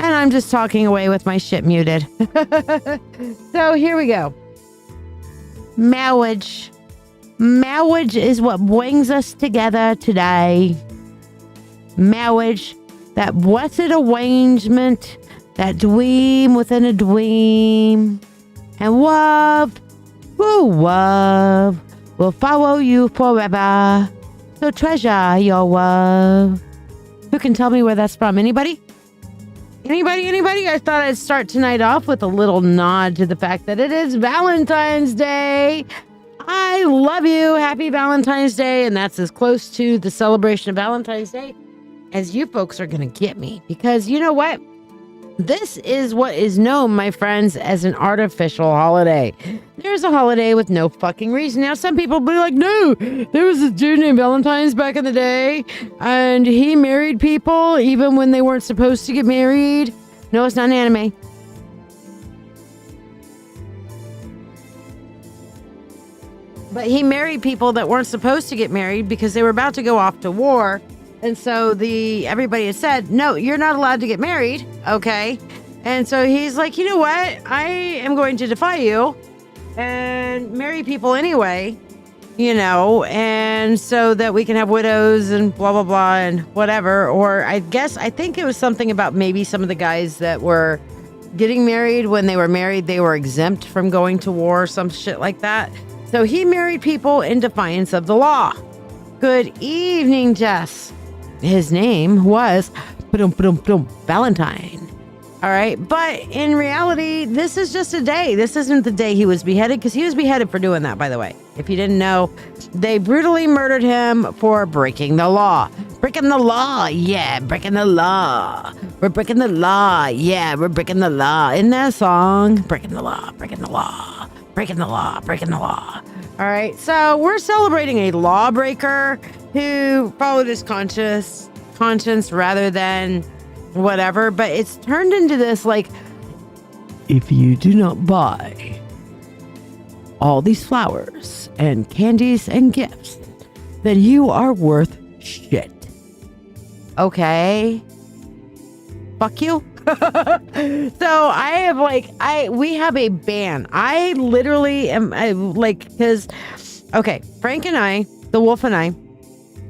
And I'm just talking away with my shit muted. So here we go. Marriage. Marriage is what brings us together today. Marriage, that blessed arrangement, that dream within a dream. And love, love will follow you forever. So treasure your love. Who can tell me where that's from? Anybody? Anybody? I thought I'd start tonight off with a little nod to the fact that it is Valentine's Day. I love you. Happy Valentine's Day. And that's as close to the celebration of Valentine's Day as you folks are going to get me. Because you know what? This is what is known, my friends, as an artificial holiday. There's a holiday with no fucking reason. Now, some people will be like, no, there was a dude named Valentine's back in the day, and he married people even when they weren't supposed to get married. No, it's not an anime. But he married people that weren't supposed to get married because they were about to go off to war. And so everybody has said, no, you're not allowed to get married. Okay. And so he's like, you know what? I am going to defy you and marry people anyway, you know, and so that we can have widows and blah, blah, blah, and whatever. Or I think it was something about maybe some of the guys that were getting married. When they were married, they were exempt from going to war, some shit like that. So he married people in defiance of the law. Good evening, Jess. His name was Valentine. All right. But in reality, this is just a day. This isn't the day he was beheaded, because he was beheaded for doing that, by the way. If you didn't know, they brutally murdered him for breaking the law. Breaking the law. Yeah, breaking the law. We're breaking the law. Yeah, we're breaking the law. In that song, breaking the law, breaking the law, breaking the law, breaking the law. All right. So we're celebrating a lawbreaker who followed his conscience rather than whatever. But it's turned into this, like, if you do not buy all these flowers and candies and gifts, then you are worth shit. Okay. Fuck you. So we have a ban. I literally am because, okay, Frank and I, the wolf and I,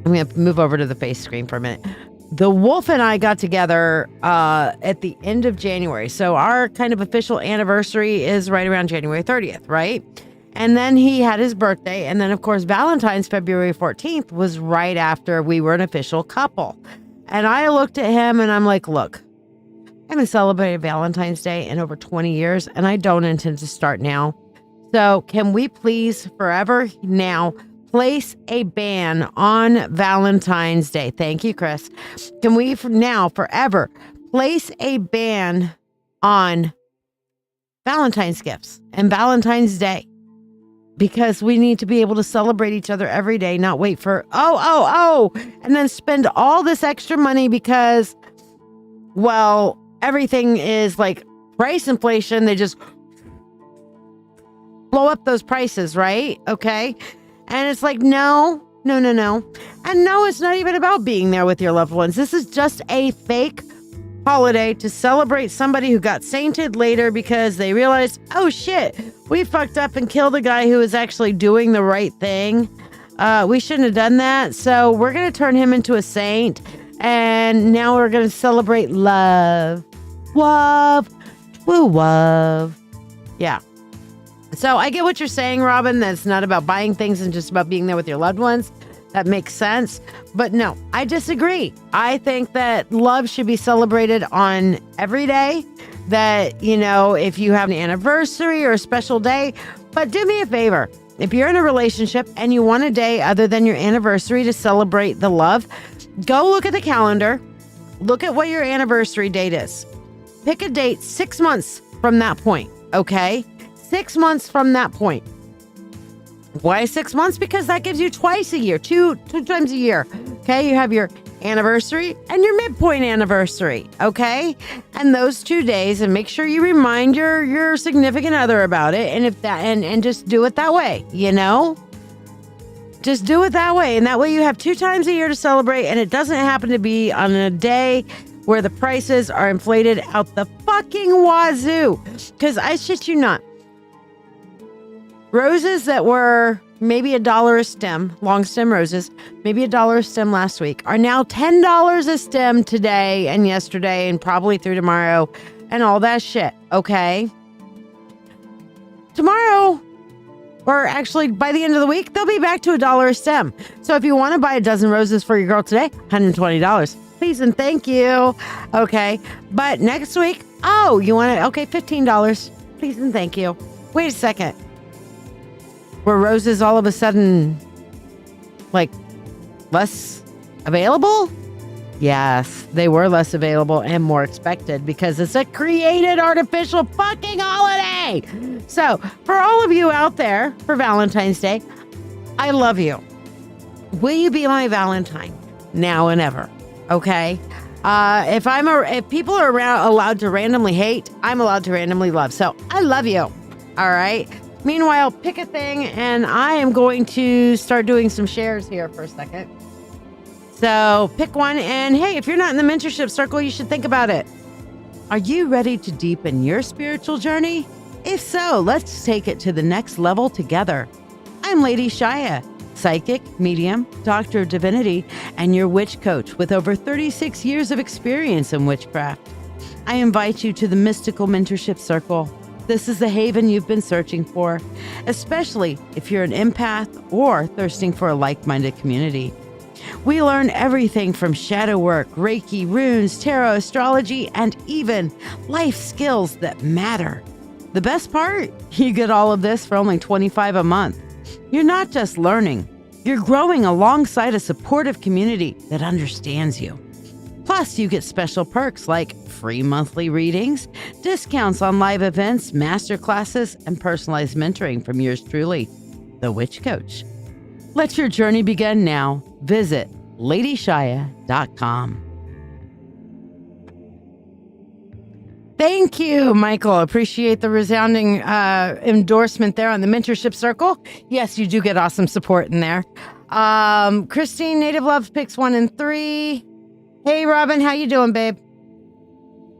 I'm going to move over to the face screen for a minute. The wolf and I got together at the end of January. So our kind of official anniversary is right around January 30th, right? And then he had his birthday. And then, of course, Valentine's February 14th was right after we were an official couple. And I looked at him and I'm like, look, I haven't celebrated Valentine's Day in over 20 years, and I don't intend to start now. So can we please forever now place a ban on Valentine's Day? Thank you, Chris. Can we now forever place a ban on Valentine's gifts and Valentine's Day? Because we need to be able to celebrate each other every day, not wait for, and then spend all this extra money because, well, everything is like price inflation. They just blow up those prices, right? Okay. And it's like, no. And no, it's not even about being there with your loved ones. This is just a fake holiday to celebrate somebody who got sainted later because they realized, oh shit, we fucked up and killed a guy who was actually doing the right thing. We shouldn't have done that. So we're going to turn him into a saint. And now we're going to celebrate love. Love. Woo, love. Yeah. So I get what you're saying, Robin. That's not about buying things and just about being there with your loved ones. That makes sense. But no, I disagree. I think that love should be celebrated on every day. That, you know, if you have an anniversary or a special day. But do me a favor. If you're in a relationship and you want a day other than your anniversary to celebrate the love, go look at the calendar. Look at what your anniversary date is. Pick a date 6 months from that point, okay? 6 months from that point. Why 6 months? Because that gives you twice a year, two times a year. Okay, you have your anniversary and your midpoint anniversary. Okay, and those 2 days, and make sure you remind your significant other about it. And if that and just do it that way, you know. Just do it that way, and that way you have 2 times a year to celebrate, and it doesn't happen to be on a day where the prices are inflated out the fucking wazoo. Because I shit you not. Roses that were maybe $1 a stem, long stem roses, maybe $1 a stem last week, are now $10 a stem today and yesterday and probably through tomorrow and all that shit, okay? Tomorrow, or actually by the end of the week, they'll be back to $1 a stem. So if you want to buy a dozen roses for your girl today, $120. Please and thank you. Okay. But next week, oh, you want it? Okay, $15. Please and thank you. Wait a second. Were roses all of a sudden, like, less available? Yes, they were less available and more expected because it's a created artificial fucking holiday. So, for all of you out there for Valentine's Day, I love you. Will you be my Valentine now and ever? Okay? If people are allowed to randomly hate, I'm allowed to randomly love. So, I love you. All right? Meanwhile, pick a thing, and I am going to start doing some shares here for a second. So pick one, and hey, if you're not in the mentorship circle, you should think about it. Are you ready to deepen your spiritual journey? If so, let's take it to the next level together. I'm LadyShiya, psychic, medium, doctor of divinity, and your witch coach with over 36 years of experience in witchcraft. I invite you to the mystical mentorship circle. This is the haven you've been searching for, especially if you're an empath or thirsting for a like-minded community. We learn everything from shadow work, Reiki, runes, tarot, astrology, and even life skills that matter. The best part? You get all of this for only $25 a month. You're not just learning, you're growing alongside a supportive community that understands you. Plus, you get special perks like free monthly readings, discounts on live events, master classes, and personalized mentoring from yours truly, the Witch Coach. Let your journey begin now. Visit LadyShiya.com. Thank you, Michael. Appreciate the resounding endorsement there on the mentorship circle. Yes, you do get awesome support in there. Christine, Native Love picks 1 and 3. Hey, Robin, how you doing, babe?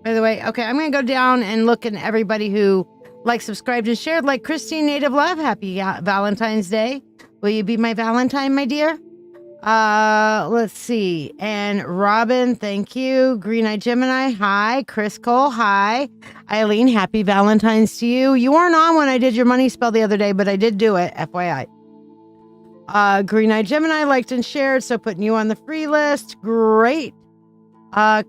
By the way, okay, I'm going to go down and look at everybody who liked, subscribed, and shared. Like Christine, Native Love, happy Valentine's Day. Will you be my Valentine, my dear? Let's see. And Robin, thank you. Green Eye Gemini, hi. Chris Cole, hi. Eileen, happy Valentine's to you. You weren't on when I did your money spell the other day, but I did do it, FYI. Green Eye Gemini liked and shared, so putting you on the free list. Great.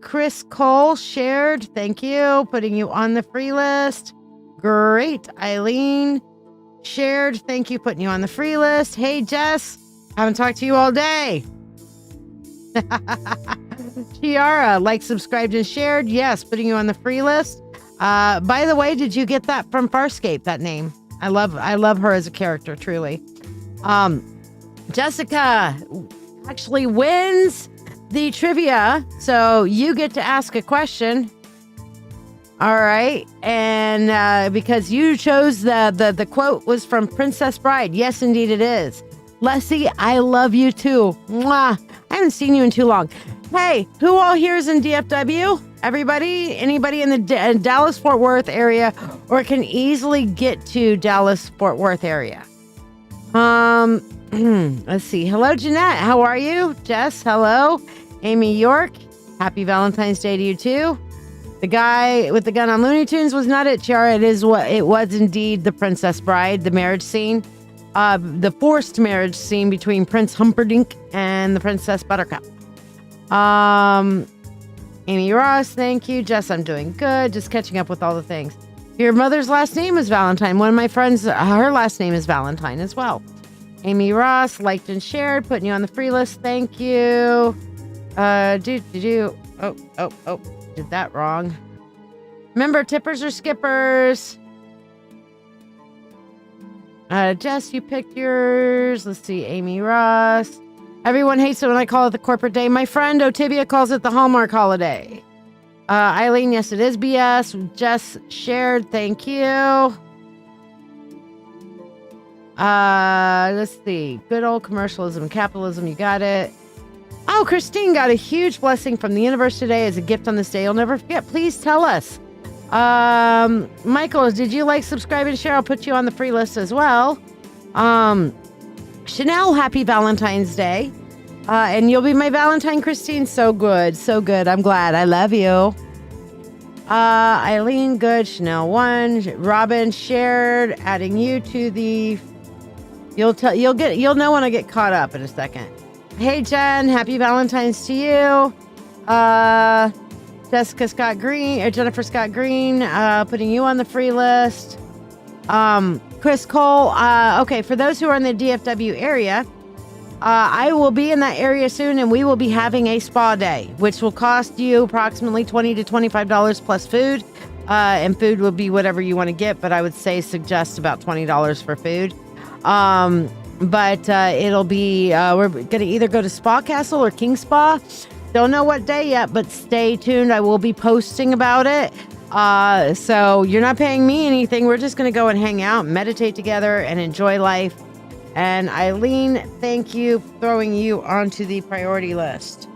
Chris Cole shared. Thank you. Putting you on the free list. Great. Eileen shared. Thank you. Putting you on the free list. Hey, Jess. Haven't talked to you all day. Chiara, like, subscribed, and shared. Yes, putting you on the free list. By the way, did you get that from Farscape, that name? I love her as a character, truly. Jessica actually wins the trivia, so you get to ask a question. All right, and because you chose the quote was from Princess Bride. Yes, indeed it is. Leslie, I love you too. Mwah. I haven't seen you in too long. Hey, who all here is in DFW? Everybody? Anybody in the Dallas-Fort Worth area or can easily get to Dallas-Fort Worth area? Let's see. Hello, Jeanette. How are you? Jess, hello. Amy York, happy Valentine's Day to you too. The guy with the gun on Looney Tunes was not it, Chiara. It was indeed the Princess Bride, the marriage scene. The forced marriage scene between Prince Humperdinck and the Princess Buttercup. Amy Ross, thank you. Jess, I'm doing good. Just catching up with all the things. Your mother's last name is Valentine. One of my friends, her last name is Valentine as well. Amy Ross, liked and shared, putting you on the free list. Thank you. Did that wrong. Remember, tippers or skippers? Jess, you picked yours. Let's see, Amy Ross. Everyone hates it when I call it the corporate day. My friend Otibia calls it the Hallmark holiday. Eileen, yes, it is BS. Jess shared, thank you. Let's see. Good old commercialism, capitalism, you got it. Oh, Christine got a huge blessing from the universe today as a gift on this day you'll never forget. Please tell us. Michael, did you like, subscribe, and share? I'll put you on the free list as well. Chanel, happy Valentine's Day. And you'll be my Valentine, Christine. So good. So good. I'm glad. I love you. Eileen, good. Chanel, 1. Robin, shared. Adding you to the... You'll know when I get caught up in a second. Hey, Jen, happy Valentine's to you. Jennifer Scott Green, putting you on the free list. Chris Cole, okay, for those who are in the DFW area, I will be in that area soon, and we will be having a spa day, which will cost you approximately $20 to $25 plus food. And food will be whatever you want to get, but I would suggest about $20 for food. But it'll be, we're going to either go to Spa Castle or King Spa. Don't know what day yet, but stay tuned. I will be posting about it. So you're not paying me anything. We're just going to go and hang out, meditate together, and enjoy life. And Eileen, thank you for throwing you onto the priority list.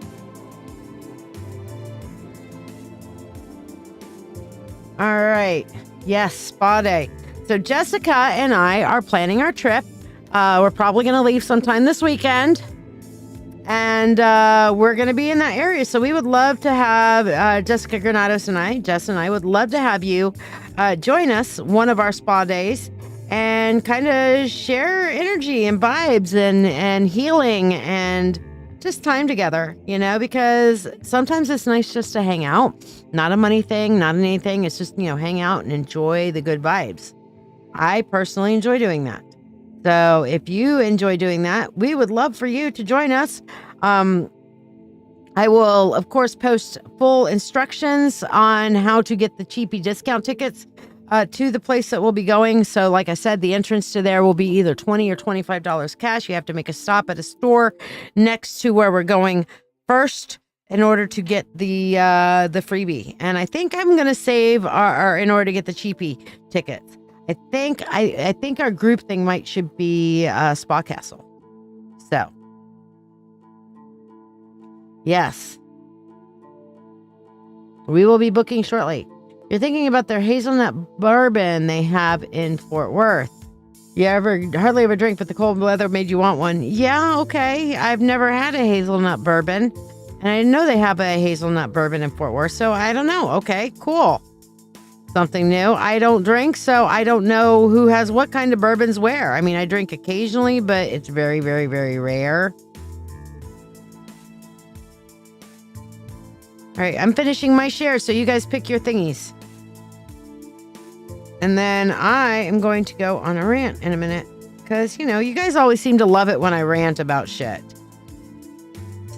All right. Yes, spa day. So Jessica and I are planning our trip. We're probably going to leave sometime this weekend. And we're going to be in that area. So we would love to have Jessica Granados and I, Jess and I, would love to have you join us one of our spa days and kind of share energy and vibes and healing and just time together, you know, because sometimes it's nice just to hang out. Not a money thing, not anything. It's just, you know, hang out and enjoy the good vibes. I personally enjoy doing that. So if you enjoy doing that, we would love for you to join us. I will, of course, post full instructions on how to get the cheapy discount tickets to the place that we'll be going. So like I said, the entrance to there will be either $20 or $25 cash. You have to make a stop at a store next to where we're going first in order to get the freebie. And I think I'm going to save our in order to get the cheapy tickets. I think our group thing should be Spa Castle. So, yes, we will be booking shortly. You're thinking about their hazelnut bourbon they have in Fort Worth. You hardly ever drink, but the cold weather made you want one. Yeah, okay. I've never had a hazelnut bourbon, and I didn't know they have a hazelnut bourbon in Fort Worth. So I don't know. Okay, cool. Something new. I don't drink, so I don't know who has what kind of bourbons where. I mean, I drink occasionally, but it's very, very, very rare. All right, I'm finishing my share, so you guys pick your thingies. And then I am going to go on a rant in a minute, because, you know, you guys always seem to love it when I rant about shit.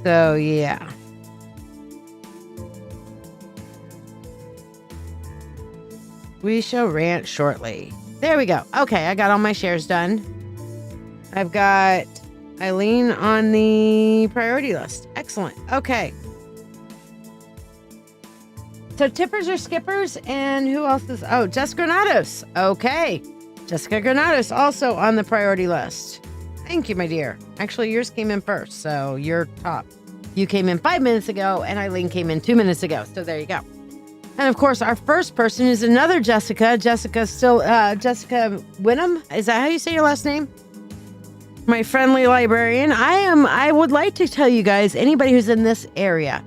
So, yeah. We shall rant shortly. There we go. Okay, I got all my shares done. I've got Eileen on the priority list. Excellent. Okay. So tippers or skippers, and who else is... Oh, Jessica Granados. Okay. Jessica Granados also on the priority list. Thank you, my dear. Actually, yours came in first, so you're top. You came in 5 minutes ago, and Eileen came in 2 minutes ago. So there you go. And of course, our first person is another Jessica. Jessica Wynnum. Is that how you say your last name? My friendly librarian. I would like to tell you guys, anybody who's in this area,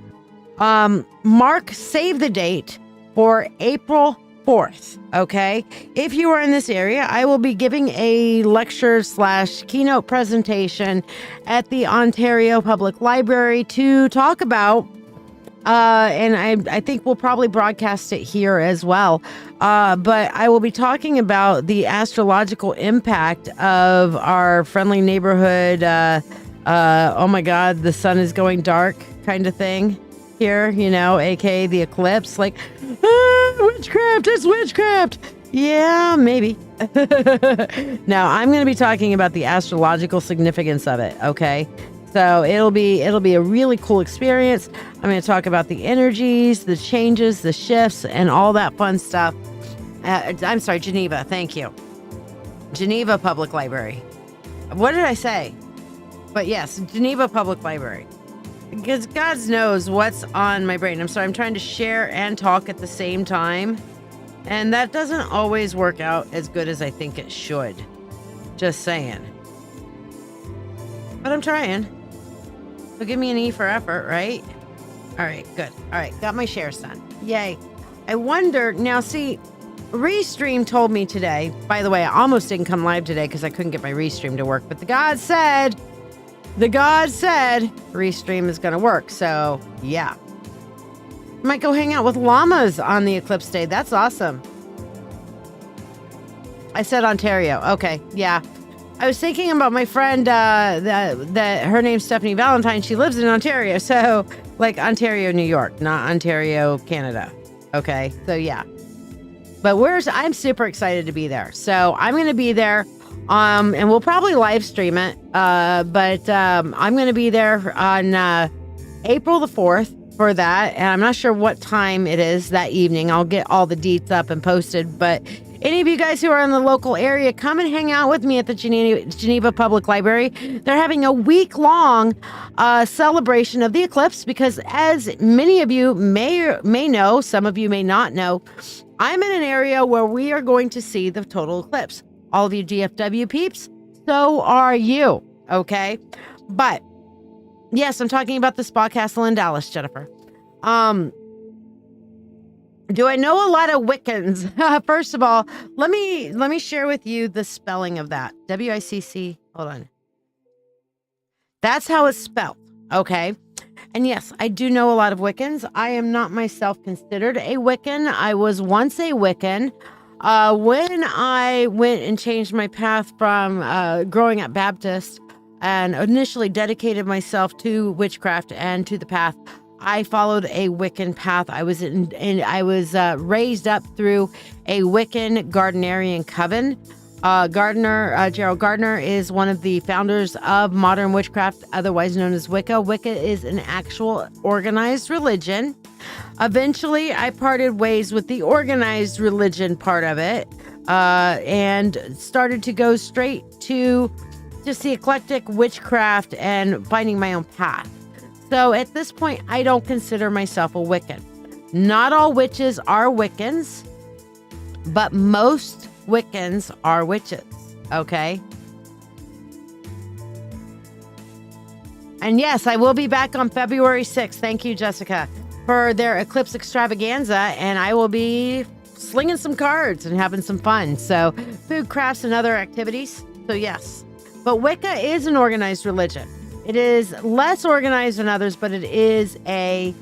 save the date for April 4th. Okay. If you are in this area, I will be giving a lecture / keynote presentation at the Ontario Public Library to talk about and I think we'll probably broadcast it here as well. But I will be talking about the astrological impact of our friendly neighborhood. Oh my God, the sun is going dark kind of thing here, aka the eclipse. Like, witchcraft, it's witchcraft. Yeah, maybe. Now I'm going to be talking about the astrological significance of it. Okay. So it'll be a really cool experience. I'm going to talk about the energies, the changes, the shifts, and all that fun stuff. I'm sorry, Geneva. Thank you. Geneva Public Library. What did I say? But yes, Geneva Public Library. Because God knows what's on my brain. I'm sorry, I'm trying to share and talk at the same time. And that doesn't always work out as good as I think it should. Just saying. But I'm trying. So give me an E for effort, right? All right, good. All right, got my shares done. Yay. I wonder, now see, Restream told me today, by the way, I almost didn't come live today because I couldn't get my Restream to work, but the God said Restream is going to work. So yeah. Might go hang out with llamas on the eclipse day. That's awesome. I said Ontario. Okay, yeah. I was thinking about my friend that her name's Stephanie Valentine. She lives in Ontario. So like Ontario, New York, not Ontario, Canada. Okay. So yeah, but I'm super excited to be there. So I'm going to be there. And we'll probably live stream it. But I'm going to be there on April the 4th for that. And I'm not sure what time it is that evening. I'll get all the deets up and posted, but any of you guys who are in the local area, come and hang out with me at the Geneva Public Library. They're having a week-long celebration of the eclipse because, as many of you may know, some of you may not know, I'm in an area where we are going to see the total eclipse. All of you DFW peeps, so are you, okay? But, yes, I'm talking about the Spa Castle in Dallas, Jennifer. Do I know a lot of Wiccans? First of all, let me share with you the spelling of that. W-I-C-C. Hold on. That's how it's spelled. Okay. And yes, I do know a lot of Wiccans. I am not myself considered a Wiccan. I was once a Wiccan. When I went and changed my path from growing up Baptist and initially dedicated myself to witchcraft and to the path, I followed a Wiccan path. I was raised up through a Wiccan Gardnerian coven. Gerald Gardner is one of the founders of modern witchcraft, otherwise known as Wicca. Wicca is an actual organized religion. Eventually, I parted ways with the organized religion part of it, and started to go straight to just the eclectic witchcraft and finding my own path. So at this point, I don't consider myself a Wiccan. Not all witches are Wiccans, but most Wiccans are witches, okay? And yes, I will be back on February 6th. Thank you, Jessica, for their Eclipse Extravaganza, and I will be slinging some cards and having some fun. So food, crafts, and other activities. So yes, but Wicca is an organized religion. It is less organized than others, but it is an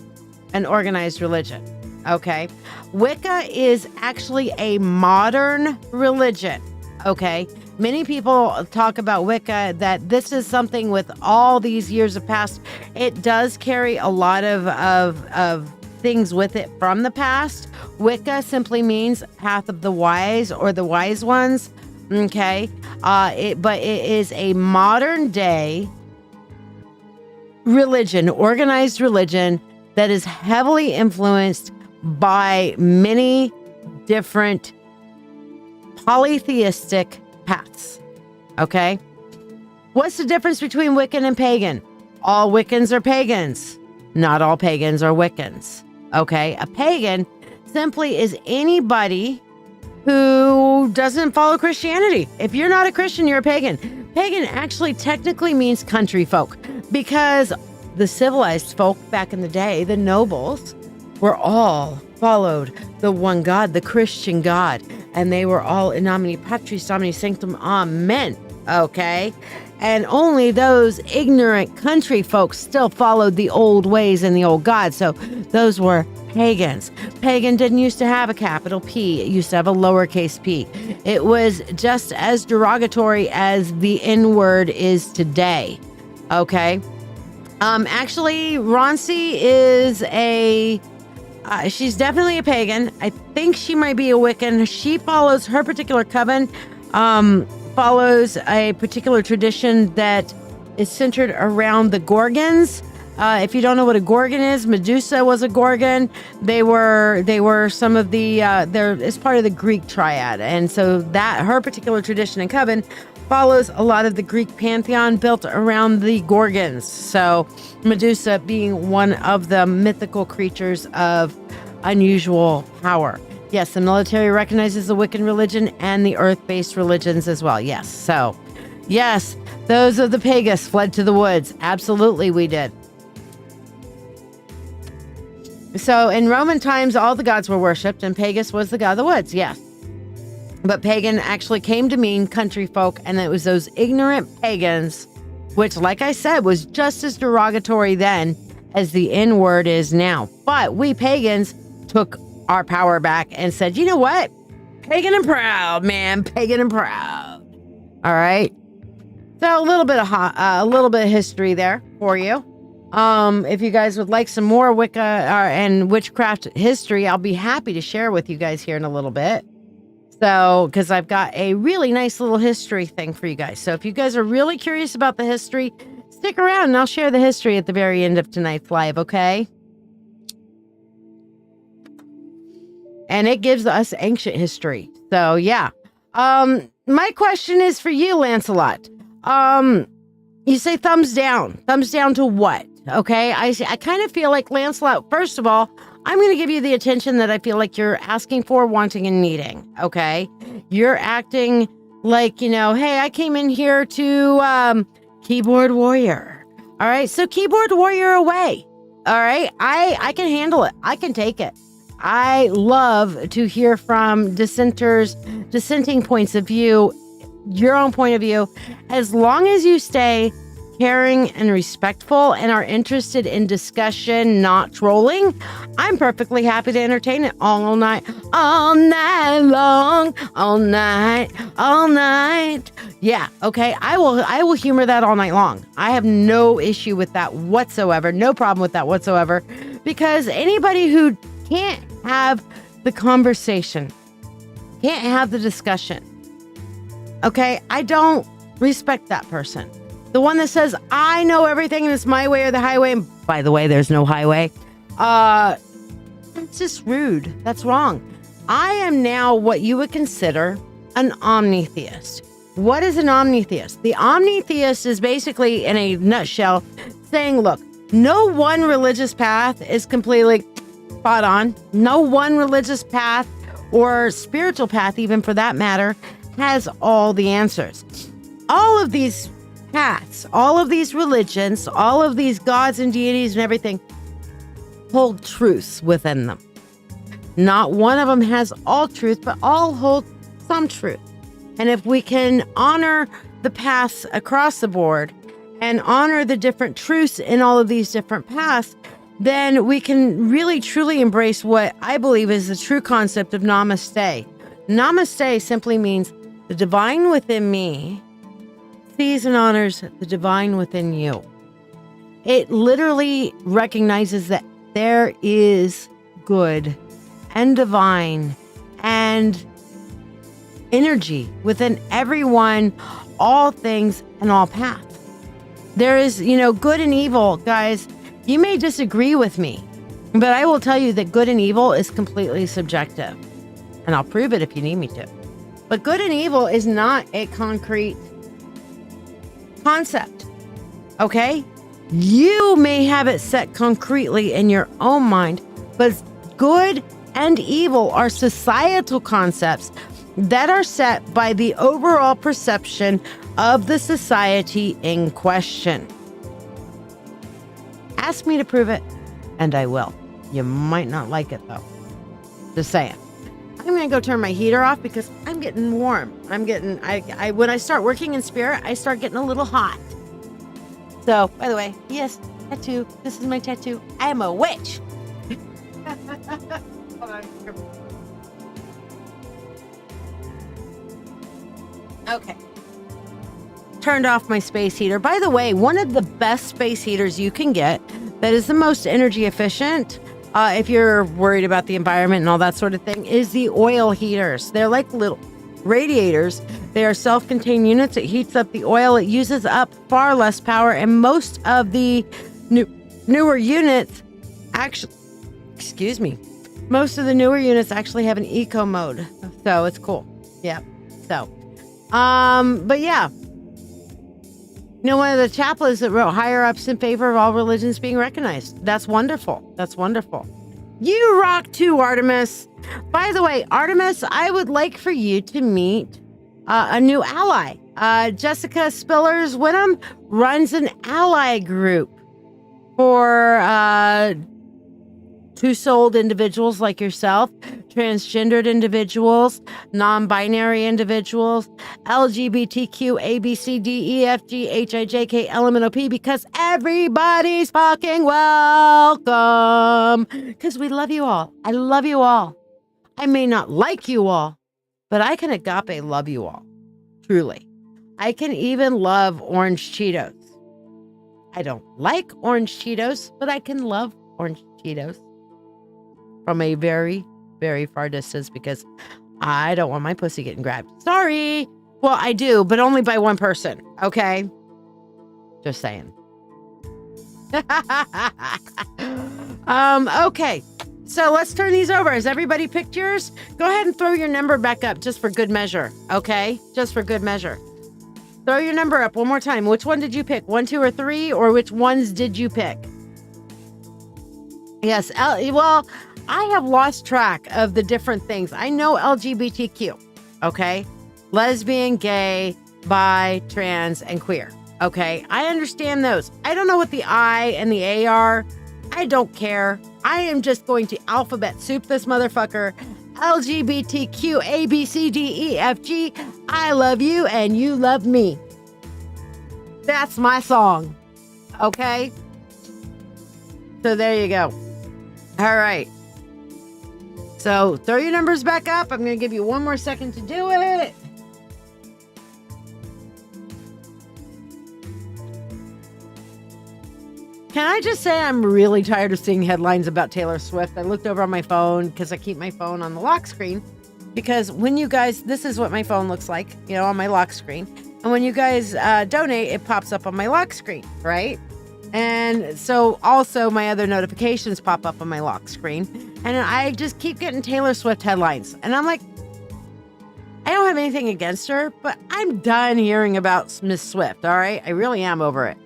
organized religion. Okay. Wicca is actually a modern religion. Okay. Many people talk about Wicca, that this is something with all these years of past. It does carry a lot of things with it from the past. Wicca simply means path of the wise or the wise ones. Okay. But it is a modern day religion, organized religion that is heavily influenced by many different polytheistic paths. Okay? What's the difference between Wiccan and pagan? All Wiccans are pagans. Not all pagans are Wiccans. Okay. A pagan simply is anybody who doesn't follow Christianity. If you're not a Christian, you're a pagan. Pagan actually technically means country folk, because the civilized folk back in the day, the nobles, were all followed the one God, the Christian God, and they were all in nomine Patris, Domini Sanctum, Amen. Okay. And only those ignorant country folks still followed the old ways and the old gods. So those were pagans. Pagan didn't used to have a capital P. It used to have a lowercase p. It was just as derogatory as the N word is today. Okay. Actually, Ronci is she's definitely a pagan. I think she might be a Wiccan. She follows her particular coven, follows a particular tradition that is centered around the Gorgons. If you don't know what a Gorgon is, Medusa was a Gorgon. They were some of the, it's part of the Greek triad. And so that her particular tradition and coven follows a lot of the Greek pantheon built around the Gorgons. So Medusa being one of the mythical creatures of unusual power. Yes, the military recognizes the Wiccan religion and the earth-based religions as well. Yes. So, yes, those of the Pagus fled to the woods. Absolutely, we did. So, in Roman times, all the gods were worshipped, and Pagus was the god of the woods. Yes. But pagan actually came to mean country folk, and it was those ignorant pagans, which, like I said, was just as derogatory then as the N word is now. But we pagans took our power back and said, you know what? Pagan and proud, man. Pagan and proud. All right. So a little bit of history there for you. If you guys would like some more Wicca and witchcraft history, I'll be happy to share with you guys here in a little bit. So, because I've got a really nice little history thing for you guys. So if you guys are really curious about the history, stick around and I'll share the history at the very end of tonight's live, okay? And it gives us ancient history. So, yeah. My question is for you, Lancelot. You say thumbs down. Thumbs down to what? Okay? I kind of feel like, Lancelot, first of all, I'm going to give you the attention that I feel like you're asking for, wanting, and needing. Okay? You're acting like, hey, I came in here to keyboard warrior. All right? So keyboard warrior away. All right? I can handle it. I can take it. I love to hear from dissenting points of view, your own point of view, as long as you stay caring and respectful and are interested in discussion, not trolling. I'm perfectly happy to entertain it all night long, all night. Yeah, okay. I will humor that all night long. I have no issue with that whatsoever. No problem with that whatsoever, because anybody who can't have the conversation, can't have the discussion, okay, I don't respect that person. The one that says, I know everything and it's my way or the highway, and by the way, there's no highway, that's just rude. That's wrong. I am now what you would consider an omnitheist. What is an omnitheist? The omnitheist is basically, in a nutshell, saying, look, no one religious path is completely spot on. No one religious path or spiritual path, even for that matter, has all the answers. All of these paths, all of these religions, all of these gods and deities and everything hold truths within them. Not one of them has all truth, but all hold some truth. And if we can honor the paths across the board and honor the different truths in all of these different paths, then we can really truly embrace what I believe is the true concept of namaste. Namaste simply means the divine within me sees and honors the divine within you. It literally recognizes that there is good and divine and energy within everyone, all things, and all paths. There is, good and evil, guys. You may disagree with me, but I will tell you that good and evil is completely subjective. And I'll prove it if you need me to. But good and evil is not a concrete concept. Okay? You may have it set concretely in your own mind, but good and evil are societal concepts that are set by the overall perception of the society in question. Ask me to prove it, and I will. You might not like it, though. Just saying. I'm going to go turn my heater off because I'm getting warm. When I start working in spirit, I start getting a little hot. So, by the way, yes, tattoo. This is my tattoo. I am a witch. Hold on. Okay. Turned off my space heater. By the way, one of the best space heaters you can get that is the most energy efficient, if you're worried about the environment and all that sort of thing, is the oil heaters. They're like little radiators. They are self-contained units. It heats up the oil. It uses up far less power, and most of the newer units actually, most of the newer units actually have an eco mode. So it's cool. Yeah. So, but yeah. One of the chaplains that wrote higher ups in favor of all religions being recognized. That's wonderful. That's wonderful. You rock too, Artemis. By the way, Artemis, I would like for you to meet a new ally. Jessica Spillers Winham runs an ally group for two-souled individuals like yourself, transgendered individuals, non-binary individuals, LGBTQ, ABCDEFGHIJK, LMNOP, because everybody's fucking welcome. Because we love you all. I love you all. I may not like you all, but I can agape love you all. Truly. I can even love orange Cheetos. I don't like orange Cheetos, but I can love orange Cheetos from a very, very far distance because I don't want my pussy getting grabbed. Sorry. Well, I do, but only by one person. Okay. Just saying. Okay. So let's turn these over. Has everybody picked yours? Go ahead and throw your number back up just for good measure. Okay. Just for good measure. Throw your number up one more time. Which one did you pick? 1, 2, or 3? Or which ones did you pick? Yes. Well, I have lost track of the different things. I know LGBTQ, okay? Lesbian, gay, bi, trans, and queer, okay? I understand those. I don't know what the I and the A are. I don't care. I am just going to alphabet soup this motherfucker. LGBTQ, A, B, C, D, E, F, G. I love you and you love me. That's my song, okay? So there you go. All right. So throw your numbers back up. I'm going to give you one more second to do it. Can I just say I'm really tired of seeing headlines about Taylor Swift? I looked over on my phone because I keep my phone on the lock screen. Because when you guys, this is what my phone looks like, on my lock screen. And when you guys donate, it pops up on my lock screen, right? And so also my other notifications pop up on my lock screen. And I just keep getting Taylor Swift headlines. And I'm like, I don't have anything against her, but I'm done hearing about Miss Swift, all right? I really am over it.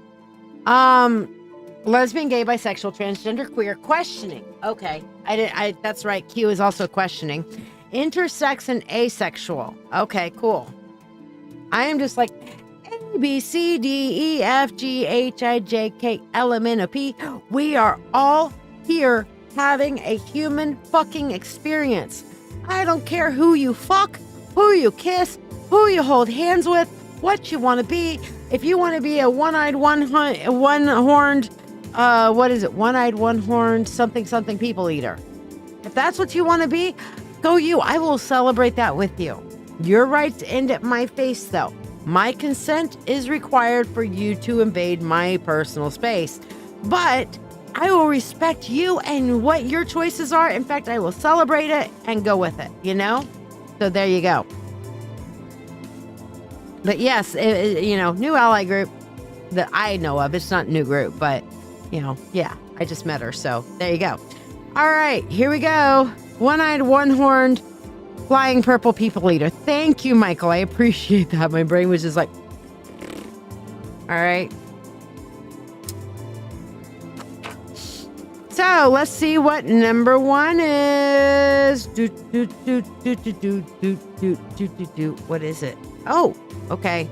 Lesbian, gay, bisexual, transgender, queer, questioning. Okay, that's right. Q is also questioning. Intersex and asexual. Okay, cool. I am just like A, B, C, D, E, F, G, H, I, J, K, L, M, N, O, P. We are all here having a human fucking experience. I don't care who you fuck, who you kiss, who you hold hands with, what you want to be. If you want to be a one-eyed, one-horned, one-eyed, one-horned, something people eater. If that's what you want to be, go you. I will celebrate that with you. Your rights end at my face, though. My consent is required for you to invade my personal space. But I will respect you and what your choices are. In fact, I will celebrate it and go with it, So there you go. But yes, new ally group that I know of. It's not a new group, but, yeah, I just met her. So there you go. All right, here we go. One-eyed, one-horned, flying purple people eater. Thank you, Michael. I appreciate that. My brain was just like, all right. So let's see what number one is. What is it? Oh, okay.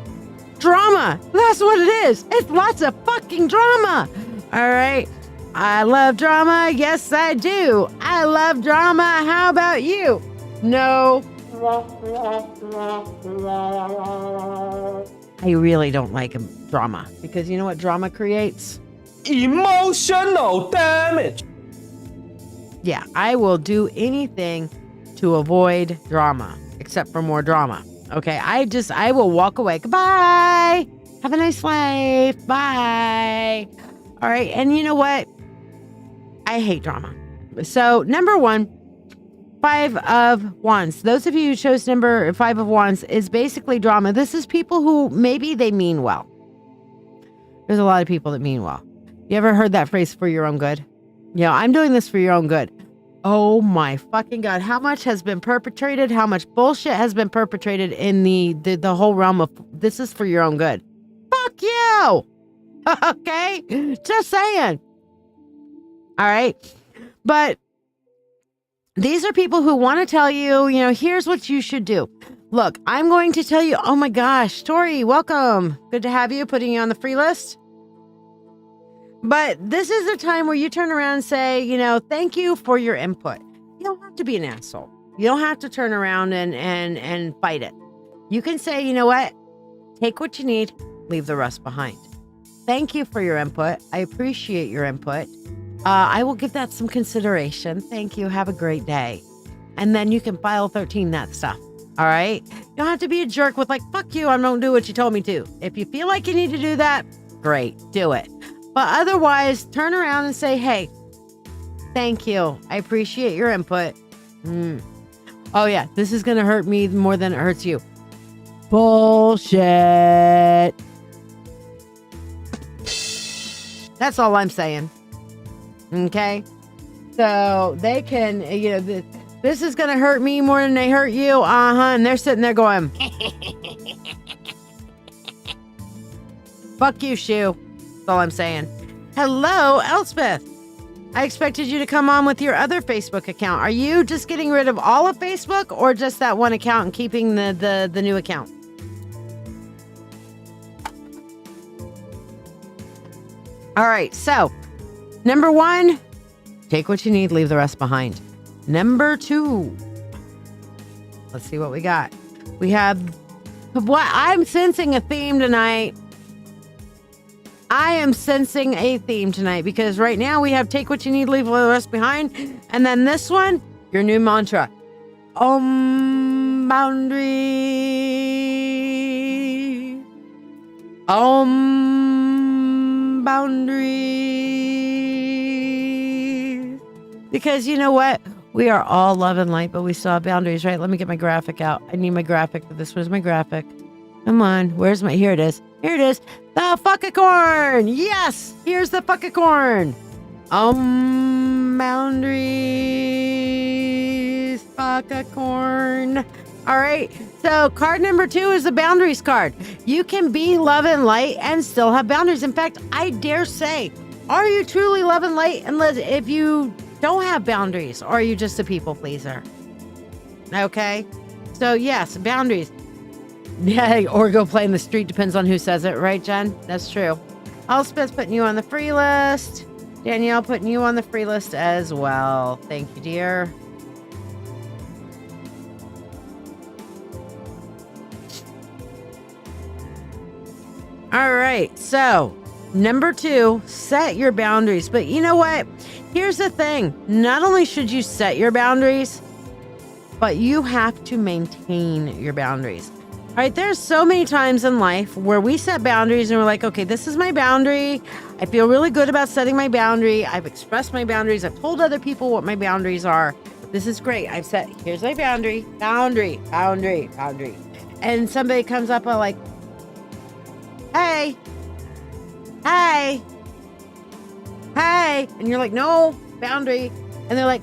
Drama. That's what it is. It's lots of fucking drama. All right. I love drama. Yes, I do. I love drama. How about you? No. I really don't like drama because you know what drama creates? Emotional damage. Yeah, I will do anything to avoid drama, except for more drama. Okay, I will walk away. Goodbye. Have a nice life. Bye. All right, and you know what? I hate drama. So, number one, 5 of Wands. Those of you who chose number 5 of Wands is basically drama. This is people who maybe they mean well. There's a lot of people that mean well. You ever heard that phrase, for your own good? You know, I'm doing this for your own good. Oh my fucking God. How much has been perpetrated? How much bullshit has been perpetrated in the whole realm of this is for your own good? Fuck you. Okay? Just saying. All right. But these are people who want to tell you, you know, here's what you should do. Look, I'm going to tell you, oh my gosh, Tori, welcome. Good to have you, putting you on the free list. But this is the time where you turn around and say, you know, thank you for your input. You don't have to be an asshole. You don't have to turn around and fight it. You can say, you know what? Take what you need, leave the rest behind. Thank you for your input. I appreciate your input. I will give that some consideration. Thank you. Have a great day. And then you can file 13 that stuff. All right? You don't have to be a jerk with like, fuck you, I don't do what you told me to. If you feel like you need to do that, great, do it. But otherwise, turn around and say, hey, thank you. I appreciate your input. Oh, yeah, this is going to hurt me more than it hurts you. Bullshit. That's all I'm saying. Okay? So they can, you know, this is going to hurt me more than they hurt you. And they're sitting there going, fuck you, Shu. That's all I'm saying. Hello, Elspeth. I expected you to come on with your other Facebook account. Are you just getting rid of all of Facebook or just that one account and keeping the new account? All right, so number 1, take what you need, leave the rest behind. Number 2, let's see what we got. We have what I'm sensing a theme tonight. I am sensing a theme tonight because right now we have take what you need, leave the rest behind. And then this one, your new mantra. Boundary. Boundary. Because you know what? We are all love and light, but we still have boundaries, right? Let me get my graphic out. I need my graphic. This was my graphic. Come on. Where's my... Here it is. Here it is. The fuckacorn. Yes. Here's the fuckacorn. Boundaries. Fuckacorn. All right. So card number 2 is the boundaries card. You can be love and light and still have boundaries. In fact, I dare say, are you truly love and light unless if you don't have boundaries, or are you just a people pleaser? Okay. So yes, boundaries. Yeah, or go play in the street, depends on who says it, right, Jen? That's true. Elspeth putting you on the free list. Danielle putting you on the free list as well. Thank you, dear. All right, so number 2, set your boundaries. But you know what? Here's the thing. Not only should you set your boundaries, but you have to maintain your boundaries. All right, there's so many times in life where we set boundaries and we're like, okay, this is my boundary. I feel really good about setting my boundary. I've expressed my boundaries. I've told other people what my boundaries are. This is great. I've set, here's my boundary, boundary. And somebody comes up and like, hey. And you're like, no, boundary. And they're like,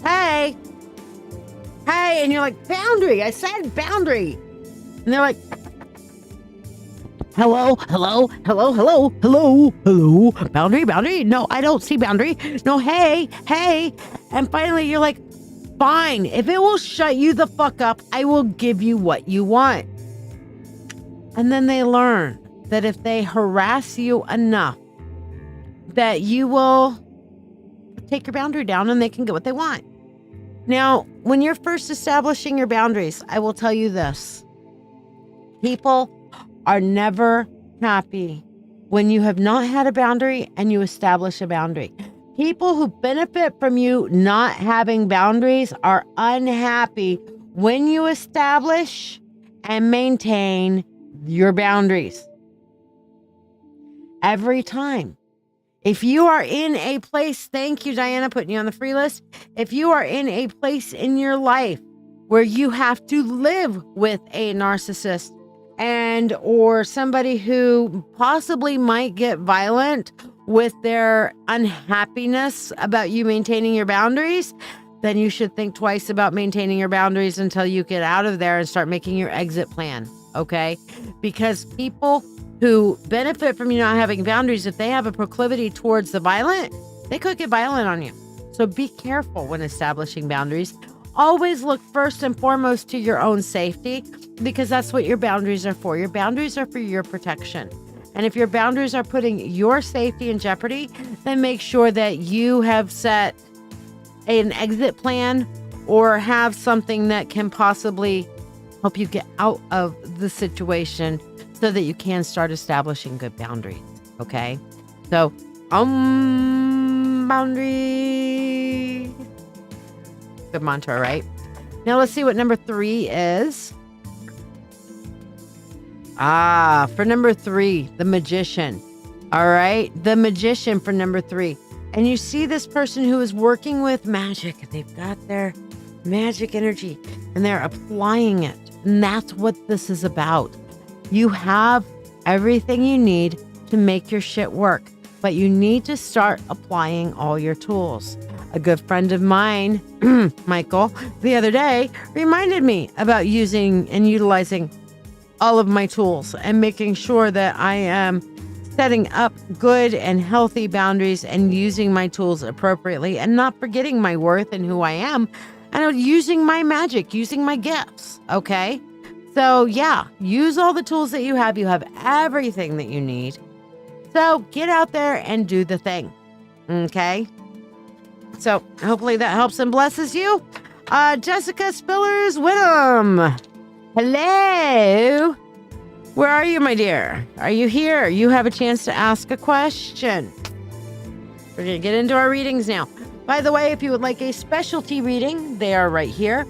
hey. And you're like, boundary. I said boundary. And they're like, Hello, hello, hello, hello, hello, hello. Boundary, boundary. No, I don't see boundary. No, hey, hey. And finally, you're like, fine. If it will shut you the fuck up, I will give you what you want. And then they learn that if they harass you enough, that you will take your boundary down and they can get what they want. Now, when you're first establishing your boundaries, I will tell you this. People are never happy when you have not had a boundary and you establish a boundary. People who benefit from you not having boundaries are unhappy when you establish and maintain your boundaries. Every time. If you are in a place, thank you, Diana, putting you on the free list. If you are in a place in your life where you have to live with a narcissist and or somebody who possibly might get violent with their unhappiness about you maintaining your boundaries, then you should think twice about maintaining your boundaries until you get out of there and start making your exit plan, okay? Because people who benefit from you not having boundaries, if they have a proclivity towards the violent, they could get violent on you. So be careful when establishing boundaries. Always look first and foremost to your own safety, because that's what your boundaries are for. Your boundaries are for your protection. And if your boundaries are putting your safety in jeopardy, then make sure that you have set an exit plan or have something that can possibly help you get out of the situation so that you can start establishing good boundaries. Okay? So, boundary. Good mantra, right? Now let's see what number 3 is. For number 3, the magician. All right, the magician for number 3. And you see this person who is working with magic. They've got their magic energy and they're applying it. And that's what this is about. You have everything you need to make your shit work, but you need to start applying all your tools. A good friend of mine, Michael, the other day reminded me about using and utilizing all of my tools and making sure that I am setting up good and healthy boundaries and using my tools appropriately and not forgetting my worth and who I am and using my magic, using my gifts. Okay. So yeah, use all the tools that you have. You have everything that you need. So get out there and do the thing. Okay. So hopefully that helps and blesses you. Jessica Spillers Whittam. Hello. Where are you, my dear? Are you here? You have a chance to ask a question. We're going to get into our readings now. By the way, if you would like a specialty reading, they are right here.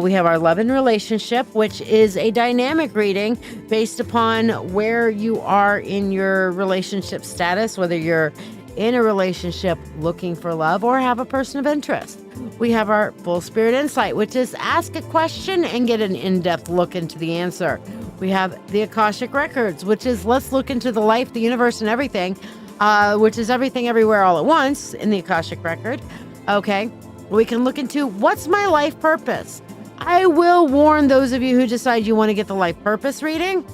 We have our love and relationship, which is a dynamic reading based upon where you are in your relationship status, whether you're in a relationship looking for love or have a person of interest. We have our full spirit insight, which is ask a question and get an in-depth look into the answer. We have the Akashic Records, which is let's look into the life, the universe, and everything, which is everything everywhere all at once in the Akashic Record. Okay, we can look into what's my life purpose. I will warn those of you who decide you want to get the life purpose reading.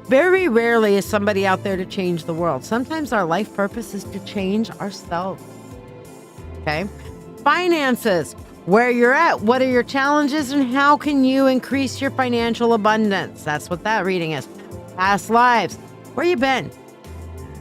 Very rarely is somebody out there to change the world. Sometimes our life purpose is to change ourselves. Okay. Finances, where you're at, what are your challenges, and how can you increase your financial abundance? That's what that reading is. Past lives, where you been?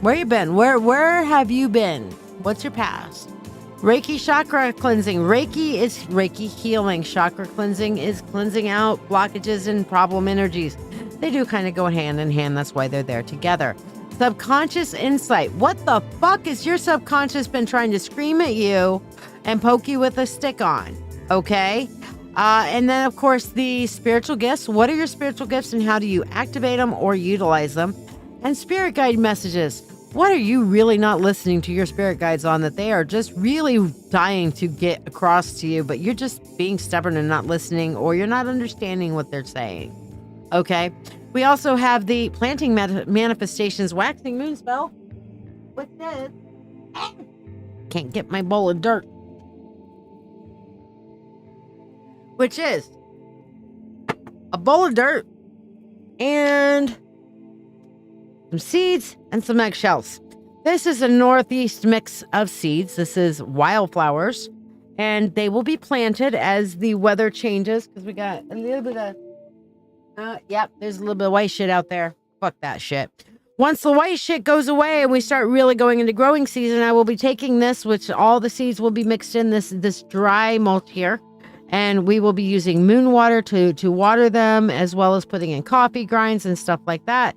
Where you been? Where have you been? What's your past? Reiki chakra cleansing. Reiki is Reiki healing. Chakra cleansing is cleansing out blockages and problem energies. They do kind of go hand in hand. That's why they're there together. Subconscious insight. What the fuck has your subconscious been trying to scream at you and poke you with a stick on? Okay. And then, of course, the spiritual gifts. What are your spiritual gifts and how do you activate them or utilize them? And spirit guide messages. What are you really not listening to your spirit guides on that they are just really dying to get across to you, but you're just being stubborn and not listening, or you're not understanding what they're saying? Okay. We also have the planting manifestations waxing moon spell, which is can't get my bowl of dirt, which is a bowl of dirt and some seeds, and some eggshells. This is a northeast mix of seeds. This is wildflowers, and they will be planted as the weather changes, because we got a little bit of, there's a little bit of white shit out there. Fuck that shit. Once the white shit goes away and we start really going into growing season, I will be taking this, which all the seeds will be mixed in this dry mulch here. And we will be using moon water to water them, as well as putting in coffee grinds and stuff like that.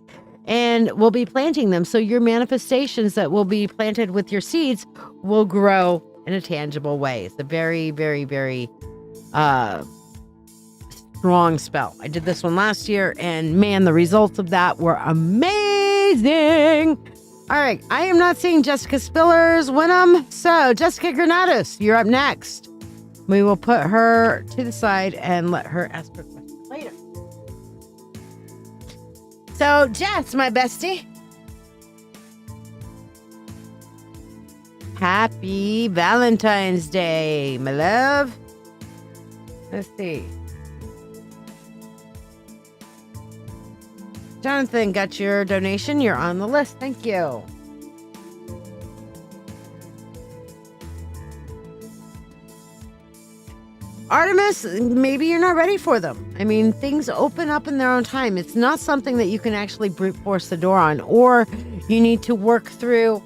And we'll be planting them. So your manifestations that will be planted with your seeds will grow in a tangible way. It's a very, very, very strong spell. I did this one last year, and man, the results of that were amazing. All right. I am not seeing Jessica Spillers Winham. So Jessica Granados, you're up next. We will put her to the side and let her ask her questions later. So, Jess, my bestie. Happy Valentine's Day, my love. Let's see. Jonathan, got your donation. You're on the list. Thank you. Artemis, maybe you're not ready for them. I mean, things open up in their own time. It's not something that you can actually brute force the door on, or you need to work through.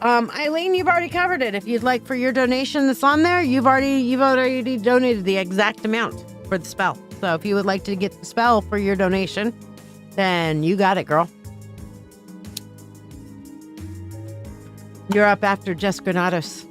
Eileen, you've already covered it. If you'd like for your donation that's on there, you've already donated the exact amount for the spell. So if you would like to get the spell for your donation, then you got it, girl. You're up after Jess Granados.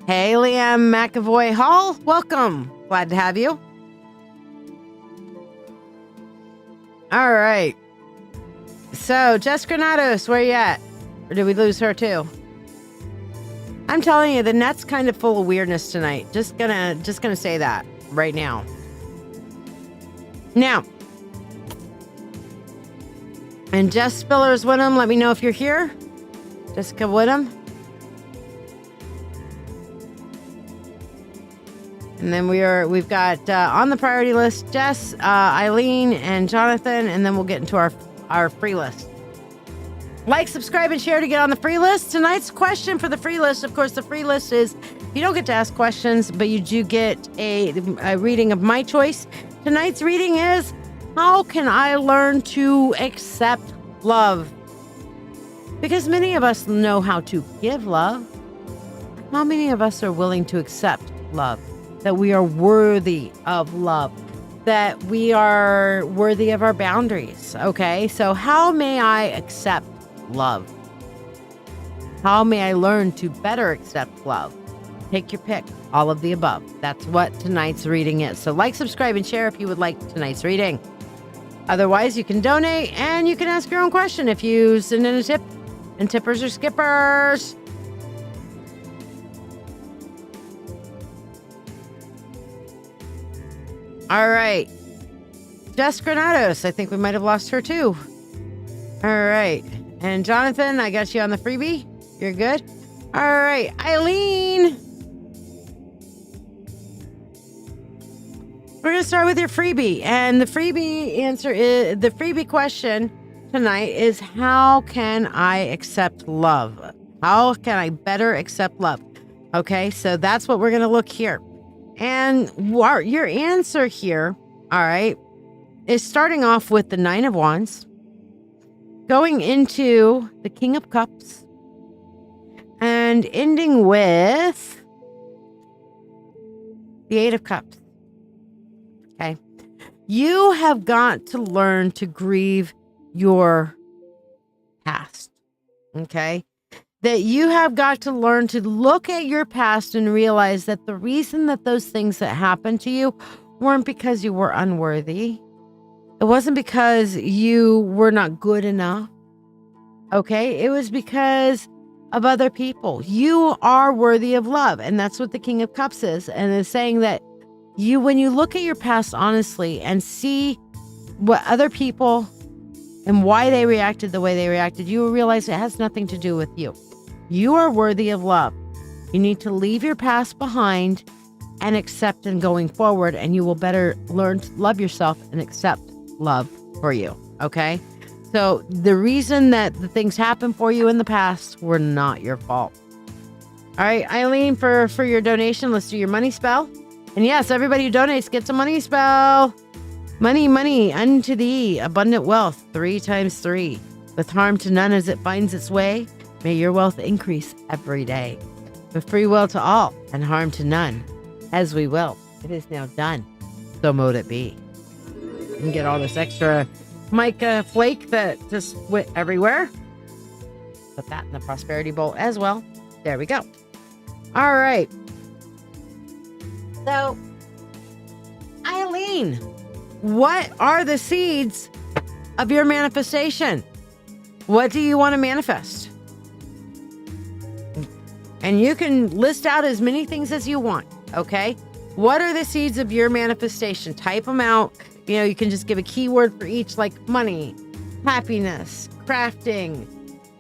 Hey, Liam McAvoy Hall, welcome. Glad to have you. All right. So, Jess Granados, where you at? Or did we lose her too? I'm telling you, the net's kind of full of weirdness tonight. Just gonna say that right now. Now, and Jess Spillers Winham, let me know if you're here. Jessica Winham. And then we've got on the priority list Jess, Eileen, and Jonathan, and then we'll get into our free list. Like, subscribe, and share to get on the free list. Tonight's question for the free list, of course, the free list is you don't get to ask questions, but you do get a reading of my choice. Tonight's reading is, how can I learn to accept love? Because many of us know how to give love. How many of us are willing to accept love? That we are worthy of love, that we are worthy of our boundaries. Okay, so how may I accept love? How may I learn to better accept love? Take your pick, all of the above. That's what tonight's reading is. So like, subscribe, and share if you would like tonight's reading. Otherwise, you can donate and you can ask your own question if you send in a tip. And tippers are skippers. All right. Jess Granados, I think we might have lost her too. All right. And Jonathan, I got you on the freebie. You're good. All right. Eileen. We're going to start with your freebie. And the freebie question tonight is, how can I accept love? How can I better accept love? Okay. So that's what we're going to look here. And your answer here, all right, is starting off with the Nine of Wands, going into the King of Cups, and ending with the Eight of Cups. Okay. You have got to learn to grieve your past. Okay. That you have got to learn to look at your past and realize that the reason that those things that happened to you weren't because you were unworthy. It wasn't because you were not good enough. Okay. It was because of other people. You are worthy of love. And that's what the King of Cups is. And is saying that when you look at your past honestly and see what other people and why they reacted the way they reacted, you will realize it has nothing to do with you. You are worthy of love. You need to leave your past behind and accept and going forward, and you will better learn to love yourself and accept love for you. Okay? So the reason that the things happened for you in the past were not your fault. All right, Eileen, for your donation, let's do your money spell. And yes, everybody who donates gets a money spell. Money, unto thee, abundant wealth, 3 times 3. With harm to none as it finds its way, may your wealth increase every day. With free will to all and harm to none, as we will. It is now done. So mote it be. You can get all this extra mic flake that just went everywhere. Put that in the prosperity bowl as well. There we go. All right. So, Eileen, what are the seeds of your manifestation? What do you want to manifest? And you can list out as many things as you want, okay? What are the seeds of your manifestation? Type them out. You know, you can just give a keyword for each, like money, happiness, crafting,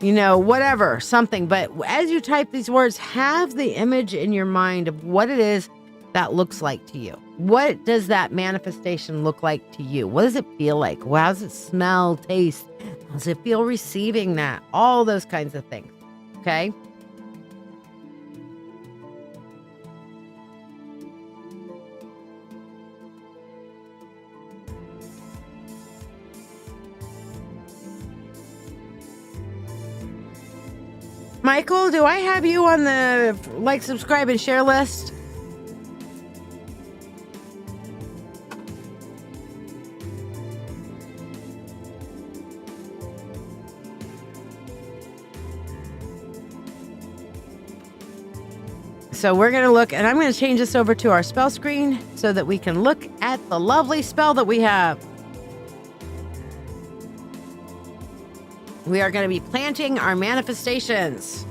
you know, whatever, something. But as you type these words, have the image in your mind of what it is that looks like to you. What does that manifestation look like to you? What does it feel like? How does it smell, taste? How does it feel receiving that? All those kinds of things, okay? Michael, do I have you on the like, subscribe, and share list? So we're going to look, and I'm going to change this over to our spell screen so that we can look at the lovely spell that we have. We are going to be planting our manifestations.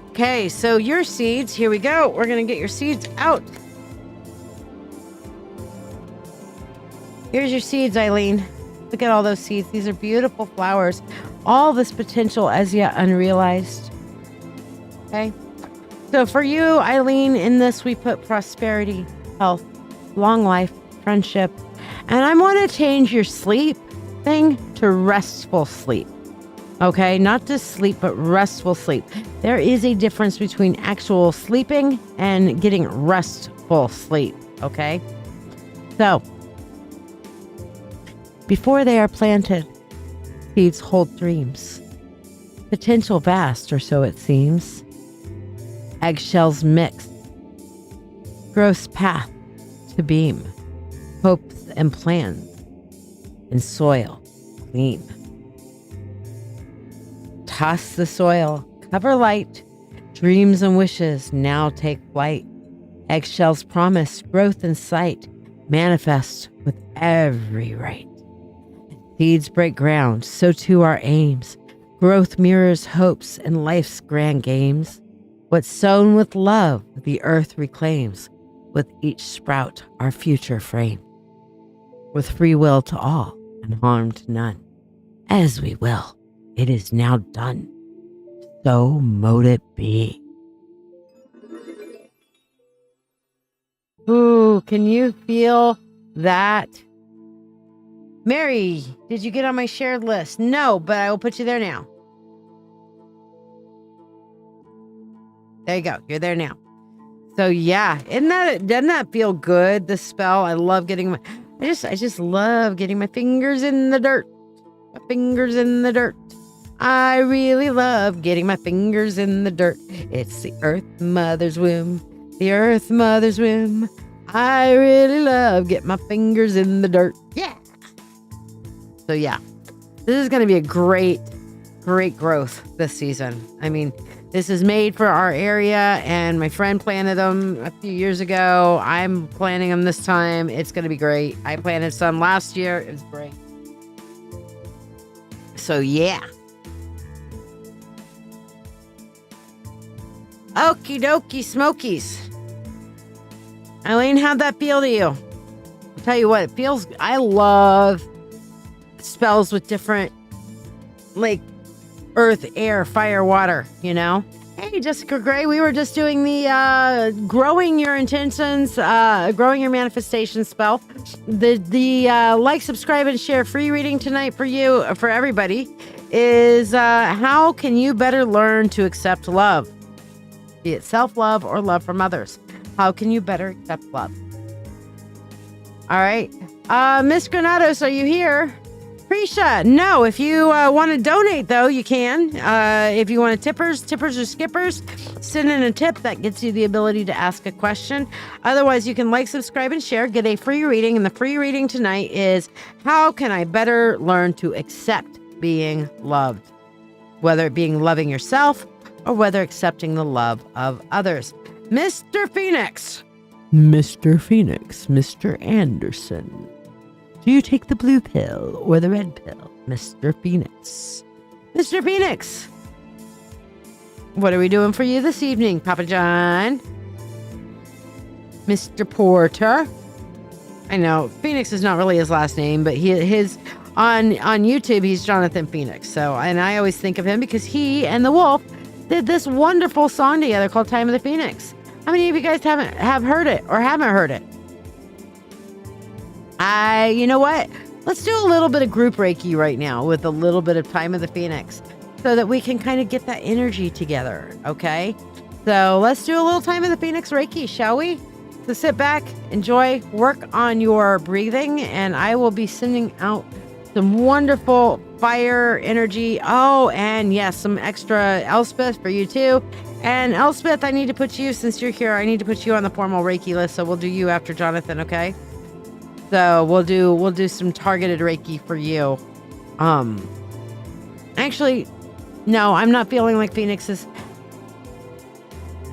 Okay, so your seeds, here we go. We're going to get your seeds out. Here's your seeds, Eileen. Look at all those seeds. These are beautiful flowers. All this potential as yet unrealized. Okay. So for you, Eileen, in this we put prosperity, health, long life, friendship. And I want to change your sleep thing to restful sleep. Okay. Not just sleep, but restful sleep. There is a difference between actual sleeping and getting restful sleep. Okay. So before they are planted, seeds hold dreams. Potential vast, or so it seems. Eggshells mix. Gross path to beam. Hopes and plans. And soil clean. Toss the soil. Cover light. Dreams and wishes now take flight. Eggshells promise growth in sight. Manifest with every right. Seeds break ground, so too our aims. Growth mirrors hopes and life's grand games. What's sown with love, the earth reclaims. With each sprout, our future frame. With free will to all and harm to none. As we will, it is now done. So mote it be. Ooh, can you feel that? Mary, did you get on my shared list? No, but I will put you there now. There you go. You're there now. So yeah, doesn't that feel good? The spell. I love getting I just love getting my fingers in the dirt. My fingers in the dirt. I really love getting my fingers in the dirt. It's the earth mother's womb. The earth mother's womb. I really love getting my fingers in the dirt. Yeah. So yeah, this is going to be a great growth this season. I mean, This is made for our area, and my friend planted them a few years ago. I'm planting them this time. It's going to be great. I planted some last year. It was great. So, yeah. Okie dokie smokies. Eileen, how'd that feel to you? I'll tell you what, it feels... I love spells with different, like, earth, air, fire, water, you know? Hey, Jessica Gray, we were just doing the growing your intentions, growing your manifestation spell. The like, subscribe, and share free reading tonight for you, for everybody, is how can you better learn to accept love? Be it self-love or love from others. How can you better accept love? All right. Miss Granados, are you here? Prisha, no. If you want to donate, though, you can. If you want tippers or skippers, send in a tip. That gets you the ability to ask a question. Otherwise, you can like, subscribe, and share. Get a free reading. And the free reading tonight is how can I better learn to accept being loved? Whether it being loving yourself or whether accepting the love of others. Mr. Phoenix. Mr. Phoenix. Mr. Anderson. Do you take the blue pill or the red pill, Mr. Phoenix? Mr. Phoenix, what are we doing for you this evening, Papa John? Mr. Porter. I know Phoenix is not really his last name, but his on YouTube he's Jonathan Phoenix. So, and I always think of him because he and the Wolf did this wonderful song together called "Time of the Phoenix." How many of you guys have heard it or haven't heard it? You know what? Let's do a little bit of group Reiki right now with a little bit of Time of the Phoenix so that we can kind of get that energy together, okay? So let's do a little Time of the Phoenix Reiki, shall we? So sit back, enjoy, work on your breathing, and I will be sending out some wonderful fire energy. Oh, and yes, some extra Elspeth for you too. And Elspeth, I need to put you, since you're here, I need to put you on the formal Reiki list, so we'll do you after Jonathan, okay? So we'll do some targeted Reiki for you. Actually, no, I'm not feeling like Phoenix is.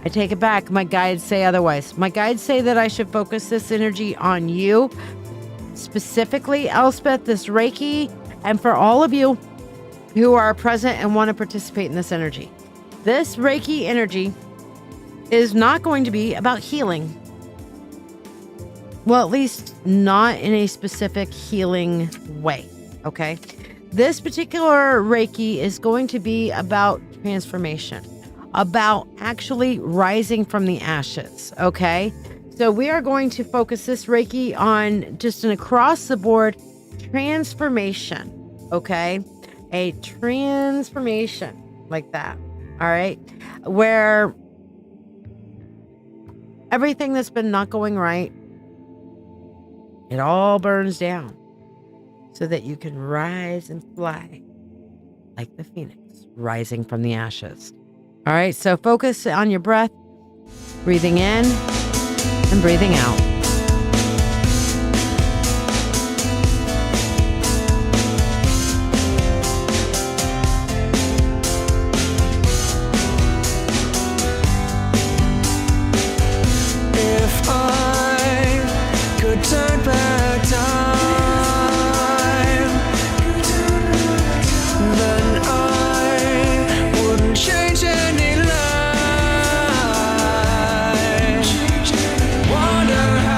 I take it back. My guides say otherwise. My guides say that I should focus this energy on you, specifically, Elspeth, this Reiki, and for all of you who are present and want to participate in this energy. This Reiki energy is not going to be about healing. Well, at least not in a specific healing way, okay? This particular Reiki is going to be about transformation, about actually rising from the ashes, okay? So we are going to focus this Reiki on just an across-the-board transformation, okay? A transformation like that, all right? Where everything that's been not going right, it all burns down so that you can rise and fly like the phoenix rising from the ashes. All right, so focus on your breath, breathing in and breathing out. If I could turn back time, then I wouldn't change any life. Wonder how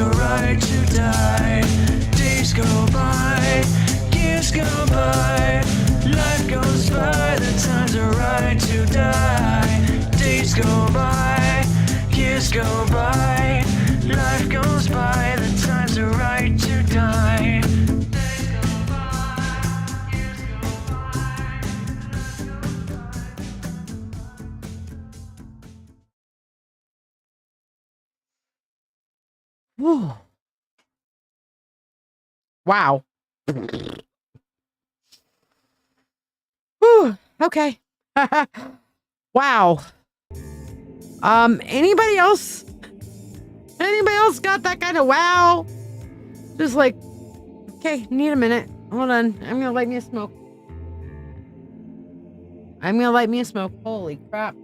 are right to die. Days go by, years go by, life goes by, the times are right to die. Days go by, years go by, life goes by, the times are right to die. Days go by, years go by, life goes by. Whew. Wow. Whew. Okay. Wow. Anybody else? Anybody else got that kind of wow? Just like, okay, need a minute. Hold on. I'm gonna light me a smoke. Holy crap.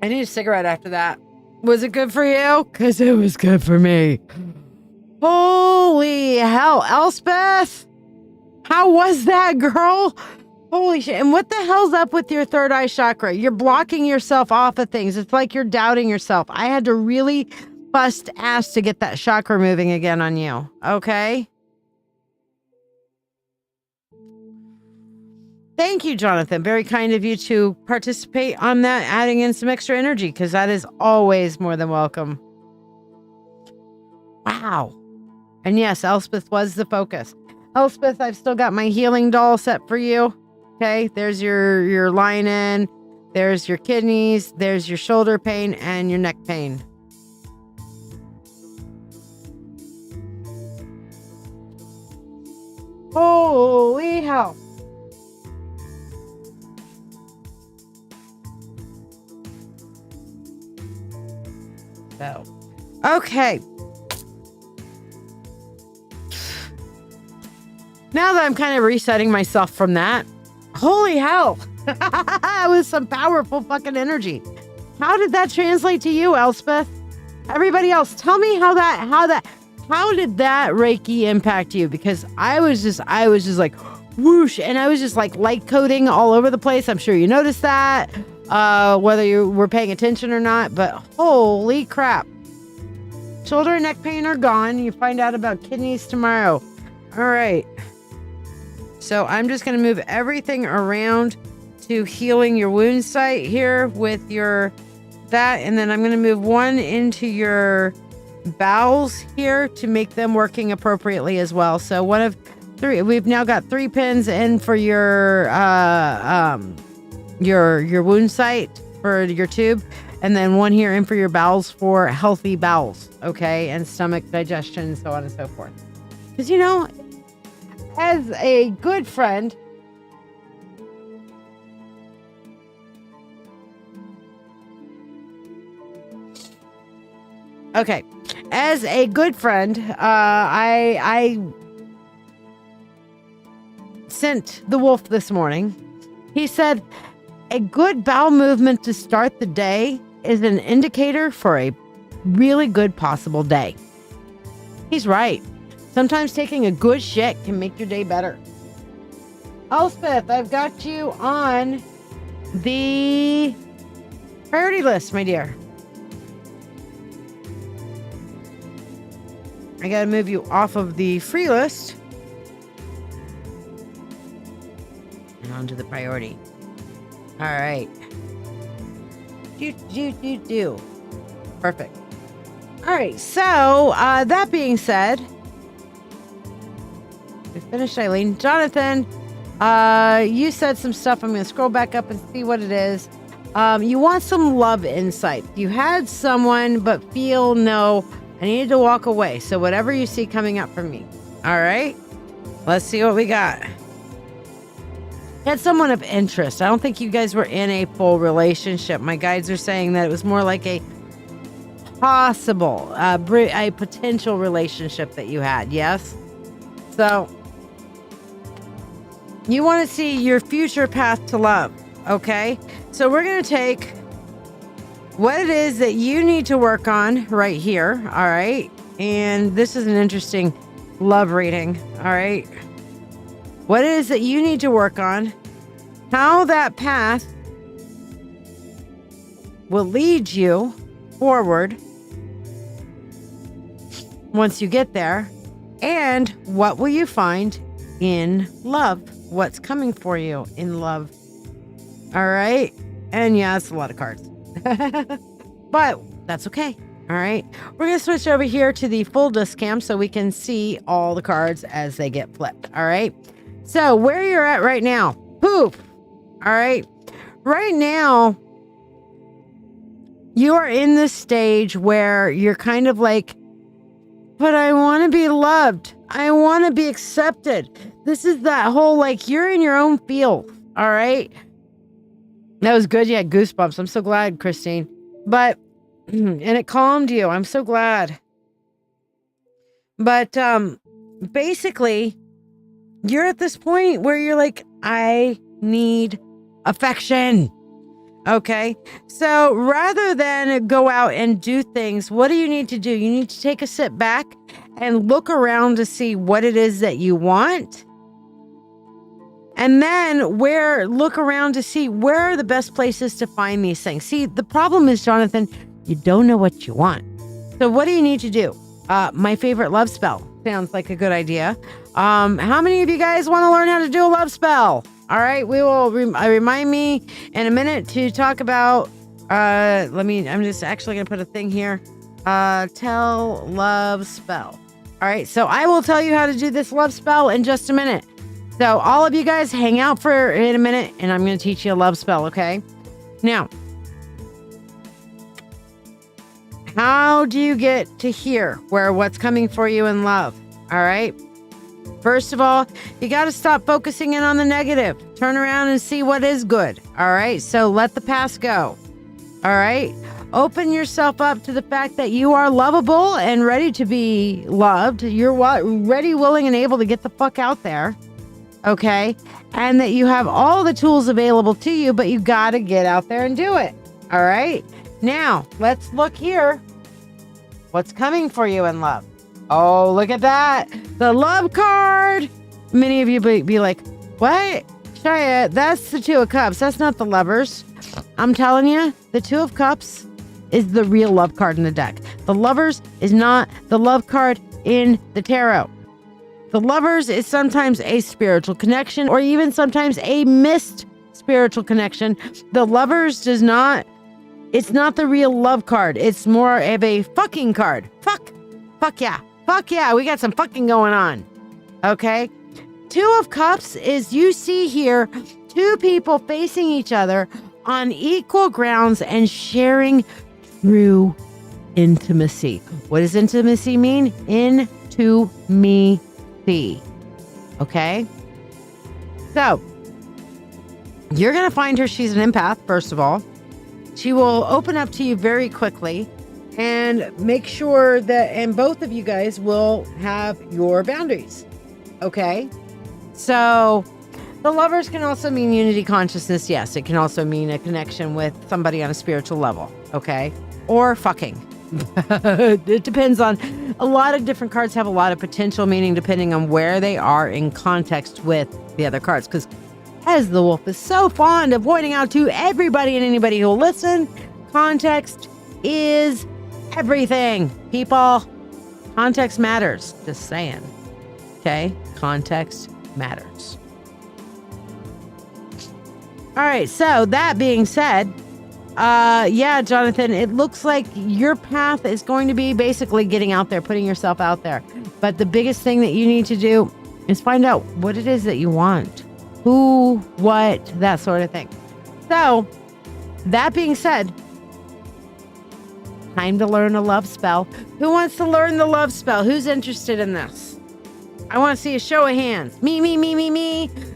I need a cigarette after that. Was it good for you? Because it was good for me. Holy hell, Elspeth! How was that, girl? Holy shit. And what the hell's up with your third eye chakra? You're blocking yourself off of things. It's like you're doubting yourself. I had to really bust ass to get that chakra moving again on you. Okay? Thank you, Jonathan. Very kind of you to participate on that, adding in some extra energy, because that is always more than welcome. Wow. And yes, Elspeth was the focus. Elspeth, I've still got my healing doll set for you. Okay, there's your lining, there's your kidneys, there's your shoulder pain, and your neck pain. Holy hell. So, okay. Now that I'm kind of resetting myself from that, holy hell. That was some powerful fucking energy. How did that translate to you, Elspeth? Everybody else, tell me how did that Reiki impact you? Because I was just like whoosh, and I was just like light coating all over the place. I'm sure you noticed that, whether you were paying attention or not, but holy crap. Shoulder and neck pain are gone. You find out about kidneys tomorrow. All right. So I'm just going to move everything around to healing your wound site here with that. And then I'm going to move one into your bowels here to make them working appropriately as well. So one of three, we've now got 3 pins in for your wound site for your tube. And then one here in for your bowels for healthy bowels. Okay. And stomach digestion and so on and so forth. Because, you know, as a good friend, okay, as a good friend, I sent the wolf this morning. He said, a good bowel movement to start the day is an indicator for a really good possible day. He's right. Sometimes taking a good shit can make your day better. Elspeth, I've got you on the priority list, my dear. I gotta move you off of the free list and onto the priority. All right. Do. Perfect. All right. So, that being said, we finished Eileen. Jonathan, you said some stuff. I'm going to scroll back up and see what it is. You want some love insight. You had someone, but feel no, I needed to walk away. So whatever you see coming up from me. All right. Let's see what we got. Had someone of interest. I don't think you guys were in a full relationship. My guides are saying that it was more like a possible, a potential relationship that you had. Yes. So you want to see your future path to love. Okay. So we're going to take what it is that you need to work on right here. All right. And this is an interesting love reading. All right. What it is that you need to work on, how that path will lead you forward once you get there. And what will you find in love? What's coming for you in love? All right. And yeah, it's a lot of cards. But that's okay. All right. We're going to switch over here to the full disc cam so we can see all the cards as they get flipped. All right. So where you're at right now. Poof. All right. Right now, you are in this stage where you're kind of like, but I want to be loved. I want to be accepted. This is that whole, like, you're in your own field. All right. That was good. You had goosebumps. I'm so glad, Christine. But, and it calmed you. I'm so glad. But, basically, you're at this point where you're like, I need affection. Okay. So rather than go out and do things, what do you need to do? You need to take a sit back and look around to see what it is that you want. And then look around to see where are the best places to find these things. See, the problem is, Jonathan, you don't know what you want. So what do you need to do? My favorite love spell sounds like a good idea. How many of you guys want to learn how to do a love spell? All right, we will remind me in a minute to talk about, I'm just actually going to put a thing here. Tell love spell. All right, so I will tell you how to do this love spell in just a minute. So all of you guys hang out in a minute and I'm going to teach you a love spell, okay? Now, how do you get to here where what's coming for you in love? All right. First of all, you got to stop focusing in on the negative. Turn around and see what is good. All right. So let the past go. All right. Open yourself up to the fact that you are lovable and ready to be loved. You're ready, willing, and able to get the fuck out there. Okay. And that you have all the tools available to you, but you got to get out there and do it. All right. Now, let's look here. What's coming for you in love? Oh, look at that. The love card. Many of you be like, what? Shiya, that's the Two of Cups. That's not the Lovers. I'm telling you, the Two of Cups is the real love card in the deck. The Lovers is not the love card in the tarot. The Lovers is sometimes a spiritual connection or even sometimes a missed spiritual connection. The Lovers it's not the real love card. It's more of a fucking card. Fuck yeah. Fuck yeah. We got some fucking going on. Okay. Two of Cups is, you see here, two people facing each other on equal grounds and sharing true intimacy. What does intimacy mean? Into me. Okay. So you're going to find her. She's an empath, first of all. She will open up to you very quickly. And make sure and both of you guys will have your boundaries. Okay. So the Lovers can also mean unity consciousness. Yes. It can also mean a connection with somebody on a spiritual level. Okay. Or fucking. It depends on, a lot of different cards have a lot of potential meaning depending on where they are in context with the other cards. Because as the wolf is so fond of pointing out to everybody and anybody who'll listen, context is everything, people. Context matters. Just saying. Okay? Context matters. All right. So that being said, yeah, Jonathan, it looks like your path is going to be basically getting out there, putting yourself out there. But the biggest thing that you need to do is find out what it is that you want. Who, what, that sort of thing. So that being said, time to learn a love spell. Who wants to learn the love spell? Who's interested in this? I want to see a show of hands. Me.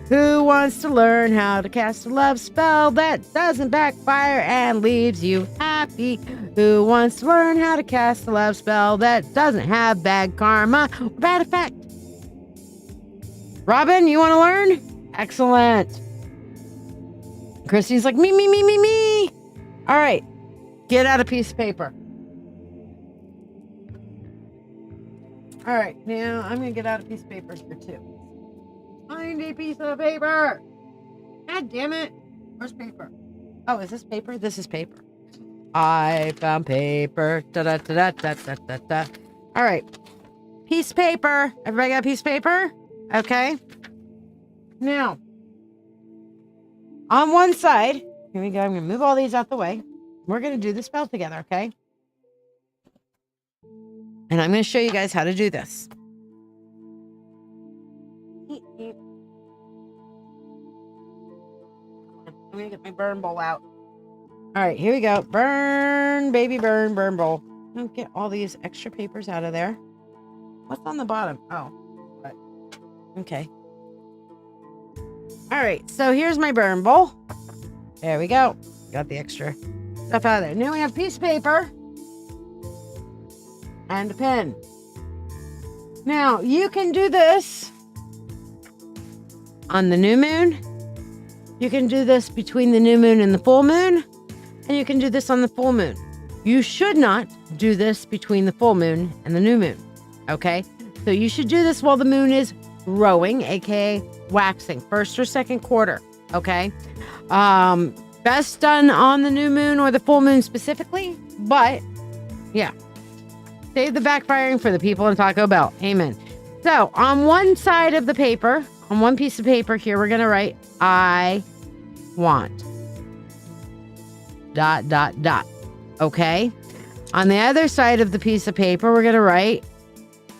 Who wants to learn how to cast a love spell that doesn't backfire and leaves you happy? Who wants to learn how to cast a love spell that doesn't have bad karma or bad effect? Robin, you want to learn? Excellent. Christine's like, me. All right. Get out a piece of paper. All right, now I'm going to get out a piece of paper here too. Find a piece of paper. God damn it. Where's paper? Oh, is this paper? This is paper. I found paper. Da, da, da, da, da, da, da. All right. Piece of paper. Everybody got a piece of paper? Okay. Now, on one side, here we go. I'm going to move all these out the way. We're going to do the spell together, okay? And I'm going to show you guys how to do this. I'm going to get my burn bowl out. All right, here we go. Burn, baby, burn, burn bowl. I'll get all these extra papers out of there. What's on the bottom? Oh, but, okay. All right, so here's my burn bowl. There we go. Got the extra stuff out of there. Now we have a piece of paper and a pen. Now, you can do this on the new moon. You can do this between the new moon and the full moon. And you can do this on the full moon. You should not do this between the full moon and the new moon. Okay? So you should do this while the moon is rowing, aka waxing, first or second quarter. Okay? Best done on the new moon or the full moon specifically. But, yeah. Save the backfiring for the people in Taco Bell. Amen. So, on one side of the paper, on one piece of paper here, we're going to write, I want. ... Okay? On the other side of the piece of paper, we're going to write,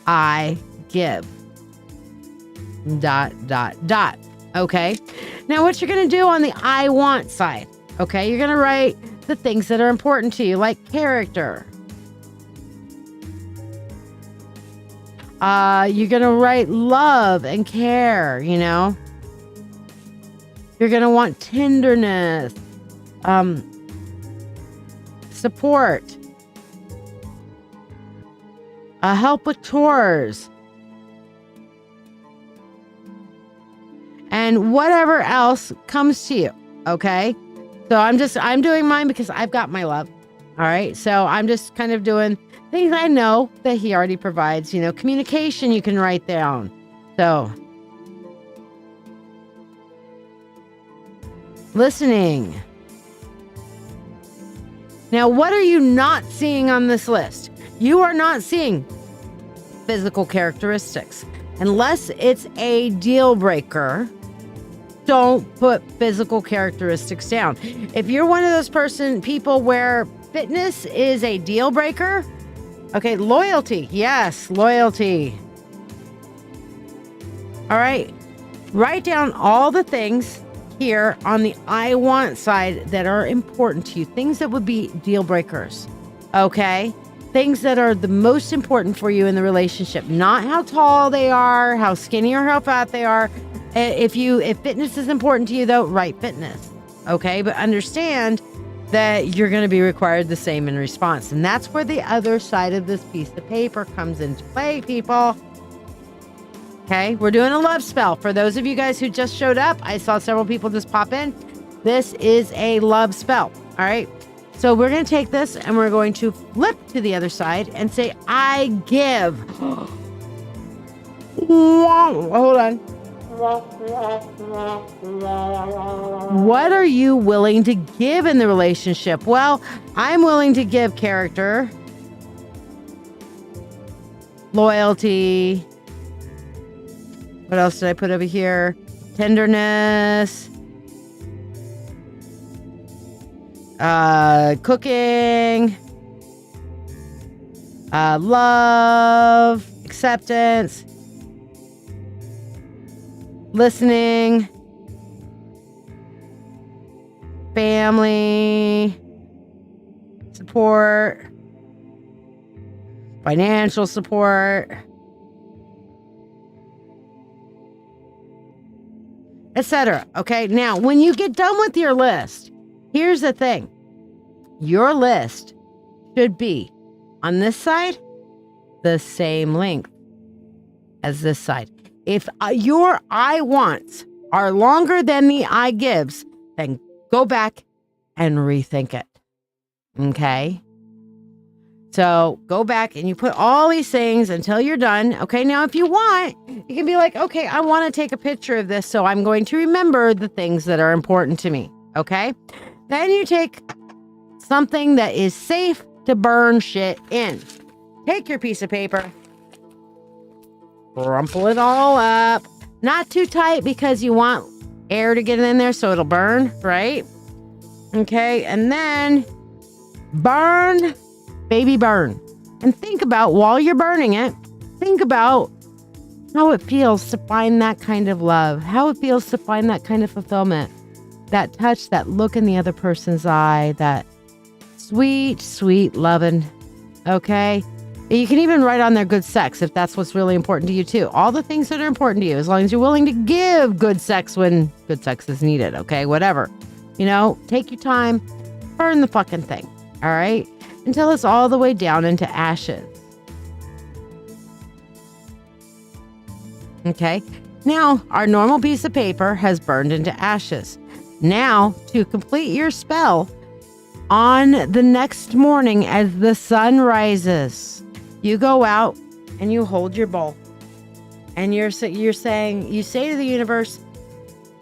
I give. ... Okay? Now, what you're going to do on the I want side, okay? You're going to write the things that are important to you, like character. You're going to write love and care, you know? You're going to want tenderness, support, help with chores, and whatever else comes to you. Okay. So I'm doing mine because I've got my love. All right. So I'm just kind of doing things I know that he already provides, you know, communication you can write down. So listening. Now, what are you not seeing on this list? You are not seeing physical characteristics. Unless it's a deal breaker, don't put physical characteristics down. If you're one of those people where fitness is a deal breaker, okay, loyalty. Yes, loyalty. All right. Write down all the things here on the I want side that are important to you, things that would be deal breakers. Okay? Things that are the most important for you in the relationship, not how tall they are, how skinny or how fat they are. If fitness is important to you though, write fitness. Okay? But understand that you're going to be required the same in response. And that's where the other side of this piece of paper comes into play, people. Okay, we're doing a love spell. For those of you guys who just showed up, I saw several people just pop in. This is a love spell. All right. So we're going to take this and we're going to flip to the other side and say, I give. Hold on. What are you willing to give in the relationship? Well, I'm willing to give character, loyalty. What else did I put over here? Tenderness. Cooking. Love. Acceptance. Listening. Family. Support. Financial support. Etc. Okay, now when you get done with your list, here's the thing. Your list should be on this side the same length as this side. If your I wants are longer than the I gives, then go back and rethink it. Okay? So go back and you put all these things until you're done. Okay, now if you want, you can be like, okay, I want to take a picture of this, so I'm going to remember the things that are important to me. Okay? Then you take something that is safe to burn shit in. Take your piece of paper, crumple it all up, not too tight because you want air to get in there so it'll burn, right? Okay, and then burn, baby, burn. And think about, while you're burning it, think about how it feels to find that kind of love, how it feels to find that kind of fulfillment, that touch, that look in the other person's eye, that sweet, sweet loving. Okay? You can even write on there good sex if that's what's really important to you too. All the things that are important to you, as long as you're willing to give good sex when good sex is needed. Okay? Whatever. You know, take your time, burn the fucking thing. All right? Until it's all the way down into ashes. Okay? Now, our normal piece of paper has burned into ashes. Now, to complete your spell, on the next morning as the sun rises, you go out and you hold your bowl. And you say to the universe,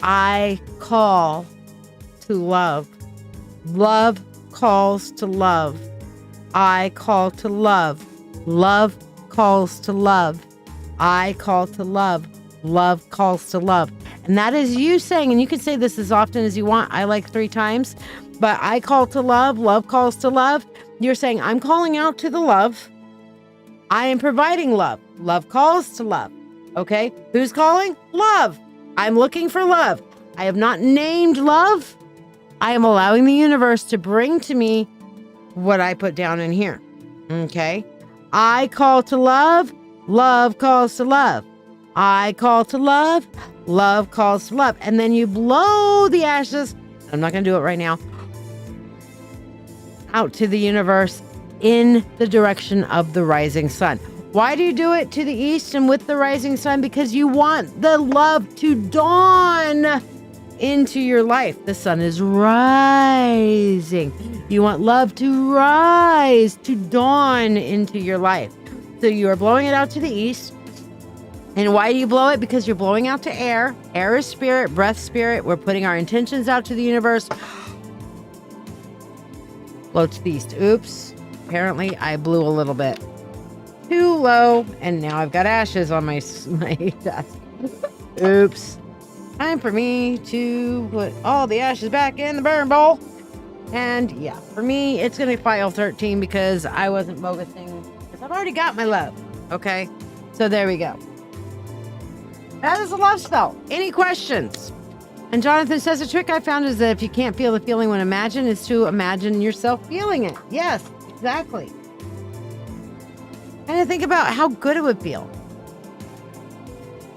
I call to love. Love calls to love. I call to love. Love calls to love. I call to love. Love calls to love. And that is you saying, and you can say this as often as you want. I like 3 times, but I call to love. Love calls to love. You're saying, I'm calling out to the love. I am providing love. Love calls to love. Okay. Who's calling? Love. I'm looking for love. I have not named love. I am allowing the universe to bring to me what I put down in here. Okay. I call to love. Love calls to love. I call to love. Love calls to love. And then you blow the ashes. I'm not going to do it right now. Out to the universe in the direction of the rising sun. Why do you do it to the east and with the rising sun? Because you want the love to dawn into your life. The sun is rising. You want love to rise, to dawn into your life. So you are blowing it out to the east. And why do you blow it? Because you're blowing out to air. Air is spirit, breath spirit. We're putting our intentions out to the universe. Blow to the east. Oops. Apparently I blew a little bit too low. And now I've got ashes on my desk. Oops. Time for me to put all the ashes back in the burn bowl. And yeah, for me, it's going to be file 13 because I wasn't bogasing. Because I've already got my love. Okay. So there we go. That is a love spell. Any questions? And Jonathan says the trick I found is that if you can't feel the feeling when imagine is to imagine yourself feeling it. Yes, exactly. And to think about how good it would feel.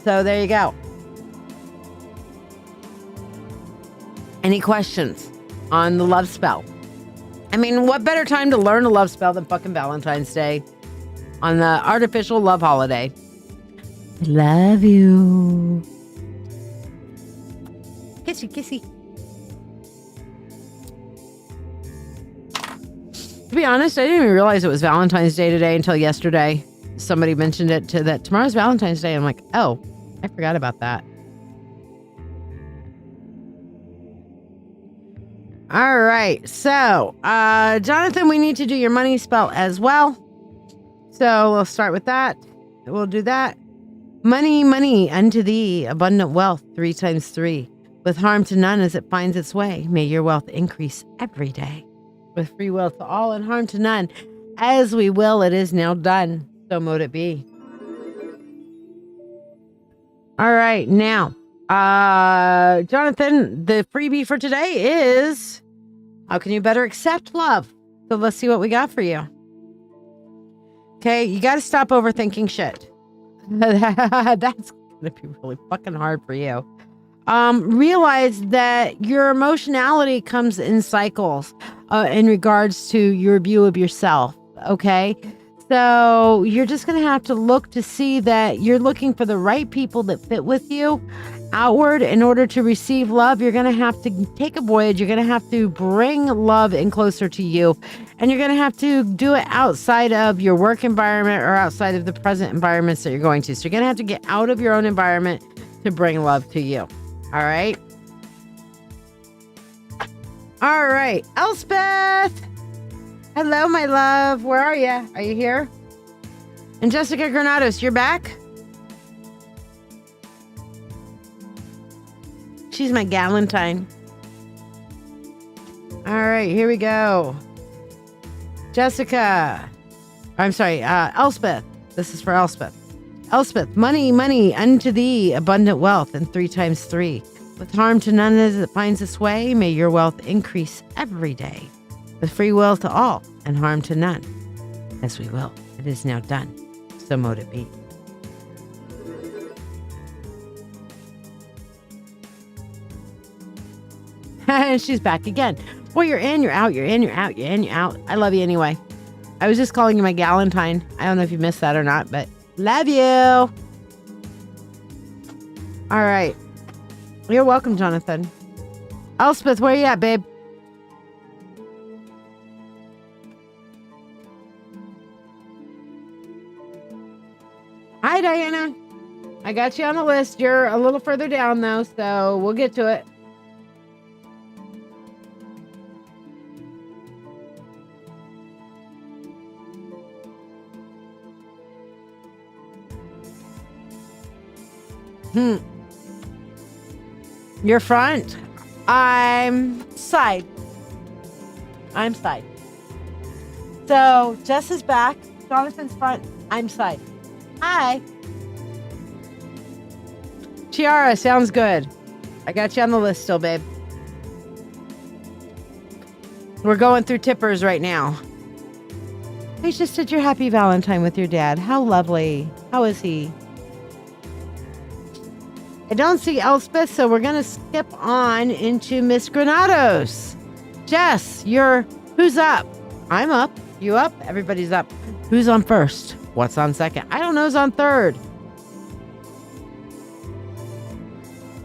So there you go. Any questions on the love spell? I mean, what better time to learn a love spell than fucking Valentine's Day on the artificial love holiday? I love you. Kissy, kissy. To be honest, I didn't even realize it was Valentine's Day today until yesterday. Somebody mentioned it that tomorrow's Valentine's Day. I'm like, oh, I forgot about that. All right. So, Jonathan, we need to do your money spell as well. So we'll start with that. We'll do that. Money, money unto thee, abundant wealth, 3 times 3. With harm to none as it finds its way. May your wealth increase every day. With free will to all and harm to none. As we will, it is now done. So mote it be. All right. Now, Jonathan, the freebie for today is how can you better accept love? So let's see what we got for you. Okay. You got to stop overthinking shit. That's going to be really fucking hard for you. Realize that your emotionality comes in cycles in regards to your view of yourself. Okay. So you're just going to have to look to see that you're looking for the right people that fit with you outward in order to receive love. You're going to have to take a voyage. You're going to have to bring love in closer to you. And you're going to have to do it outside of your work environment or outside of the present environments that you're going to. So you're going to have to get out of your own environment to bring love to you. All right. All right. Elspeth. Hello, my love. Where are you? Are you here? And Jessica Granados, you're back? She's my galentine. All right, here we go. Jessica. I'm sorry, Elspeth. This is for Elspeth. Elspeth, money, money, unto thee, abundant wealth, and 3 times 3. With harm to none as it finds its way, may your wealth increase every day. With free will to all, and harm to none. As we will. It is now done. So mote it be. And she's back again. Well, you're in, you're out, you're in, you're out, you're in, you're out. I love you anyway. I was just calling you my galentine. I don't know if you missed that or not, but love you. All right. You're welcome, Jonathan. Elspeth, where you at, babe? Hi, Diana. I got you on the list. You're a little further down, though, so we'll get to it. You're front. I'm side. I'm side. So Jess is back. Jonathan's front. I'm side. Hi. Tiara, sounds good. I got you on the list still, babe. We're going through tippers right now. I just did your happy Valentine with your dad. How lovely. How is he? I don't see Elspeth, so we're going to skip on into Miss Granados. Jess, who's up? I'm up. You up? Everybody's up. Who's on first? What's on second? I don't know who's on third.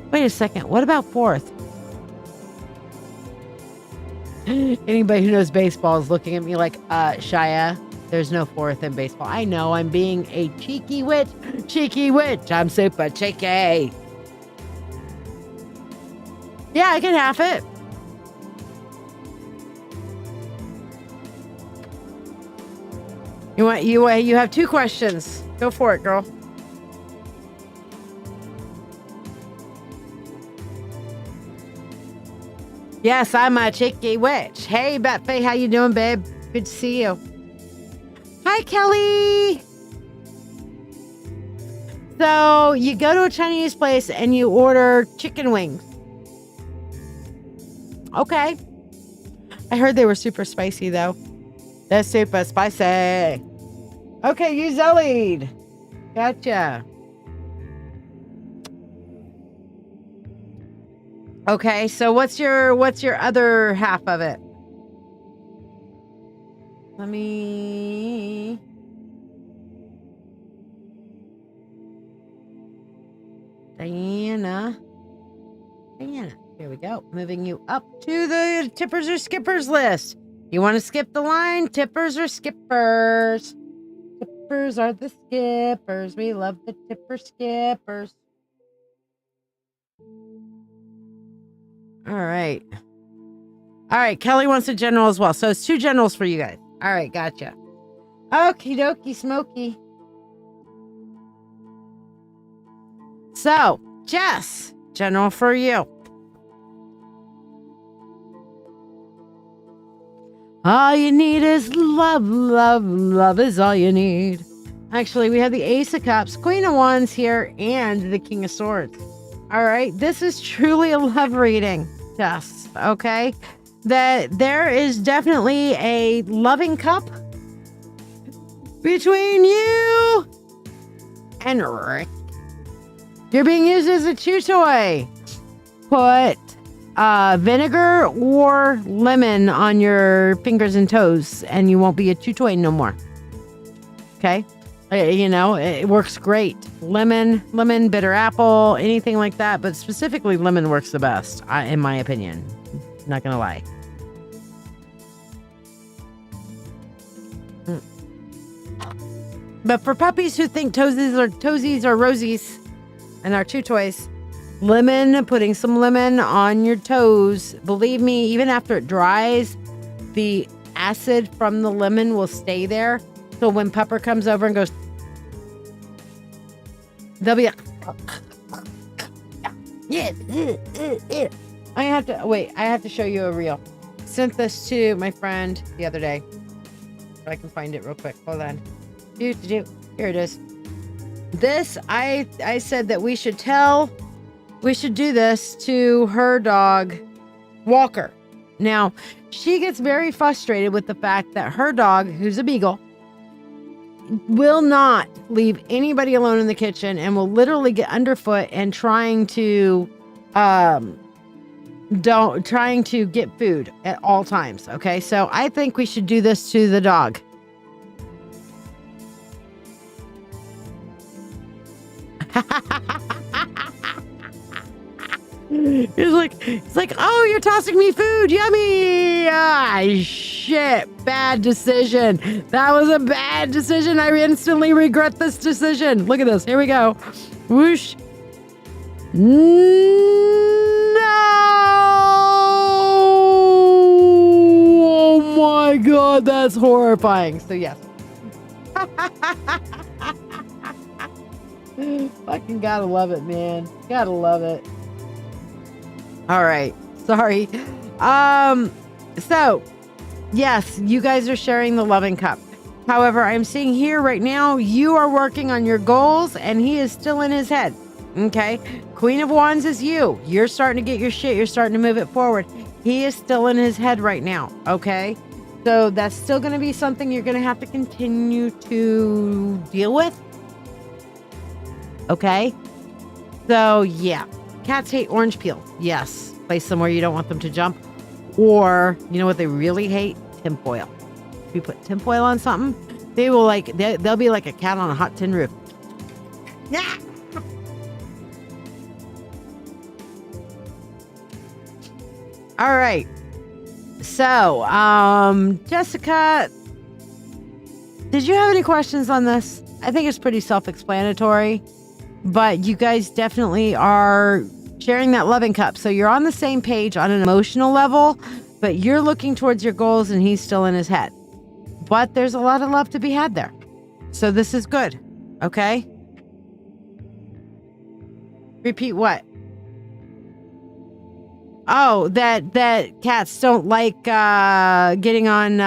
Wait a second. What about fourth? Anybody who knows baseball is looking at me like, Shiya, there's no fourth in baseball. I know, I'm being a cheeky witch. Cheeky witch. I'm super cheeky. Yeah, I can half it. You have 2 questions. Go for it, girl. Yes, I'm a cheeky witch. Hey, Betfaye, how you doing, babe? Good to see you. Hi, Kelly. So you go to a Chinese place and you order chicken wings. Okay. I heard they were super spicy, though. They're super spicy. Okay, you Zellied. Gotcha. Okay, so what's your other half of it? Let me... Diana. Here we go. Moving you up to the tippers or skippers list. You want to skip the line? Tippers or skippers? Tippers are the skippers. We love the tipper skippers. All right. All right. Kelly wants a general as well. So it's 2 generals for you guys. All right. Gotcha. Okie dokie smoky. So, Jess, general for you. All you need is love, love, love is all you need. Actually, we have the Ace of Cups, Queen of Wands here, and the King of Swords. All right, this is truly a love reading, Jess, okay? That there is definitely a loving cup between you and Rick. You're being used as a chew toy. Put vinegar or lemon on your fingers and toes, and you won't be a chew toy no more. Okay? You know, it works great. Lemon, bitter apple, anything like that, but specifically lemon works the best, in my opinion. Not gonna lie. But for puppies who think toesies or rosies and are chew toys, putting some lemon on your toes, believe me, even after it dries, the acid from the lemon will stay there. So when Pepper comes over and goes, they'll be like, yeah. I have to show you a reel. Sent this to my friend the other day. So I can find it real quick. Hold on. Here it is. This, I said that we should do this to her dog, Walker. Now, she gets very frustrated with the fact that her dog, who's a beagle, will not leave anybody alone in the kitchen and will literally get underfoot and trying to get food at all times. Okay, so I think we should do this to the dog. It's like, oh, you're tossing me food. Yummy. Ah, shit. Bad decision. That was a bad decision. I instantly regret this decision. Look at this. Here we go. Whoosh. No. Oh my God. That's horrifying. So yes. Fucking gotta love it, man. Gotta love it. All right. Sorry. So yes, you guys are sharing the loving cup. However, I'm seeing here right now, you are working on your goals and he is still in his head. Okay. Queen of Wands is you. You're starting to get your shit. You're starting to move it forward. He is still in his head right now. Okay. So that's still going to be something you're going to have to continue to deal with. Okay. So yeah. Cats hate orange peel. Yes. Place them where you don't want them to jump. Or, you know what they really hate? Tinfoil. If you put tinfoil on something, they will they'll be like a cat on a hot tin roof. Yeah. All right. So, Jessica, did you have any questions on this? I think it's pretty self-explanatory. But you guys definitely are sharing that loving cup. So you're on the same page on an emotional level, but you're looking towards your goals and he's still in his head. But there's a lot of love to be had there. So this is good. Okay? Repeat what? Oh, that cats don't like getting on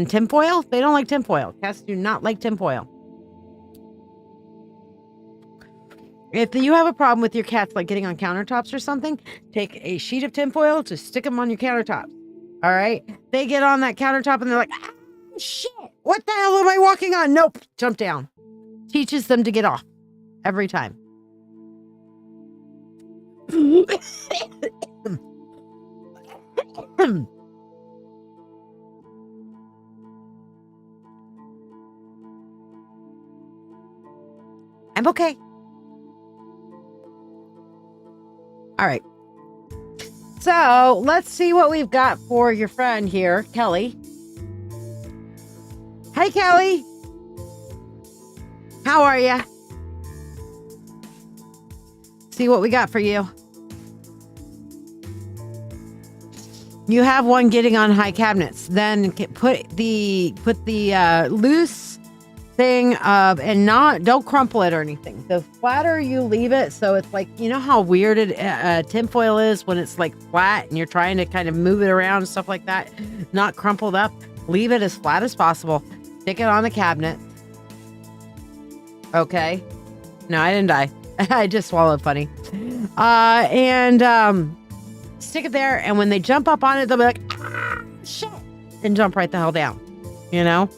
tinfoil? They don't like tinfoil. Cats do not like tinfoil. If you have a problem with your cats like getting on countertops or something, take a sheet of tinfoil to stick them on your countertop. All right? They get on that countertop and they're like, ah, shit, what the hell am I walking on? Nope, jump down. Teaches them to get off every time. I'm okay. All right. So let's see what we've got for your friend here, Kelly. Hi, Kelly. How are you? See what we got for you. You have one getting on high cabinets. Then put the loose thing of, and don't crumple it or anything. The flatter you leave it, so it's like, you know how weird tinfoil is when it's like flat and you're trying to kind of move it around and stuff like that, not crumpled up. Leave it as flat as possible. Stick it on the cabinet. Okay. No, I didn't die. I just swallowed funny. And stick it there, and when they jump up on it, they'll be like, ah, shit, and jump right the hell down, you know?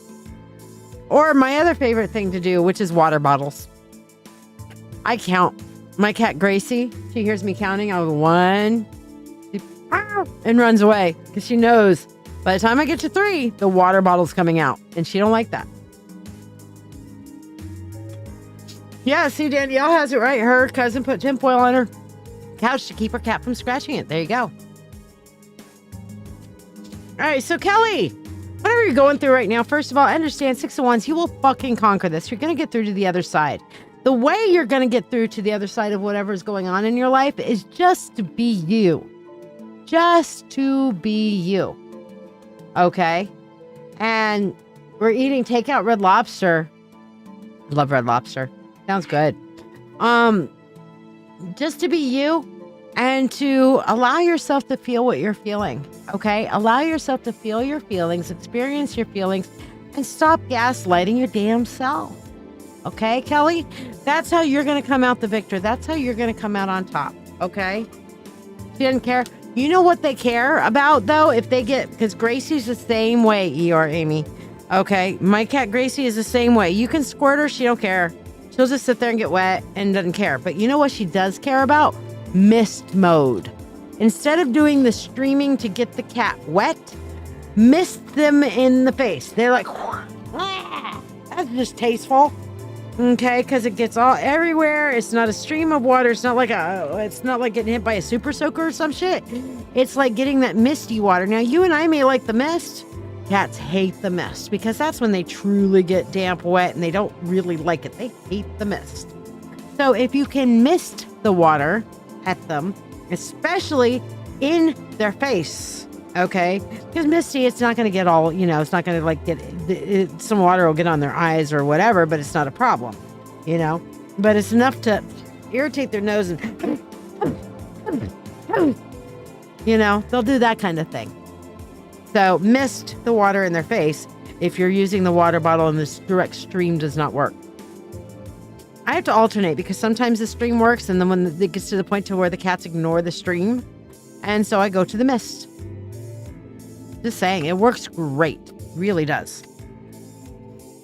Or my other favorite thing to do, which is water bottles. I count. My cat Gracie, she hears me counting. I'll go 1, 2, and runs away because she knows by the time I get to 3, the water bottle's coming out, and she don't like that. Yeah, see, Danielle has it right. Her cousin put tinfoil on her couch to keep her cat from scratching it. There you go. All right, so Kelly, whatever you're going through right now, first of all, understand 6 of Wands, you will fucking conquer this. You're going to get through to the other side. The way you're going to get through to the other side of whatever is going on in your life is just to be you. just to be you. Okay? And we're eating takeout Red Lobster. Love Red Lobster. Sounds good. Just to be you and to allow yourself to feel what you're feeling. Okay? Allow yourself to feel your feelings, experience your feelings, and stop gaslighting your damn self. Okay, Kelly? That's how you're going to come out the victor. That's how you're going to come out on top. Okay? She doesn't care. You know what they care about, though? If they get, because Gracie's the same way, Eeyore, Amy. Okay? My cat Gracie is the same way. You can squirt her. She don't care. She'll just sit there and get wet and doesn't care. But you know what she does care about? Mist mode. Instead of doing the streaming to get the cat wet, mist them in the face. They're like, that's just tasteful. Okay, because it gets all everywhere. It's not a stream of water. It's not like getting hit by a super soaker or some shit. It's like getting that misty water. Now, you and I may like the mist. Cats hate the mist because that's when they truly get damp, wet, and they don't really like it. They hate the mist. So if you can mist the water at them, especially in their face, okay? Because misty, it's not going to get all, it's not going to like get, some water will get on their eyes or whatever, but it's not a problem, But it's enough to irritate their nose and, they'll do that kind of thing. So mist the water in their face if you're using the water bottle and this direct stream does not work. I have to alternate because sometimes the stream works and then when it gets to the point to where the cats ignore the stream, and so I go to the mist. Just saying, it works great. Really does.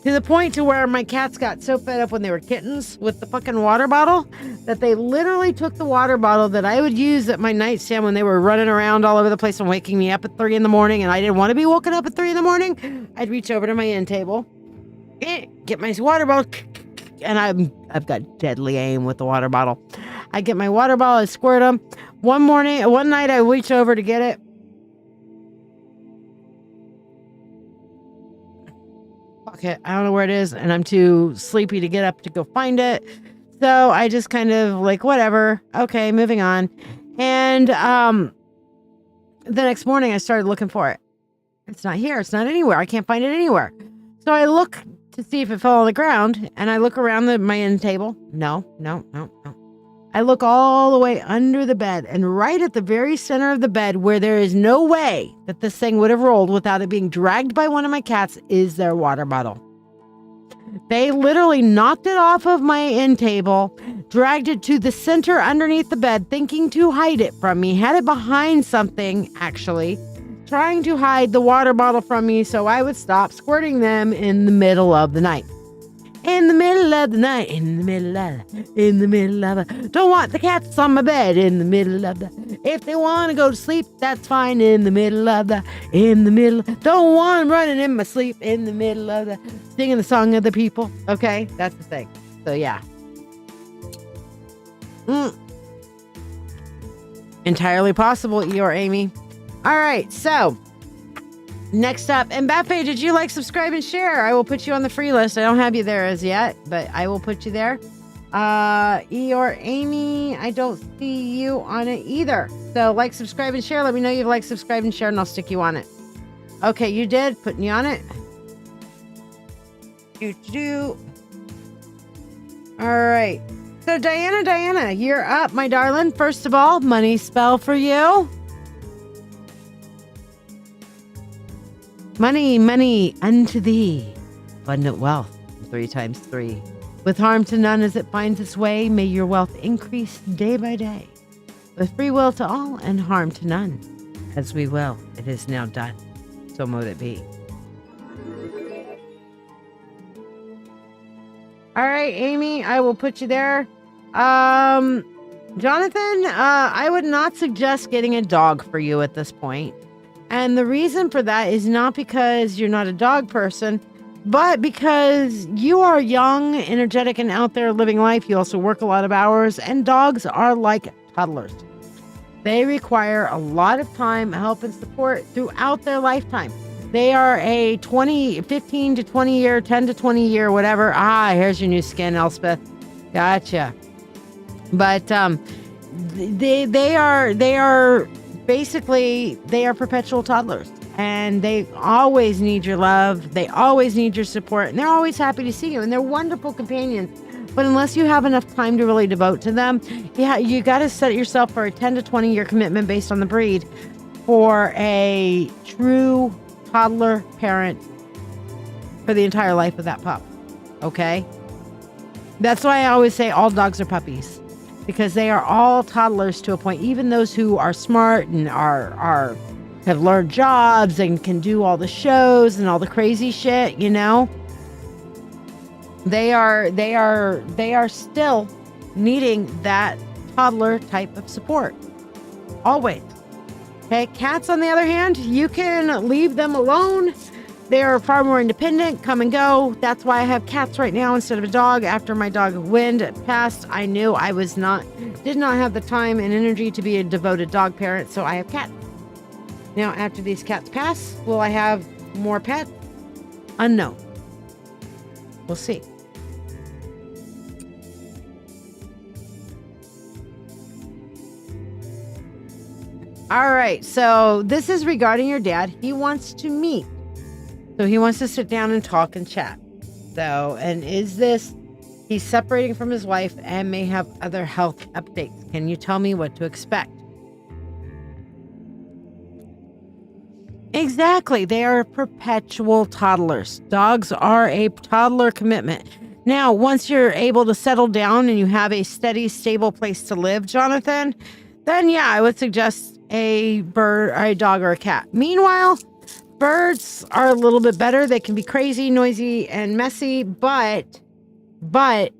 To the point to where my cats got so fed up when they were kittens with the fucking water bottle that they literally took the water bottle that I would use at my nightstand when they were running around all over the place and waking me up at 3 a.m. and I didn't want to be woken up at 3 a.m. I'd reach over to my end table, get my water bottle, and I've got deadly aim with the water bottle. I get my water bottle, I squirt them. One night I reach over to get it. Okay, I don't know where it is, and I'm too sleepy to get up to go find it. So I just kind of like, whatever. Okay, moving on. And the next morning I started looking for it. It's not here. It's not anywhere. I can't find it anywhere. So I look to see if it fell on the ground, and I look around my end table. No. I look all the way under the bed, and right at the very center of the bed where there is no way that this thing would have rolled without it being dragged by one of my cats is their water bottle. They literally knocked it off of my end table, dragged it to the center underneath the bed, thinking to hide it from me, had it behind something, actually, trying to hide the water bottle from me so I would stop squirting them in the middle of the night. In the middle of the night, in the middle of don't want the cats on my bed, in the middle of if they want to go to sleep, that's fine, in the middle, don't want them running in my sleep, in the middle of singing the song of the people, okay? That's the thing. So, yeah. Entirely possible, Eeyore Amy. All right, so next up, and Mbappe, did you like, subscribe, and share? I will put you on the free list. I don't have you there as yet, but I will put you there. Eeyore Amy, I don't see you on it either. So like, subscribe, and share. Let me know you've liked, subscribed, and shared, and I'll stick you on it. Okay, you did. Putting you on it. All right. So Diana, you're up, my darling. First of all, money spell for you. Money unto thee, abundant wealth, 3 times 3. With harm to none as it finds its way, may your wealth increase day by day. With free will to all and harm to none, as we will, it is now done. So mote it be. All right, Amy, I will put you there. Jonathan, I would not suggest getting a dog for you at this point. And the reason for that is not because you're not a dog person, but because you are young, energetic, and out there living life. You also work a lot of hours, and dogs are like toddlers. They require a lot of time, help, and support throughout their lifetime. They are a 15 to 20 year, 10 to 20 year, whatever. Here's your new skin, Elspeth. Gotcha. But they are basically, they are perpetual toddlers, and they always need your love. They always need your support, and they're always happy to see you, and they're wonderful companions. But unless you have enough time to really devote to them, you got to set yourself for a 10 to 20 year commitment based on the breed for a true toddler parent for the entire life of that pup. Okay? That's why I always say all dogs are puppies, because they are all toddlers to a point. Even those who are smart and have learned jobs and can do all the shows and all the crazy shit, you know, they are still needing that toddler type of support. Always. Okay, cats, on the other hand, you can leave them alone. They are far more independent, come and go. That's why I have cats right now instead of a dog. After my dog Wind passed, I knew I did not have the time and energy to be a devoted dog parent, so I have cats. Now, after these cats pass, will I have more pets? Unknown. We'll see. All right, so this is regarding your dad. He wants to meet. So he wants to sit down and talk and chat. So, and he's separating from his wife and may have other health updates. Can you tell me what to expect? Exactly. They are perpetual toddlers. Dogs are a toddler commitment. Now, once you're able to settle down and you have a steady, stable place to live, Jonathan, then yeah, I would suggest a bird, or a dog, or a cat. Meanwhile, birds are a little bit better. They can be crazy, noisy, and messy, but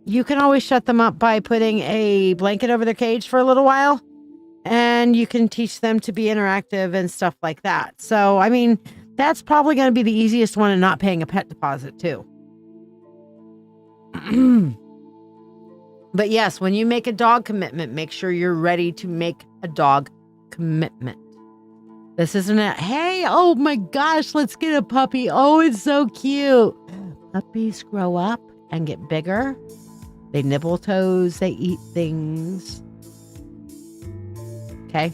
you can always shut them up by putting a blanket over their cage for a little while, and you can teach them to be interactive and stuff like that. So, I mean, that's probably going to be the easiest one, and not paying a pet deposit too. But yes, when you make a dog commitment, make sure you're ready to make a dog commitment. This isn't a, hey, oh my gosh, let's get a puppy. Oh, it's so cute. Puppies grow up and get bigger. They nibble toes. They eat things. Okay.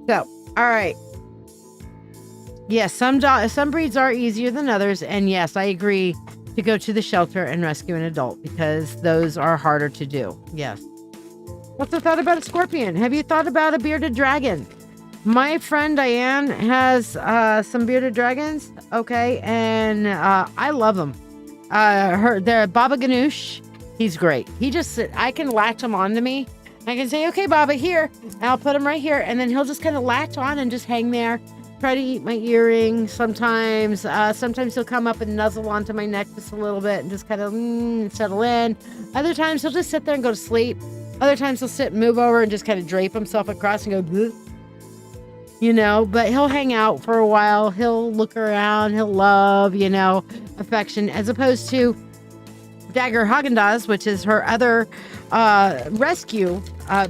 So, all right. Yes, some breeds are easier than others. And yes, I agree to go to the shelter and rescue an adult, because those are harder to do. Yes. What's the thought about a scorpion? Have you thought about a bearded dragon? My friend Diane has some bearded dragons. Okay. And I love them. They're Baba Ganoush. He's great. I can latch him onto me. I can say, okay, Baba, here. And I'll put him right here. And then he'll just kind of latch on and just hang there. Try to eat my earring sometimes. Sometimes he'll come up and nuzzle onto my neck just a little bit and just kind of settle in. Other times he'll just sit there and go to sleep. Other times he'll sit and move over and just kind of drape himself across and go, bleh. You know, but he'll hang out for a while. He'll look around. He'll love, affection, as opposed to Dagger Haagen-Dazs, which is her other rescue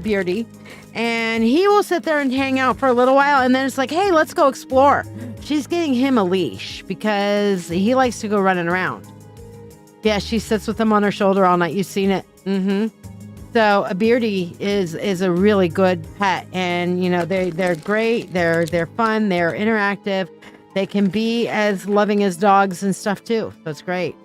beardy. And he will sit there and hang out for a little while. And then it's like, hey, let's go explore. She's getting him a leash because he likes to go running around. Yeah, she sits with him on her shoulder all night. You've seen it. Mm-hmm. So a beardy is a really good pet. And, they're great. They're fun. They're interactive. They can be as loving as dogs and stuff too. So it's great.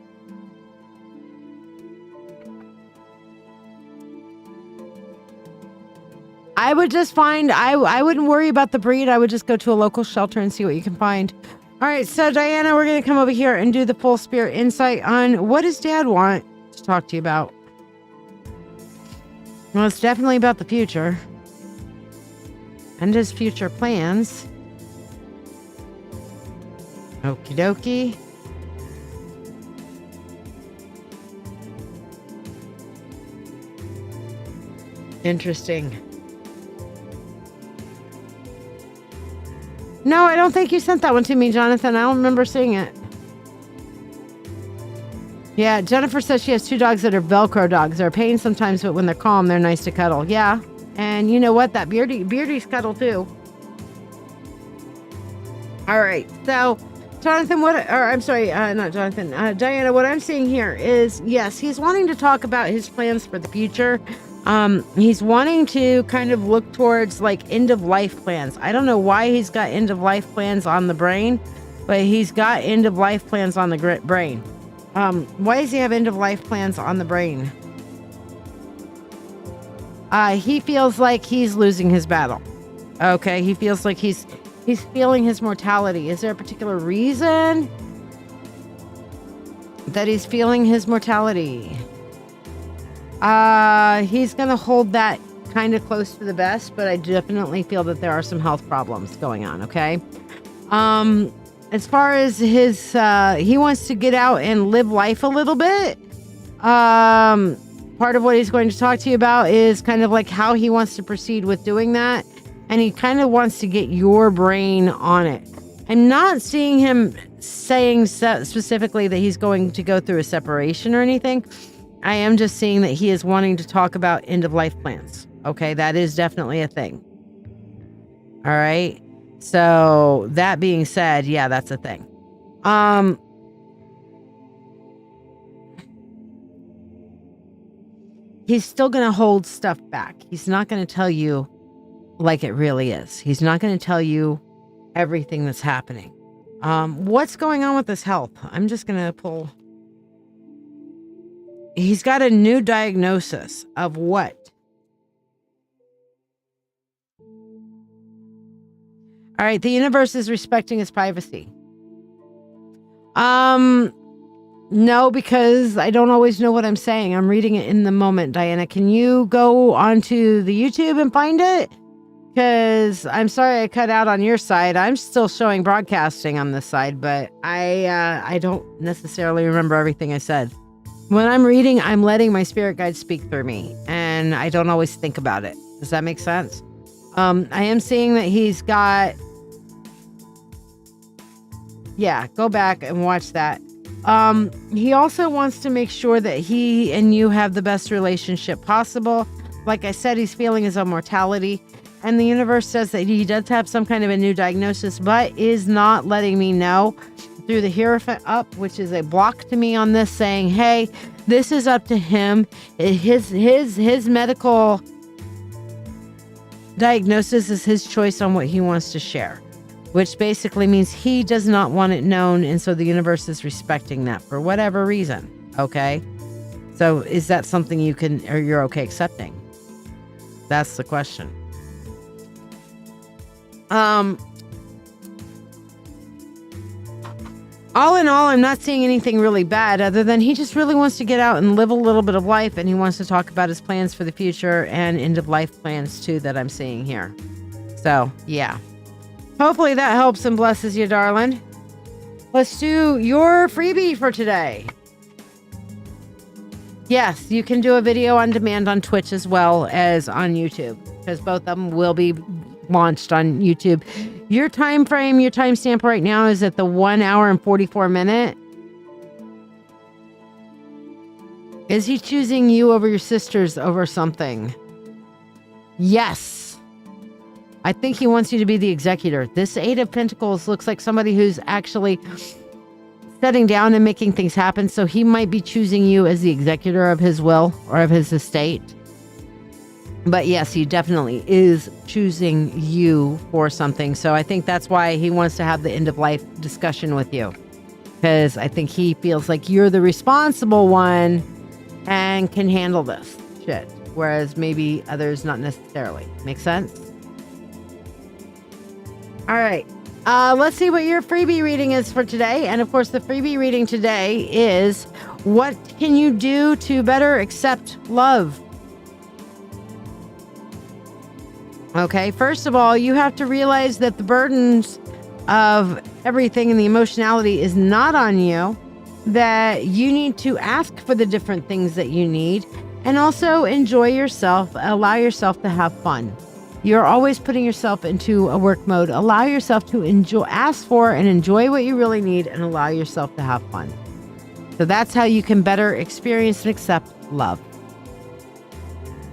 I would just I wouldn't worry about the breed. I would just go to a local shelter and see what you can find. All right, so Diana, we're going to come over here and do the full spirit insight on what does Dad want to talk to you about? Well, it's definitely about the future and his future plans. Okie dokie. Interesting. No, I don't think you sent that one to me, Jonathan. I don't remember seeing it. Yeah, Jennifer says she has 2 dogs that are Velcro dogs. They're a pain sometimes, but when they're calm, they're nice to cuddle. Yeah, and you know what? That Beardy's cuddle too. All right, so Jonathan, not Jonathan, Diana, what I'm seeing here is, yes, he's wanting to talk about his plans for the future, He's wanting to kind of look towards like end of life plans. I don't know why he's got end of life plans on the brain, but he's got end of life plans on the brain. Why does he have end of life plans on the brain? He feels like he's losing his battle. Okay, he feels like he's feeling his mortality. Is there a particular reason that he's feeling his mortality? He's gonna hold that kind of close to the vest, but I definitely feel that there are some health problems going on. Okay. As far as his, he wants to get out and live life a little bit. Part of what he's going to talk to you about is kind of like how he wants to proceed with doing that. And he kind of wants to get your brain on it. I'm not seeing him saying specifically that he's going to go through a separation or anything. I am just seeing that he is wanting to talk about end of life plans. Okay, that is definitely a thing. All right. So that being said, yeah, that's a thing. He's still going to hold stuff back. He's not going to tell you like it really is. He's not going to tell you everything that's happening. What's going on with his health? I'm just going to pull. He's got a new diagnosis of what? All right, the universe is respecting his privacy. No, because I don't always know what I'm saying. I'm reading it in the moment, Diana. Can you go onto the YouTube and find it? Because I'm sorry I cut out on your side. I'm still showing broadcasting on this side, but I don't necessarily remember everything I said. When I'm reading, I'm letting my spirit guide speak through me, and I don't always think about it. Does that make sense? I am seeing that he's got... Yeah, go back and watch that. He also wants to make sure that he and you have the best relationship possible. Like I said, he's feeling his own mortality. And the universe says that he does have some kind of a new diagnosis, but is not letting me know through the Hierophant up, which is a block to me on this, saying, hey, this is up to him. His medical diagnosis is his choice on what he wants to share, which basically means he does not want it known. And so the universe is respecting that for whatever reason. Okay. So is that something you can, or you're okay accepting? That's the question. All in all, I'm not seeing anything really bad other than he just really wants to get out and live a little bit of life, and he wants to talk about his plans for the future and end of life plans too that I'm seeing here. So, yeah. Hopefully that helps and blesses you, darling. Let's do your freebie for today. Yes, you can do a video on demand on Twitch as well as on YouTube, because both of them will be launched on YouTube. Your time frame, your timestamp right now is at the 1 hour and 44 minute. Is he choosing you over your sisters over something? Yes. I think he wants you to be the executor. This Eight of Pentacles looks like somebody who's actually setting down and making things happen. So he might be choosing you as the executor of his will or of his estate. But yes, he definitely is choosing you for something. So I think that's why he wants to have the end of life discussion with you. Because I think he feels like you're the responsible one and can handle this shit. Whereas maybe others not necessarily. Make sense? All right. Let's see what your freebie reading is for today. And of course, the freebie reading today is, what can you do to better accept love? Okay, first of all, you have to realize that the burdens of everything and the emotionality is not on you, that you need to ask for the different things that you need, and also enjoy yourself, allow yourself to have fun. You're always putting yourself into a work mode. Allow yourself to enjoy, ask for and enjoy what you really need, and allow yourself to have fun. So that's how you can better experience and accept love.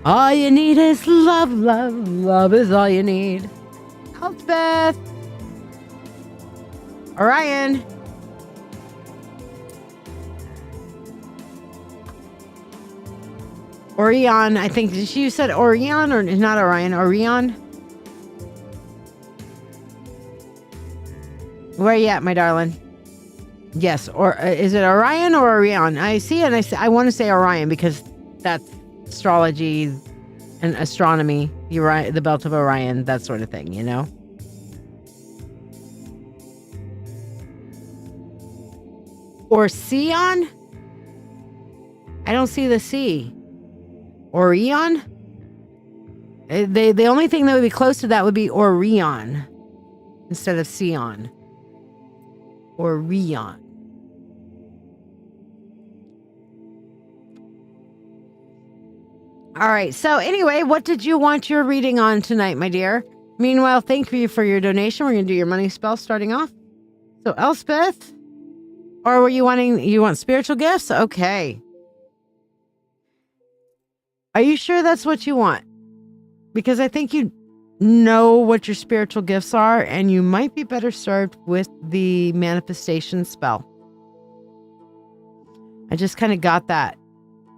All you need is love, love, love is all you need. Elspeth. Orion. Orion, I think you said Orion or not Orion, Orion? Where are you at, my darling? Yes, or is it Orion or Orion? I see it and I want to say Orion because that's astrology and astronomy, the belt of Orion, that sort of thing, you know? Or Sion? I don't see the C. Orion? The only thing that would be close to that would be Orion instead of Sion. Orion. All right. So anyway, what did you want your reading on tonight, my dear? Meanwhile, thank you for your donation. We're going to do your money spell starting off. So Elspeth, or were you want spiritual gifts? Okay. Are you sure that's what you want? Because I think you know what your spiritual gifts are, and you might be better served with the manifestation spell. I just kind of got that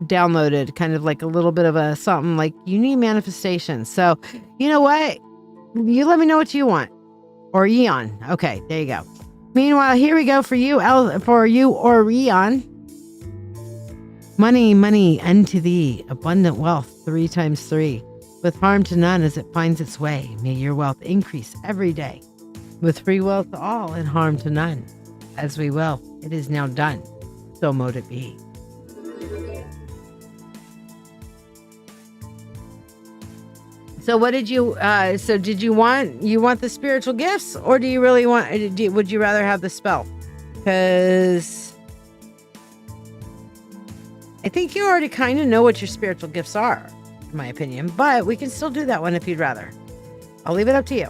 downloaded, kind of like a little bit of a something like you need manifestation. So you know what? You let me know what you want. Or Eon. Okay, there you go. Meanwhile, here we go for you, Orion. Money, money unto thee, abundant wealth 3 times 3, with harm to none as it finds its way. May your wealth increase every day, with free will to all and harm to none. As we will, it is now done. So mote it be. So what did you, did you want the spiritual gifts, or do you really would you rather have the spell? Because I think you already kind of know what your spiritual gifts are, in my opinion, but we can still do that one if you'd rather. I'll leave it up to you.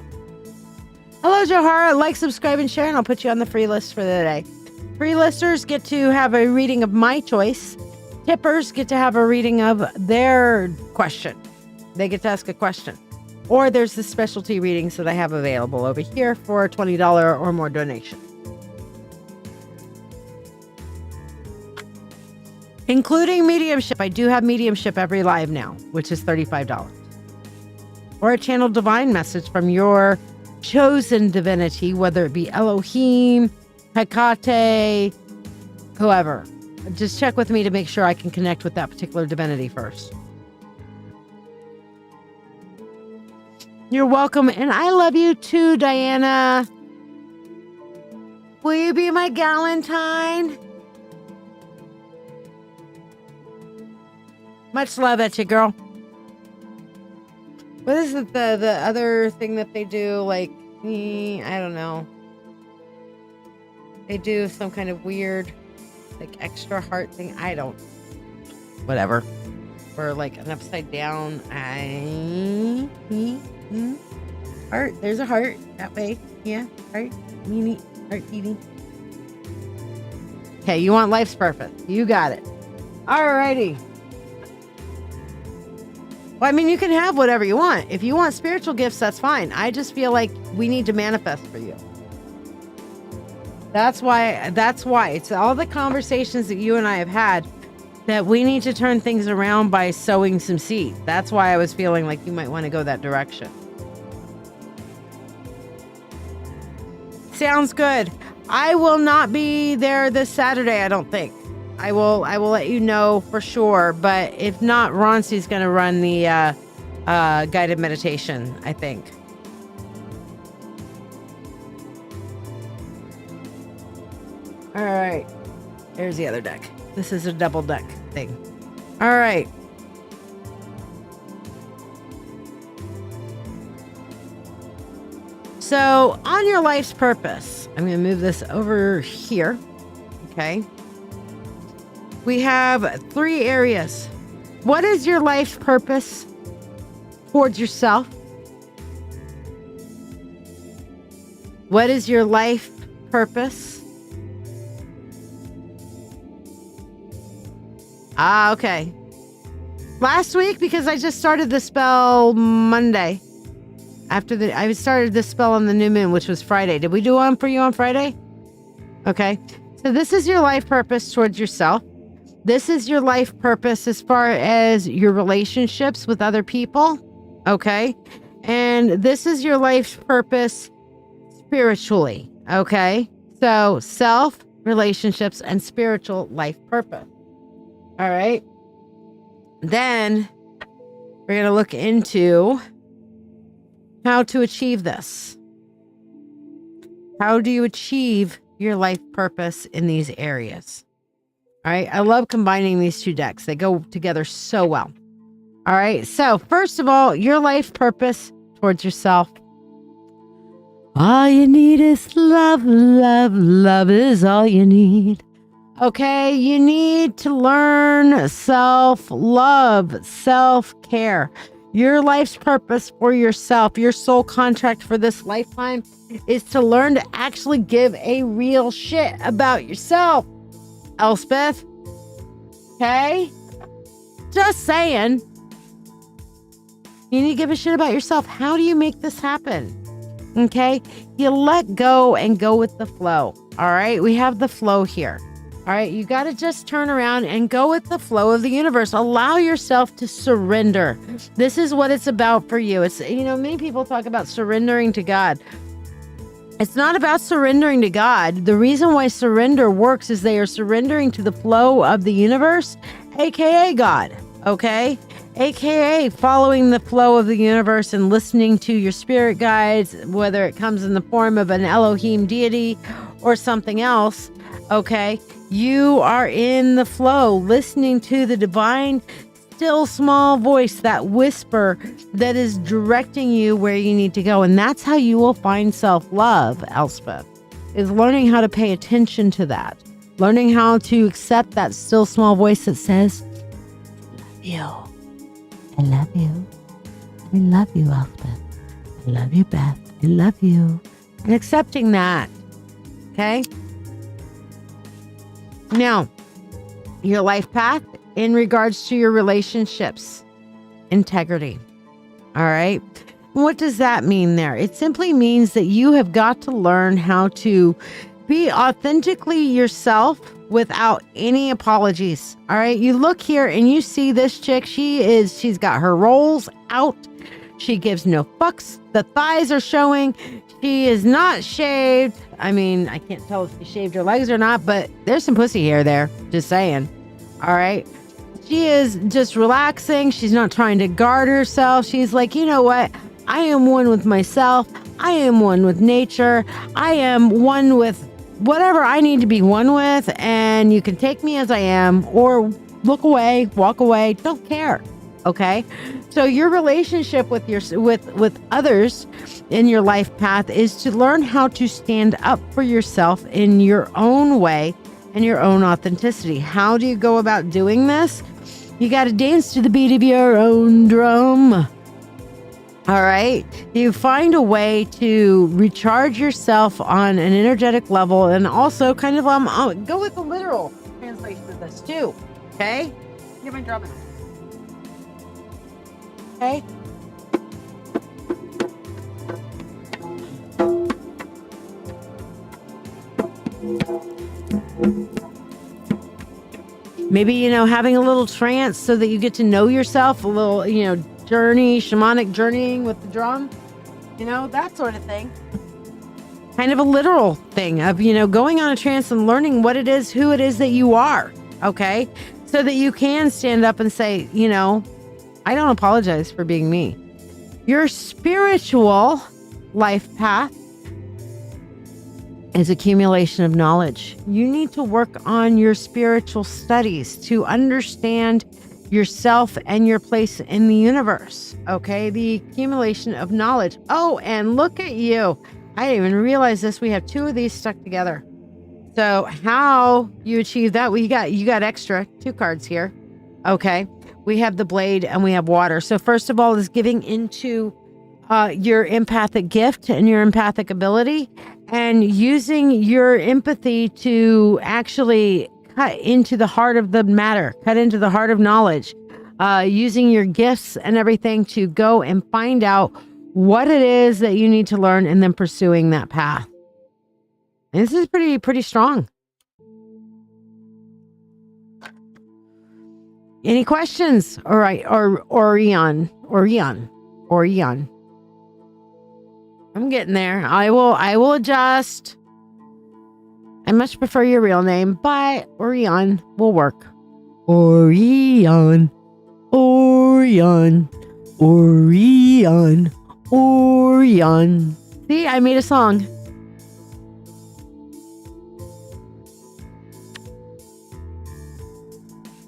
Hello, Johara. Like, subscribe, and share, and I'll put you on the free list for the day. Free listers get to have a reading of my choice. Tippers get to have a reading of their question. They get to ask a question. Or there's the specialty readings that I have available over here for a $20 or more donation. Including mediumship. I do have mediumship every live now, which is $35. Or a channel divine message from your chosen divinity, whether it be Elohim, Hecate, whoever. Just check with me to make sure I can connect with that particular divinity first. You're welcome, and I love you too, Diana. Will you be my Galentine? Much love at you, girl. What is it, the other thing that they do? Like, I don't know. They do some kind of weird, like, extra heart thing. I don't. Whatever. Or like an upside down. Heart. There's a heart that way. Yeah. Heart. Heart beating. Okay, you want life's purpose. You got it. Alrighty. Well, I mean, you can have whatever you want. If you want spiritual gifts, that's fine. I just feel like we need to manifest for you. That's why it's all the conversations that you and I have had that we need to turn things around by sowing some seeds. That's why I was feeling like you might want to go that direction. Sounds good. I will not be there this Saturday, I don't think. I will let you know for sure, but if not, Ronsi's going to run the guided meditation, I think. All right. There's the other deck. This is a double deck thing. All right. So, on your life's purpose, I'm going to move this over here. Okay. We have 3 areas. What is your life's purpose towards yourself? What is your life purpose? Okay. Last week, because I just started the spell Monday. I started the spell on the new moon, which was Friday. Did we do one for you on Friday? Okay. So this is your life purpose towards yourself. This is your life purpose as far as your relationships with other people. Okay. And this is your life purpose spiritually. Okay. So self, relationships, and spiritual life purpose. All right. Then we're going to look into how to achieve this. How do you achieve your life purpose in these areas? All right. I love combining these two decks. They go together so well. All right. So first of all, your life purpose towards yourself. All you need is love, love, love is all you need. Okay. You need to learn self-love, self-care. Your life's purpose for yourself, your soul contract for this lifetime is to learn to actually give a real shit about yourself, Elspeth. Okay? Just saying. You need to give a shit about yourself. How do you make this happen? Okay? You let go and go with the flow. All right? We have the flow here. All right? You got to just turn around and go with the flow of the universe. Allow yourself to surrender. This is what it's about for you. It's, many people talk about surrendering to God. It's not about surrendering to God. The reason why surrender works is they are surrendering to the flow of the universe, aka God, okay? AKA following the flow of the universe and listening to your spirit guides, whether it comes in the form of an Elohim deity or something else, okay? You are in the flow, listening to the divine, still small voice, that whisper that is directing you where you need to go. And that's how you will find self-love, Elspeth, is learning how to pay attention to that. Learning how to accept that still small voice that says, I love you. I love you, Elspeth. I love you, Beth. I love you. And accepting that. Okay? Now, your life path in regards to your relationships. Integrity. All right? What does that mean there? It simply means that you have got to learn how to be authentically yourself without any apologies. All right. You look here and you see this chick. She's got her rolls out. She gives no fucks. The thighs are showing. She is not shaved. I mean, I can't tell if she shaved her legs or not, but there's some pussy hair there. Just saying. All right. She is just relaxing. She's not trying to guard herself. She's like, you know what? I am one with myself. I am one with nature. I am one with whatever I need to be one with, and you can take me as I am or look away, walk away, don't care. Okay? So your relationship with with others in your life path is to learn how to stand up for yourself in your own way and your own authenticity. How do you go about doing this? You got to dance to the beat of your own drum. All right. You find a way to recharge yourself on an energetic level, and also kind of go with the literal translation of this too. Okay. Give my drum. Okay. Maybe, having a little trance so that you get to know yourself, a little, journey, shamanic journeying with the drum, that sort of thing. Kind of a literal thing of, going on a trance and learning what it is, who it is that you are. Okay. So that you can stand up and say, I don't apologize for being me. Your spiritual life path is accumulation of knowledge. You need to work on your spiritual studies to understand yourself and your place in the universe. Okay, the accumulation of knowledge. Oh, and look at you. I didn't even realize this. We have two of these stuck together. So how you achieve that? Well, you got extra 2 cards here. Okay, we have the blade and we have water. So first of all is giving into your empathic gift and your empathic ability, and using your empathy to actually cut into the heart of the matter, cut into the heart of knowledge, using your gifts and everything to go and find out what it is that you need to learn, and then pursuing that path. And this is pretty strong. Any questions? All right. Orion. I'm getting there. I will adjust. I much prefer your real name, but Orion will work. Orion. See, I made a song.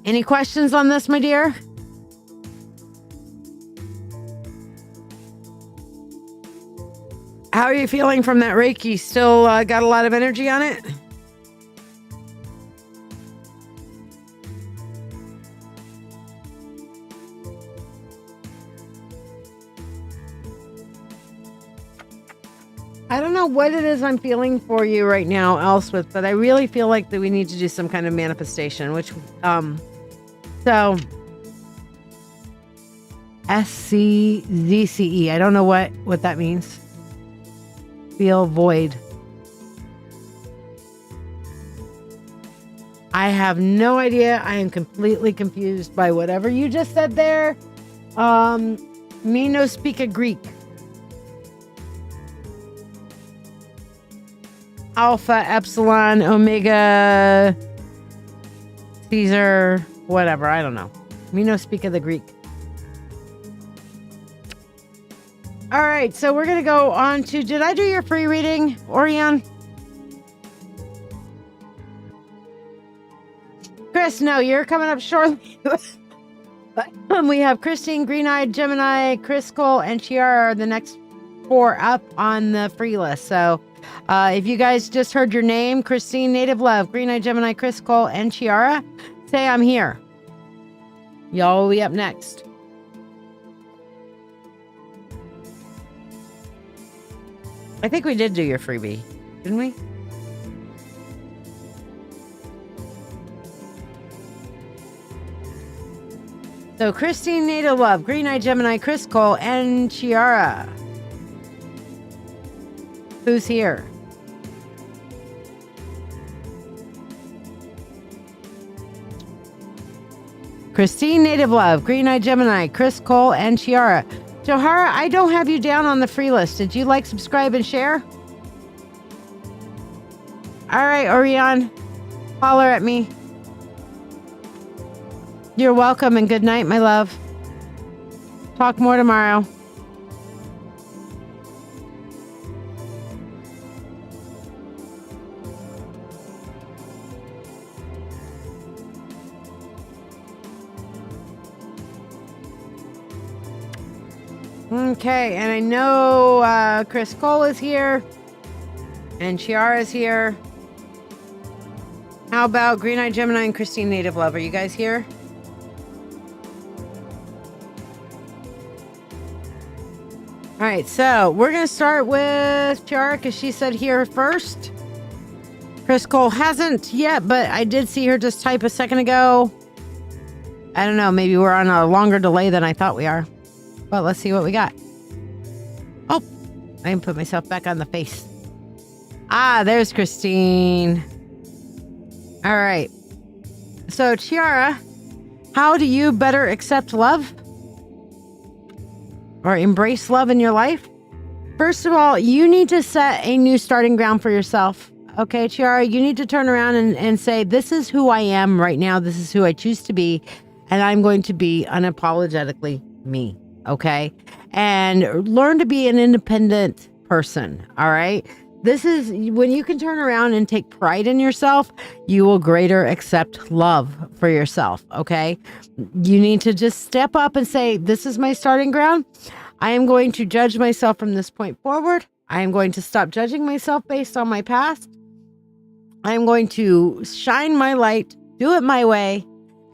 Any questions on this, my dear? How are you feeling from that Reiki? Still got a lot of energy on it? I don't know what it is I'm feeling for you right now, Elspeth, but I really feel like that we need to do some kind of manifestation, which, so SCZCE. I don't know what that means. Feel void. I have no idea. I am completely confused by whatever you just said there. Me no speak a Greek. Alpha, Epsilon, Omega, Caesar, whatever. I don't know. Me no speak of the Greek. All right, so we're going to go on to, did I do your free reading, Orion? Chris, no, you're coming up shortly. We have Christine, Green-Eyed, Gemini, Chris Cole, and Chiara are the next 4 up on the free list. So if you guys just heard your name, Christine, Native Love, Green-Eyed, Gemini, Chris Cole, and Chiara, say I'm here. Y'all will be up next. I think we did do your freebie, didn't we? So Christine, Native Love, Green-Eyed, Gemini, Chris Cole, and Chiara. Who's here? Christine, Native Love, Green-Eyed, Gemini, Chris Cole, and Chiara. Johara, I don't have you down on the free list. Did you like, subscribe, and share? All right, Orion, holler at me. You're welcome, and good night, my love. Talk more tomorrow. Okay, and I know Chris Cole is here, and Chiara is here. How about Green-Eyed Gemini and Christine, Native Love? Are you guys here? All right, so we're going to start with Chiara because she said here first. Chris Cole hasn't yet, but I did see her just type a second ago. I don't know, maybe we're on a longer delay than I thought we are. But let's see what we got. Oh, I can put myself back on the face. Ah, there's Christine. All right. So, Chiara, how do you better accept love or embrace love in your life? First of all, you need to set a new starting ground for yourself. Okay, Chiara, you need to turn around and say, this is who I am right now. This is who I choose to be. And I'm going to be unapologetically me. Okay. And learn to be an independent person. All right. This is when you can turn around and take pride in yourself, you will greater accept love for yourself. Okay. You need to just step up and say, this is my starting ground. I am going to judge myself from this point forward. I am going to stop judging myself based on my past. I am going to shine my light, do it my way,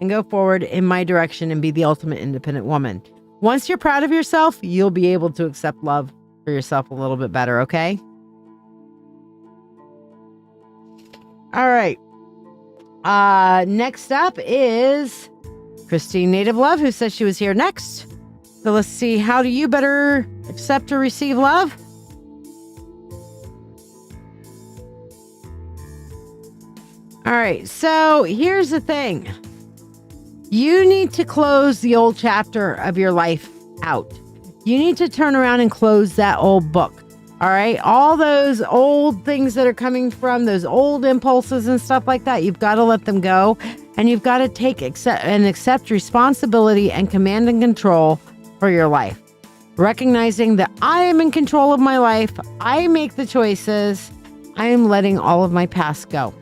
and go forward in my direction and be the ultimate independent woman. Once you're proud of yourself, you'll be able to accept love for yourself a little bit better, okay? All right. Next up is Christine, Native Love, who says she was here next. So let's see, how do you better accept or receive love? All right, so here's the thing. You need to close the old chapter of your life out. You need to turn around and close that old book. All right. All those old things that are coming from those old impulses and stuff like that, you've got to let them go. And you've got to accept responsibility and command and control for your life. Recognizing that I am in control of my life. I make the choices. I am letting all of my past go.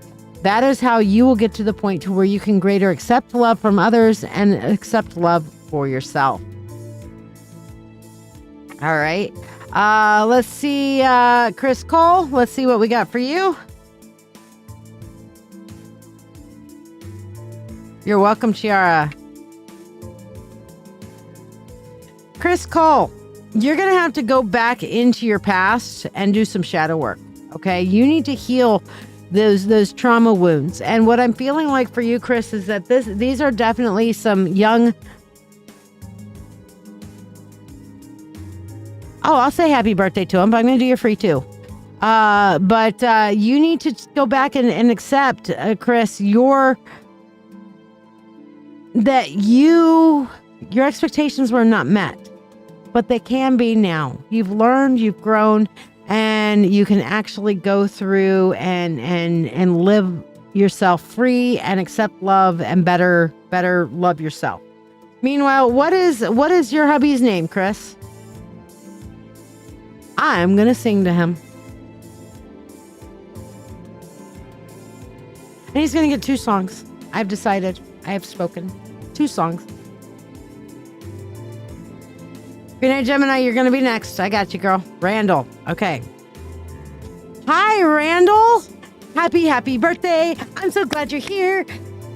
That is how you will get to the point to where you can greater accept love from others and accept love for yourself. All right. Let's see, Chris Cole. Let's see what we got for you. You're welcome, Chiara. Chris Cole, you're going to have to go back into your past and do some shadow work. Okay. You need to heal those trauma wounds. And what I'm feeling like for you, Chris, is that these are definitely some young. Oh, I'll say happy birthday to him, but I'm going to do your free too. But you need to go back and accept, Chris, your expectations were not met, but they can be now. You've learned, you've grown, and you can actually go through and live yourself free and accept love and better love yourself. Meanwhile, what is your hubby's name, Chris? I'm going to sing to him. And he's going to get 2 songs. I've decided. I have spoken. 2 songs. Good night, Gemini. You're going to be next. I got you, girl. Randall. Okay. Hi, Randall. Happy birthday. I'm so glad you're here.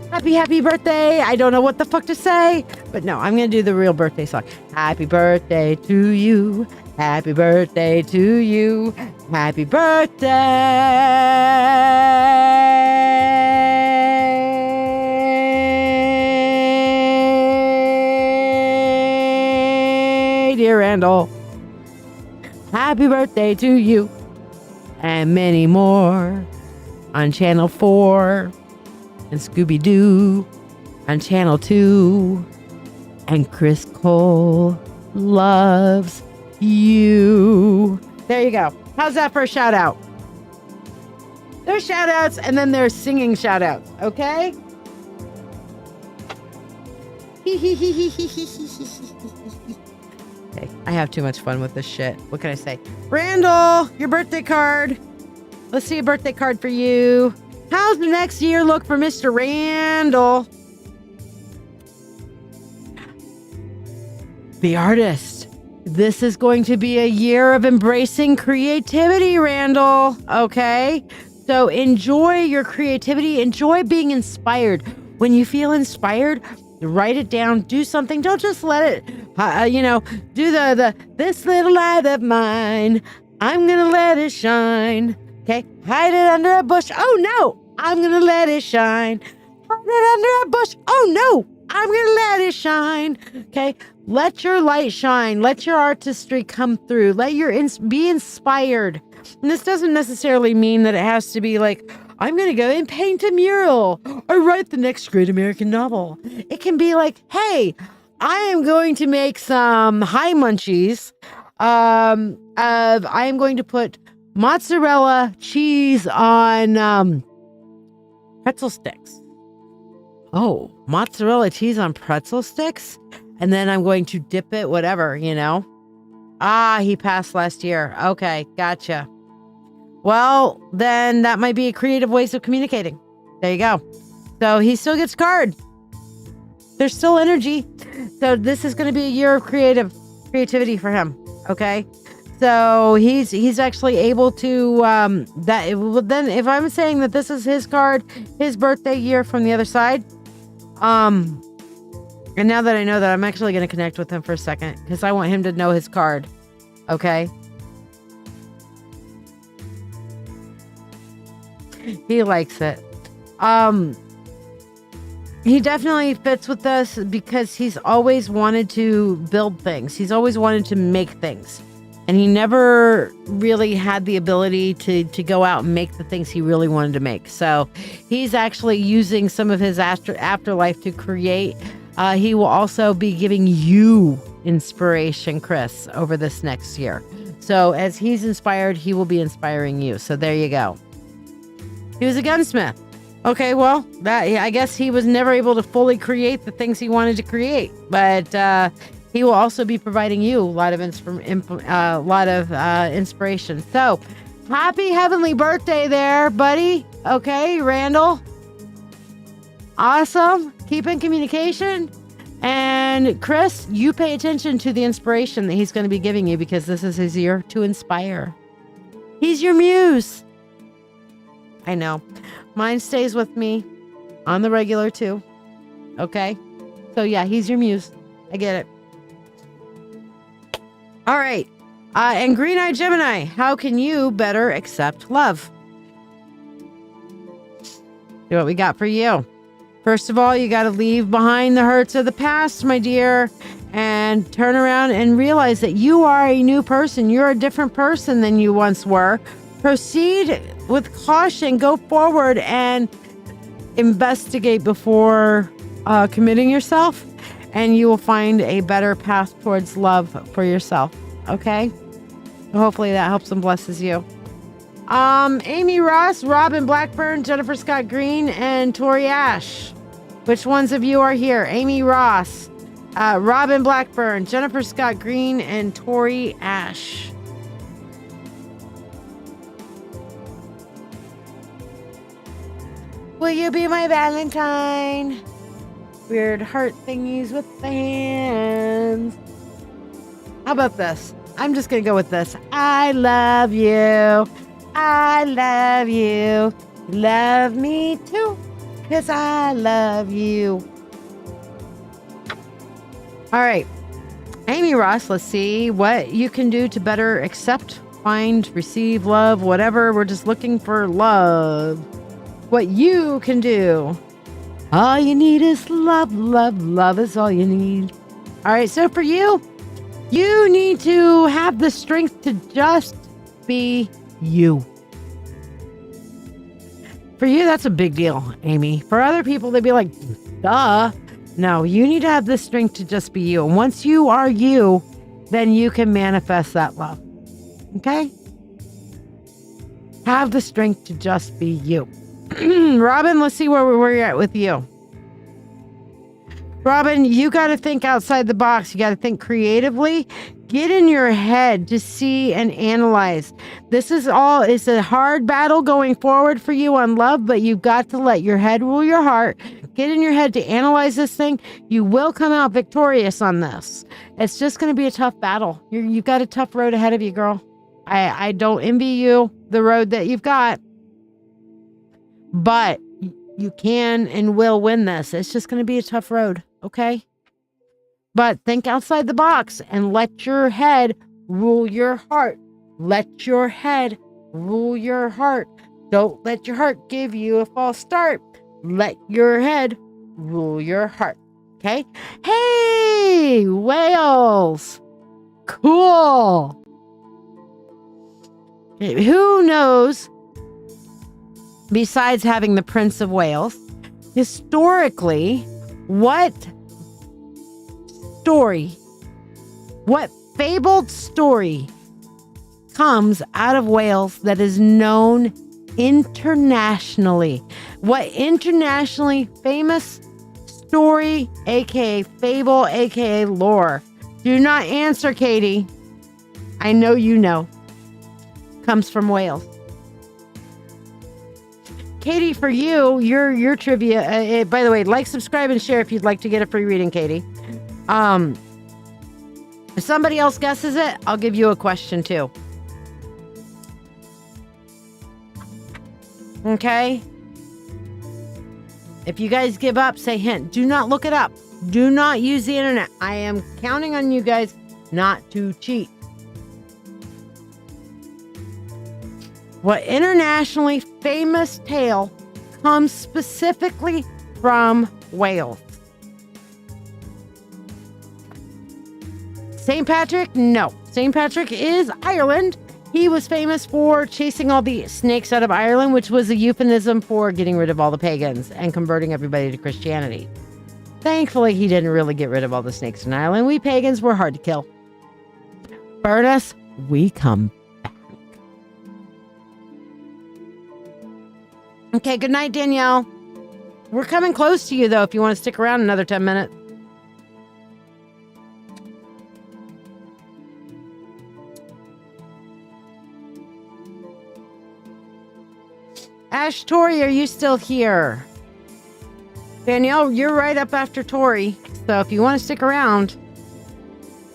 Happy birthday. I don't know what the fuck to say, but no, I'm going to do the real birthday song. Happy birthday to you. Happy birthday to you. Happy birthday, dear Randall. Happy birthday to you. And many more on Channel 4 and Scooby-Doo on Channel 2. And Chris Cole loves you. There you go. How's that for a shout out? There's shout outs and then there's singing shout outs. Okay? Okay, I have too much fun with this shit. What can I say? Randall, your birthday card. Let's see a birthday card for you. How's the next year look for Mr. Randall? The artist. This is going to be a year of embracing creativity, Randall. Okay? So enjoy your creativity. Enjoy being inspired. When you feel inspired, write it down. Do something. Don't just let it, do the this little light of mine. I'm going to let it shine. Okay? Hide it under a bush. Oh, no. I'm going to let it shine. Hide it under a bush. Oh, no. I'm going to let it shine. Okay? Let your light shine. Let your artistry come through. Let your be inspired. And this doesn't necessarily mean that it has to be like, I'm going to go and paint a mural or write the next great American novel. It can be like, hey, I am going to make some high munchies. I am going to put mozzarella cheese on pretzel sticks. Oh, mozzarella cheese on pretzel sticks? And then I'm going to dip it, whatever, he passed last year. Okay, gotcha. Well, then that might be a creative ways of communicating. There you go. So he still gets card. There's still energy. So this is going to be a year of creativity for him. Okay. So he's actually able to, then if I'm saying that this is his card, his birthday year from the other side, and now that I know that, I'm actually going to connect with him for a second because I want him to know his card. Okay. He likes it. He definitely fits with us because he's always wanted to build things. He's always wanted to make things. And he never really had the ability to go out and make the things he really wanted to make. So he's actually using some of his afterlife to create He will also be giving you inspiration, Chris, over this next year. So as he's inspired, he will be inspiring you. So there you go. He was a gunsmith. Okay, well, I guess he was never able to fully create the things he wanted to create, but he will also be providing you a lot of inspiration. So, happy heavenly birthday there, buddy. Okay, Randall. Awesome. Keep in communication. And Chris, you pay attention to the inspiration that he's going to be giving you, because this is his year to inspire. He's your muse. I know. Mine stays with me on the regular too. Okay. So yeah, he's your muse. I get it. All right. And Green-Eyed Gemini, how can you better accept love? See what we got for you. First of all, you got to leave behind the hurts of the past, my dear, and turn around and realize that you are a new person. You're a different person than you once were. Proceed with caution. Go forward and investigate before committing yourself, and you will find a better path towards love for yourself. Okay? Hopefully that helps and blesses you. Amy Ross, Robin Blackburn, Jennifer Scott Green, and Tori Ash. Which ones of you are here? Amy Ross, Robin Blackburn, Jennifer Scott Green, and Tori Ash. Will you be my Valentine? Weird heart thingies with the hands. How about this? I'm just going to go with this. I love you. I love you. Love me too. Because I love you. All right. Amy Ross, let's see what you can do to better accept, find, receive love, whatever. We're just looking for love. What you can do. All you need is love, love, love is all you need. All right, so for you, you need to have the strength to just be you. For you, that's a big deal, Amy. For other people, they'd be like, duh. No, you need to have the strength to just be you. And once you are you, then you can manifest that love. Okay? Have the strength to just be you. Robin, let's see where we're at with you. Robin, you got to think outside the box. You got to think creatively. Get in your head to see and analyze. This is all, it's a hard battle going forward for you on love, but you've got to let your head rule your heart. Get in your head to analyze this thing. You will come out victorious on this. It's just going to be a tough battle. You've got a tough road ahead of you, girl. I don't envy you the road that you've got. But you can and will win this. It's just going to be a tough road, okay? But think outside the box and let your head rule your heart. Let your head rule your heart. Don't let your heart give you a false start. Let your head rule your heart, okay? Hey, whales. Cool. Okay, who knows? Besides having the Prince of Wales, historically, what fabled story comes out of Wales that is known internationally? What internationally famous story, aka fable, aka lore? Do not answer, Katie. I know you know. Comes from Wales. Katie, for you, your trivia, by the way, like, subscribe, and share if you'd like to get a free reading, Katie. If somebody else guesses it, I'll give you a question too. Okay? If you guys give up, say hint. Do not look it up. Do not use the internet. I am counting on you guys not to cheat. What internationally famous tale comes specifically from Wales? St. Patrick? No. St. Patrick is Ireland. He was famous for chasing all the snakes out of Ireland, which was a euphemism for getting rid of all the pagans and converting everybody to Christianity. Thankfully, he didn't really get rid of all the snakes in Ireland. We pagans were hard to kill. Burn us, we come back. Okay, good night, Danielle. We're coming close to you, though, if you want to stick around another 10 minutes. Ash, Tori, are you still here? Danielle, you're right up after Tori. So if you want to stick around,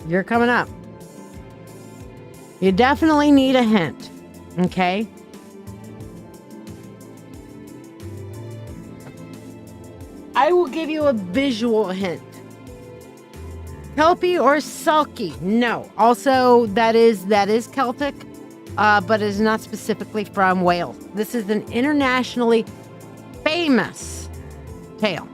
you're coming up. You definitely need a hint. Okay? I will give you a visual hint. Kelpie or Selkie? No. Also, that is Celtic, but is not specifically from Wales. This is an internationally famous tale.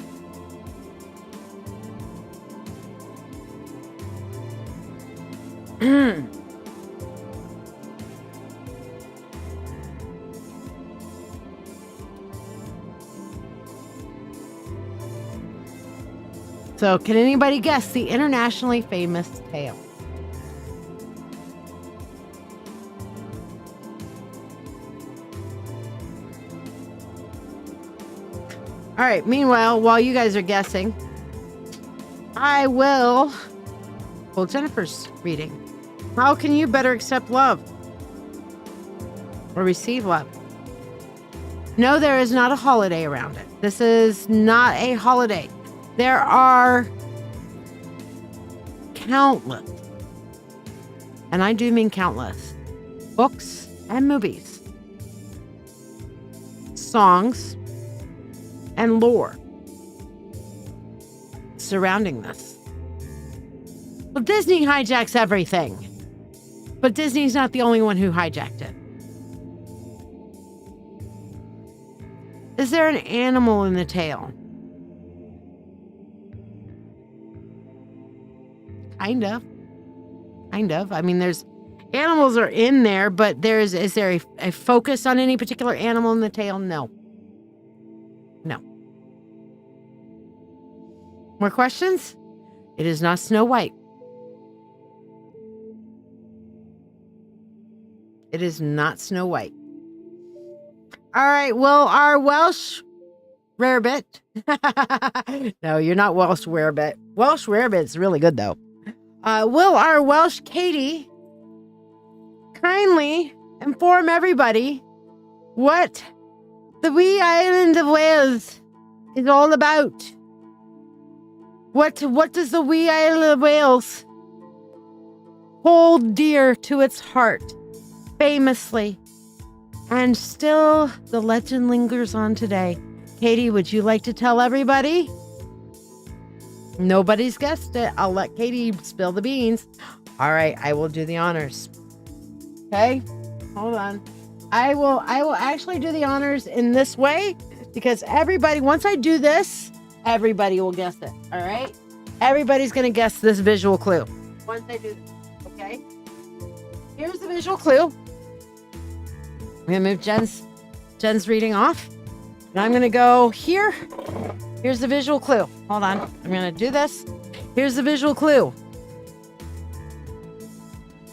So, can anybody guess the internationally famous tale? All right, meanwhile, while you guys are guessing, I will pull Jennifer's reading. How can you better accept love or receive love? No, there is not a holiday around it. This is not a holiday. There are countless, and I do mean countless, books and movies, songs, and lore surrounding this. Well, Disney hijacks everything, but Disney's not the only one who hijacked it. Is there an animal in the tale? Kind of. I mean, there's animals are in there, but is there a focus on any particular animal in the tale? No. More questions? It is not Snow White. It is not Snow White. All right. Well, our Welsh rarebit. No, you're not Welsh rarebit. Welsh rarebit's really good, though. Will our Welsh Katie kindly inform everybody what the wee island of Wales is all about? What does the wee island of Wales hold dear to its heart, famously? And still, the legend lingers on today. Katie, would you like to tell everybody? Nobody's guessed it. I'll let Katie spill the beans. All right, I will do the honors. Okay, hold on. I will actually do the honors in this way because everybody, once I do this, everybody will guess it. All right, everybody's gonna guess this visual clue once I do this. Okay, here's the visual clue. I'm gonna move Jen's reading off, and I'm gonna go here. Here's the visual clue. Hold on. I'm going to do this. Here's the visual clue.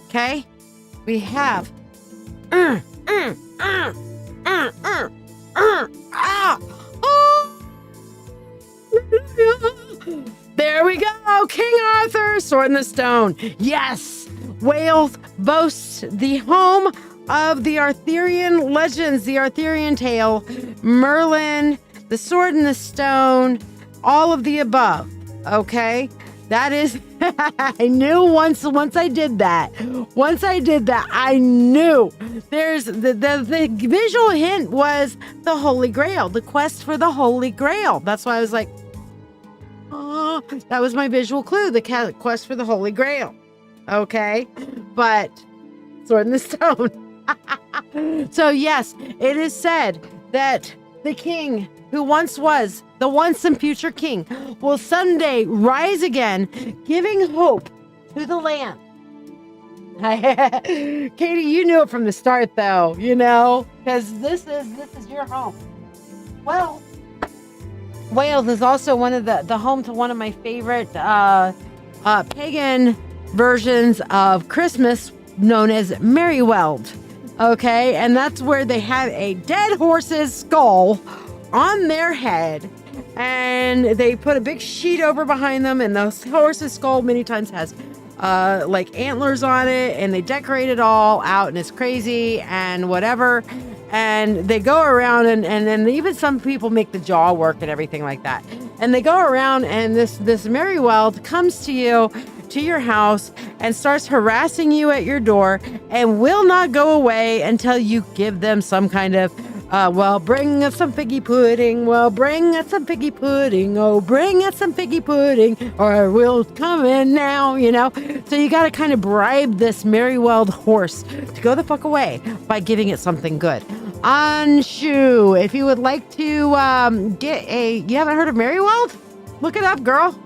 Okay? We have... There we go. King Arthur, Sword in the Stone. Yes. Wales boasts the home of the Arthurian legends, the Arthurian tale, Merlin, the Sword in the Stone, all of the above. Okay? That is, I knew once I did that, I knew there's the visual hint was the Holy Grail, the quest for the Holy Grail. That's why I was like, oh, that was my visual clue, the quest for the Holy Grail. Okay? But Sword in the Stone. So yes, it is said that the king who once was the once and future king will someday rise again, giving hope to the land. Katie, you knew it from the start, though, you know, because this is your home. Well, Wales is also one of the home to one of my favorite pagan versions of Christmas known as Merryweld. Okay, and that's where they have a dead horse's skull on their head, and they put a big sheet over behind them, and the horse's skull many times has like antlers on it, and they decorate it all out, and it's crazy and whatever. And they go around, and then even some people make the jaw work and everything like that. And they go around, and this Merryweld comes to you, to your house, and starts harassing you at your door, and will not go away until you give them some kind of well, bring us some figgy pudding. Well, bring us some figgy pudding. Oh, bring us some figgy pudding, or we'll come in now, you know? So you got to kind of bribe this Merryweld horse to go the fuck away by giving it something good. Anshu, if you would like to you haven't heard of Merryweld? Look it up, girl.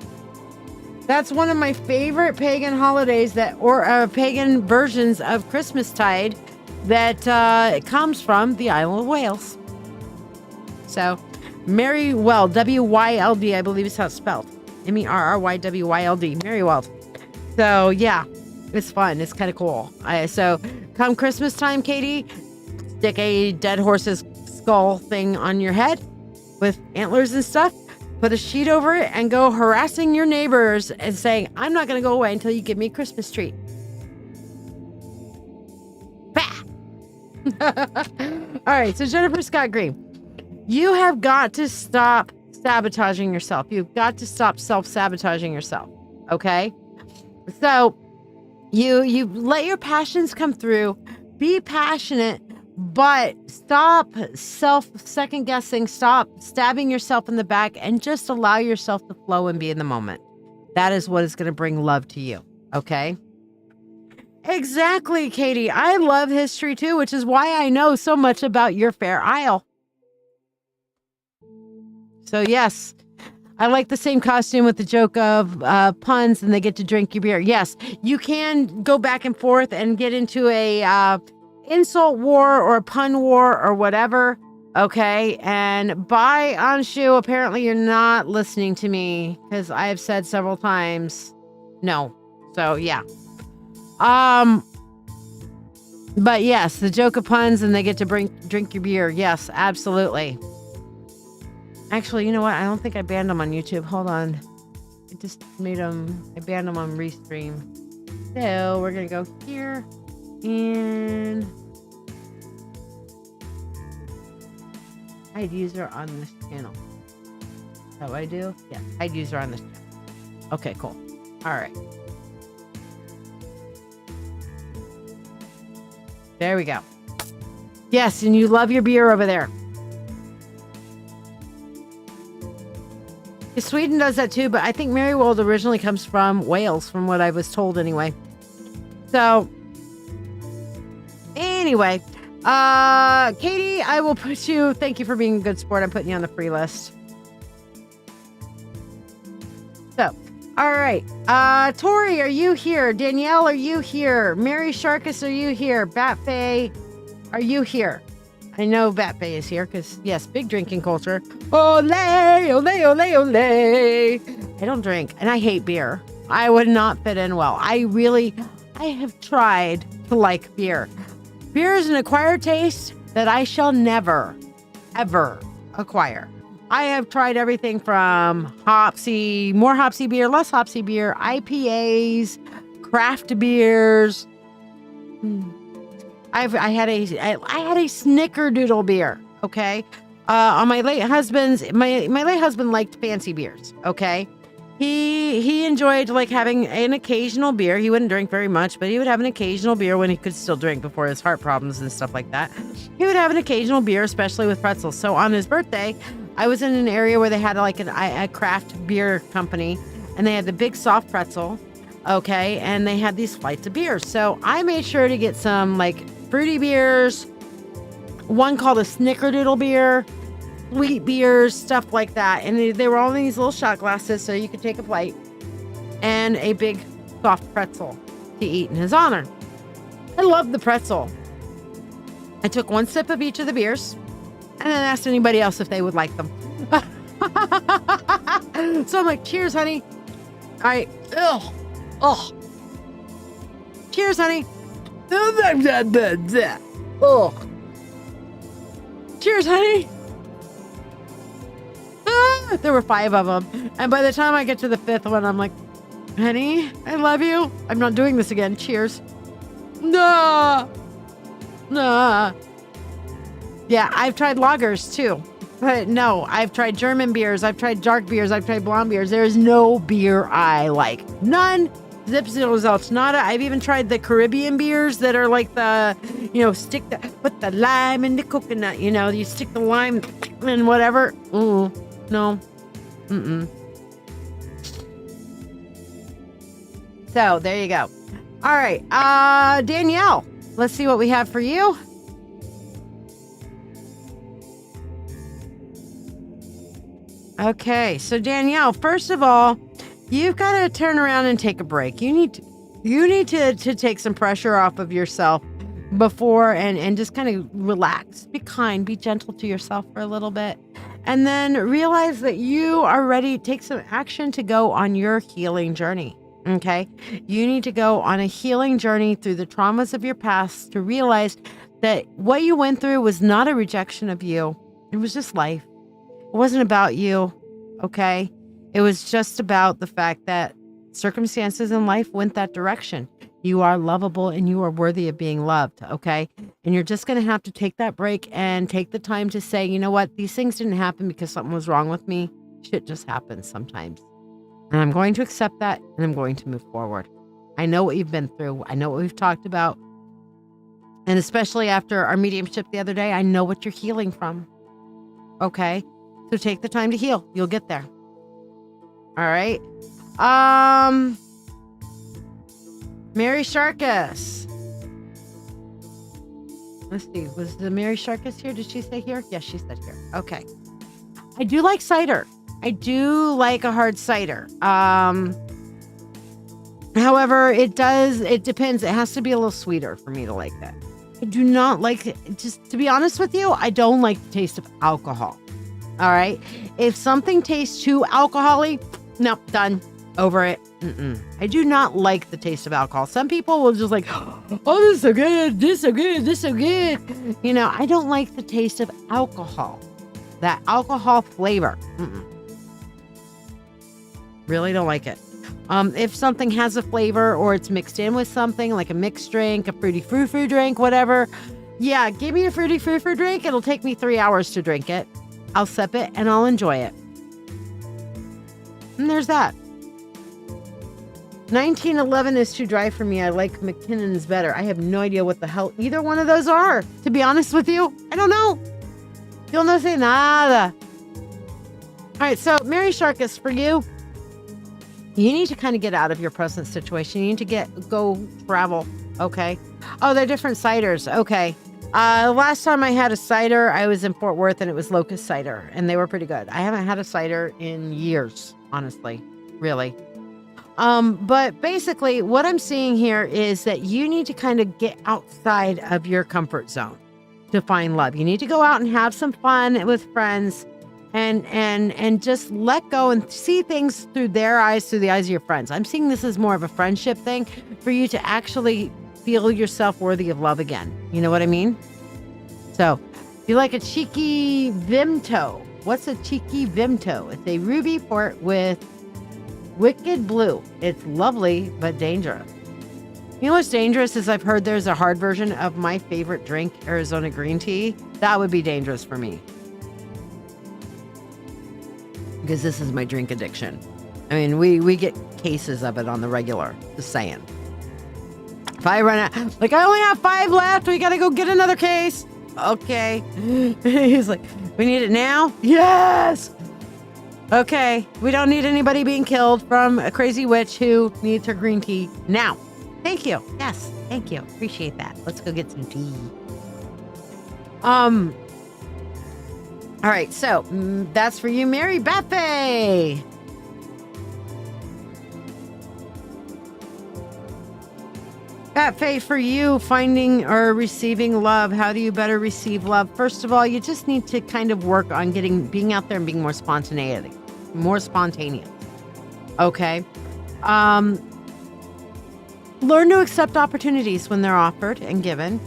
That's one of my favorite pagan holidays or pagan versions of Christmastide that comes from the island of Wales. So, Merryweld, W-Y-L-D, I believe is how it's spelled. M-E-R-R-Y-W-Y-L-D, Merryweld. So, yeah, it's fun. It's kind of cool. So, come Christmas time, Katie, stick a dead horse's skull thing on your head with antlers and stuff. Put a sheet over it and go harassing your neighbors and saying, I'm not going to go away until you give me a Christmas tree. All right, so Jennifer Scott Green, you have got to stop sabotaging yourself. You've got to stop self-sabotaging yourself, okay? So you let your passions come through, be passionate, but stop second guessing, stop stabbing yourself in the back, and just allow yourself to flow and be in the moment. That is what is going to bring love to you, okay? Exactly, Katie. I love history too, which is why I know so much about your fair isle. So yes, I like the same costume with the joke of puns, and they get to drink your beer. Yes, you can go back and forth and get into a insult war or a pun war or whatever. Okay, and bye, Anshu. Apparently you're not listening to me because I have said several times no. So yeah. But yes, the joke of puns, and they get to drink your beer. Yes, absolutely. Actually, you know what? I don't think I banned them on YouTube. Hold on. I just I banned them on Restream. So we're going to go here and hide user on this channel. Is that what I do? Yeah, hide user on this channel. Okay, cool. All right. There we go. Yes, and you love your beer over there. Sweden does that too, but I think Merryweld originally comes from Wales, from what I was told anyway. So, anyway, Katie, I will put you, thank you for being a good sport. I'm putting you on the free list. So, all right. Tori, are you here? Danielle, are you here? Mary Sharkus, are you here? Batfay, are you here? I know Batfay is here because, yes, big drinking culture. Ole, ole, ole, ole. I don't drink, and I hate beer. I would not fit in well. I have tried to like beer. Beer is an acquired taste that I shall never, ever acquire. I have tried everything from more hopsy beer, less hopsy beer, IPAs, craft beers. I had a snickerdoodle beer. Okay. On my late husband's, my late husband liked fancy beers. Okay. He enjoyed like having an occasional beer. He wouldn't drink very much, but he would have an occasional beer when he could still drink before his heart problems and stuff like that. He would have an occasional beer, especially with pretzels. So on his birthday, I was in an area where they had like a craft beer company, and they had the big soft pretzel. Okay. And they had these flights of beers. So I made sure to get some like fruity beers, one called a snickerdoodle beer, sweet beers, stuff like that. And they were all in these little shot glasses so you could take a flight, and a big soft pretzel to eat in his honor. I love the pretzel. I took one sip of each of the beers and then asked anybody else if they would like them. So I'm like, cheers, honey. All right. Ugh. Oh. Cheers, honey. Oh. Cheers, honey. Ah, there were 5 of them. And by the time I get to the 5th one, I'm like, honey, I love you. I'm not doing this again. Cheers. Nah. Nah. Yeah, I've tried lagers too. But no, I've tried German beers. I've tried dark beers. I've tried blonde beers. There is no beer I like. None. Zip Zero Zelts, nada. I've even tried the Caribbean beers that are like the, put the lime in the coconut, you stick the lime and whatever. Ooh, no. Mm-mm. So there you go. All right. Danielle, let's see what we have for you. Okay. So Danielle, first of all, you've got to turn around and take a break. You need to take some pressure off of yourself before and just kind of relax. Be kind, be gentle to yourself for a little bit. And then realize that you are ready. Take some action to go on your healing journey. Okay? You need to go on a healing journey through the traumas of your past to realize that what you went through was not a rejection of you. It was just life. It wasn't about you. Okay? It was just about the fact that circumstances in life went that direction. You are lovable and you are worthy of being loved, okay? And you're just going to have to take that break and take the time to say, you know what? These things didn't happen because something was wrong with me. Shit just happens sometimes. And I'm going to accept that and I'm going to move forward. I know what you've been through. I know what we've talked about. And especially after our mediumship the other day, I know what you're healing from, okay? So take the time to heal. You'll get there. All right. Mary Sharkus. Let's see. Was the Mary Sharkus here? Did she say here? Yes, she said here. Okay. I do like cider. I do like a hard cider. However, it depends. It has to be a little sweeter for me to like that. I do not like it. Just to be honest with you, I don't like the taste of alcohol. All right. If something tastes too alcohol-y, nope, done. Over it. Mm-mm. I do not like the taste of alcohol. Some people will just like, oh, this is so good. This is so good. This is so good. I don't like the taste of alcohol. That alcohol flavor. Mm-mm. Really don't like it. If something has a flavor or it's mixed in with something like a mixed drink, a fruity frou-frou drink, whatever. Yeah, give me a fruity frou-frou drink. It'll take me 3 hours to drink it. I'll sip it and I'll enjoy it. And there's that. 1911 is too dry for me. I like McKinnon's better. I have no idea what the hell either one of those are. To be honest with you, I don't know. Yo no sé nada. All right, so Mary Sharkus, for you, you need to kind of get out of your present situation. You need to go travel. Okay. Oh, they're different ciders. Okay. Last time I had a cider, I was in Fort Worth and it was Locust cider and they were pretty good. I haven't had a cider in years, honestly, really. But basically what I'm seeing here is that you need to kind of get outside of your comfort zone to find love. You need to go out and have some fun with friends and just let go and see things through their eyes, through the eyes of your friends. I'm seeing this as more of a friendship thing for you to actually feel yourself worthy of love again. You know what I mean? So if you like a cheeky Vimto, what's a cheeky Vimto? It's a ruby port with wicked blue. It's lovely, but dangerous. You know what's dangerous is I've heard there's a hard version of my favorite drink, Arizona green tea. That would be dangerous for me. Because this is my drink addiction. I mean, we get cases of it on the regular. Just saying. If I run out, like I only have 5 left, we gotta go get another case. Okay. He's like, we need it now? Yes! Okay, we don't need anybody being killed from a crazy witch who needs her green tea now. Thank you. Yes, thank you. Appreciate that. Let's go get some tea. All right, so that's for you, Mary Buffet. Buffet, for you, finding or receiving love. How do you better receive love? First of all, you just need to kind of work on being out there and being more spontaneity. more spontaneous. Okay. Learn to accept opportunities when they're offered and given.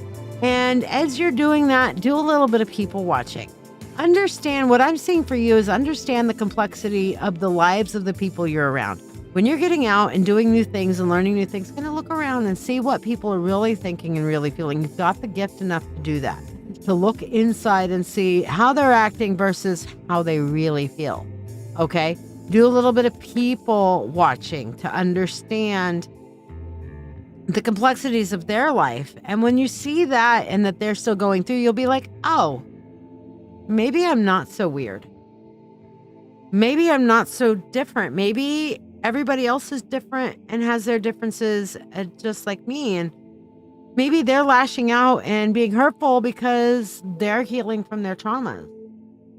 And as you're doing that, do a little bit of people watching. Understand what I'm seeing for you is understand the complexity of the lives of the people you're around. When you're getting out and doing new things and learning new things, kind of look around and see what people are really thinking and really feeling. You've got the gift enough to do that, to look inside and see how they're acting versus how they really feel. Okay? Do a little bit of people watching to understand the complexities of their life. And when you see that and that they're still going through, you'll be like, oh, maybe I'm not so weird. Maybe I'm not so different. Maybe everybody else is different and has their differences just like me. And maybe they're lashing out and being hurtful because they're healing from their traumas,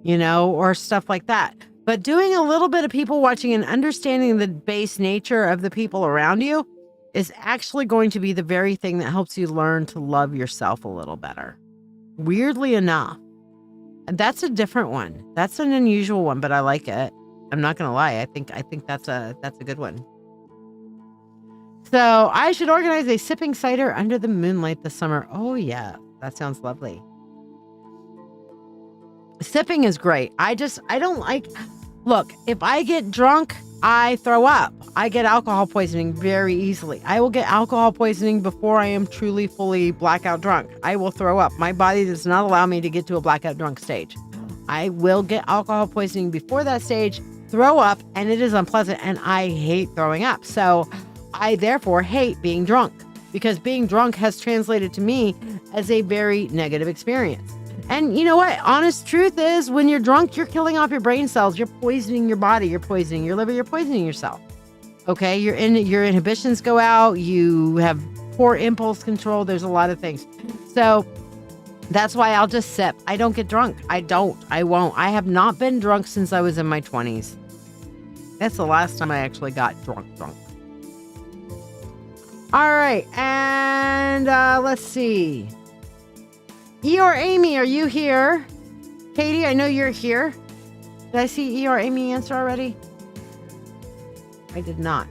or stuff like that. But doing a little bit of people watching and understanding the base nature of the people around you is actually going to be the very thing that helps you learn to love yourself a little better. Weirdly enough. And that's a different one. That's an unusual one, but I like it. I'm not going to lie. I think that's a good one. So I should organize a sipping cider under the moonlight this summer. Oh yeah, that sounds lovely. Sipping is great. I don't like, look, if I get drunk, I throw up. I get alcohol poisoning very easily. I will get alcohol poisoning before I am truly, fully blackout drunk. I will throw up. My body does not allow me to get to a blackout drunk stage. I will get alcohol poisoning before that stage, throw up, and it is unpleasant, and I hate throwing up. So I therefore hate being drunk, because being drunk has translated to me as a very negative experience. And you know what? Honest truth is, when you're drunk, you're killing off your brain cells. You're poisoning your body. You're poisoning your liver. You're poisoning yourself. Okay? Your inhibitions go out. You have poor impulse control. There's a lot of things. So that's why I'll just sip. I don't get drunk. I won't. I have not been drunk since I was in my 20s. That's the last time I actually got drunk. All right. And let's see. Eeyore Amy, are you here? Katie, I know you're here. Did I see Eeyore Amy answer already? I did not.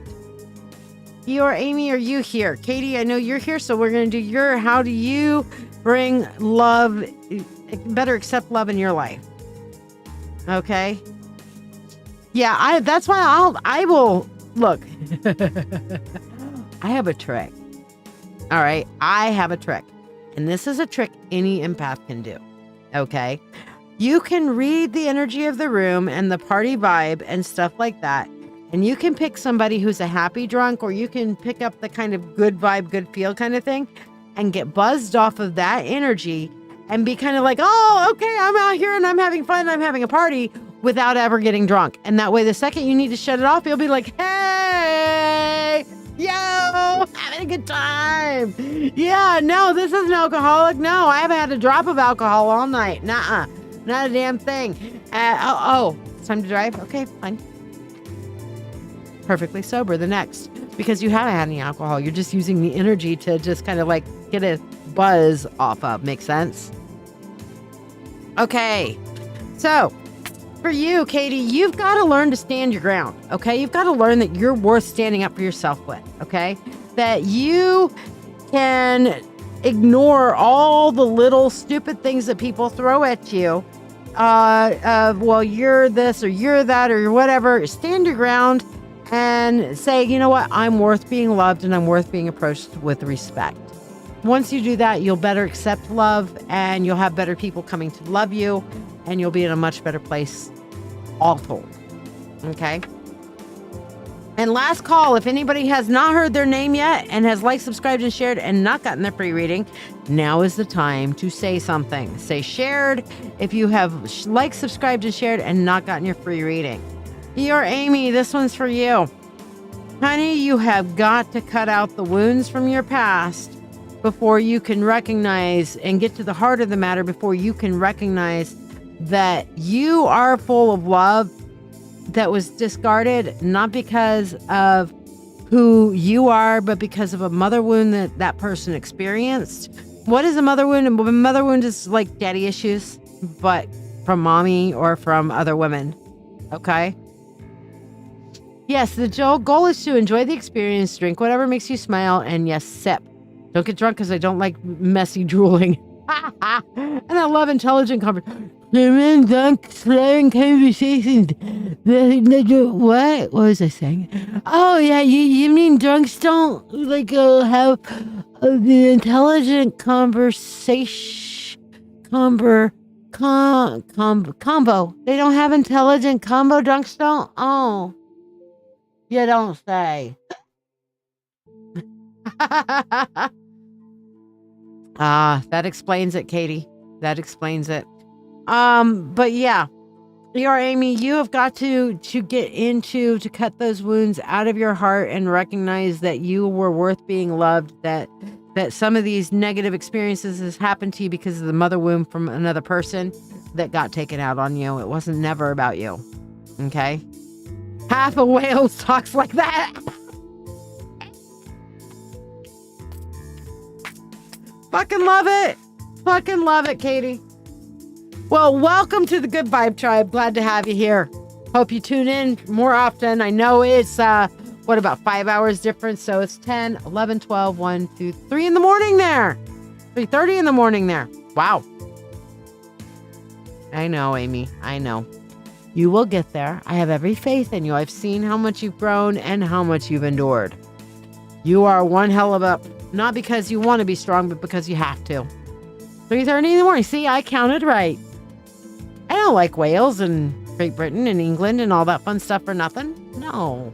Eeyore Amy, are you here? Katie, I know you're here, so we're going to do how do you bring love, better accept love in your life? Okay. Yeah, that's why I will, look. I have a trick. All right, I have a trick. And this is a trick any empath can do, okay? You can read the energy of the room and the party vibe and stuff like that. And you can pick somebody who's a happy drunk, or you can pick up the kind of good vibe, good feel kind of thing and get buzzed off of that energy and be kind of like, oh, okay, I'm out here and I'm having fun. I'm having a party without ever getting drunk. And that way, the second you need to shut it off, you'll be like, hey, yo, having a good time. Yeah, no, this isn't alcoholic. No, I haven't had a drop of alcohol all night. Nuh-uh, not a damn thing. It's time to drive? Okay, fine. Perfectly sober the next, because you haven't had any alcohol. You're just using the energy to just kind of like get a buzz off of. Makes sense? Okay, so for you, Katie, you've got to learn to stand your ground, okay? You've got to learn that you're worth standing up for yourself with, okay? That you can ignore all the little stupid things that people throw at you. Well, you're this or you're that or whatever. Stand your ground and say, you know what? I'm worth being loved and I'm worth being approached with respect. Once you do that, you'll better accept love and you'll have better people coming to love you and you'll be in a much better place, all told. Okay? And last call, if anybody has not heard their name yet and has liked, subscribed, and shared and not gotten their free reading, now is the time to say something. Say shared if you have liked, subscribed, and shared and not gotten your free reading. You're Amy, this one's for you. Honey, you have got to cut out the wounds from your past before you can recognize and get to the heart of the matter, before you can recognize that you are full of love that was discarded, not because of who you are, but because of a mother wound that that person experienced. What is a mother wound? A mother wound is like daddy issues, but from mommy or from other women. Okay? Yes, the goal is to enjoy the experience, drink whatever makes you smile, and yes, sip. Don't get drunk because I don't like messy drooling. And I love intelligent conversations. What? What was I saying? Oh, yeah, you mean drunks don't like have the intelligent conversation combo. They don't have intelligent combo. Drunks don't. Oh, you don't say. That explains it, Katie. That explains it. But yeah, Amy, you have got to get into, to cut those wounds out of your heart and recognize that you were worth being loved, that some of these negative experiences has happened to you because of the mother wound from another person that got taken out on you. It wasn't never about you. Okay? Half a whale talks like that. Fucking love it. Fucking love it, Katie. Well, welcome to the Good Vibe Tribe. Glad to have you here. Hope you tune in more often. I know it's, about 5 hours difference? So it's 10, 11, 12, 1, 2, 3 in the morning there. 3:30 in the morning there. Wow. I know, Amy. I know. You will get there. I have every faith in you. I've seen how much you've grown and how much you've endured. You are one hell of a... Not because you want to be strong, but because you have to. 3:30 in the morning. See, I counted right. I don't like Wales and Great Britain and England and all that fun stuff for nothing. No.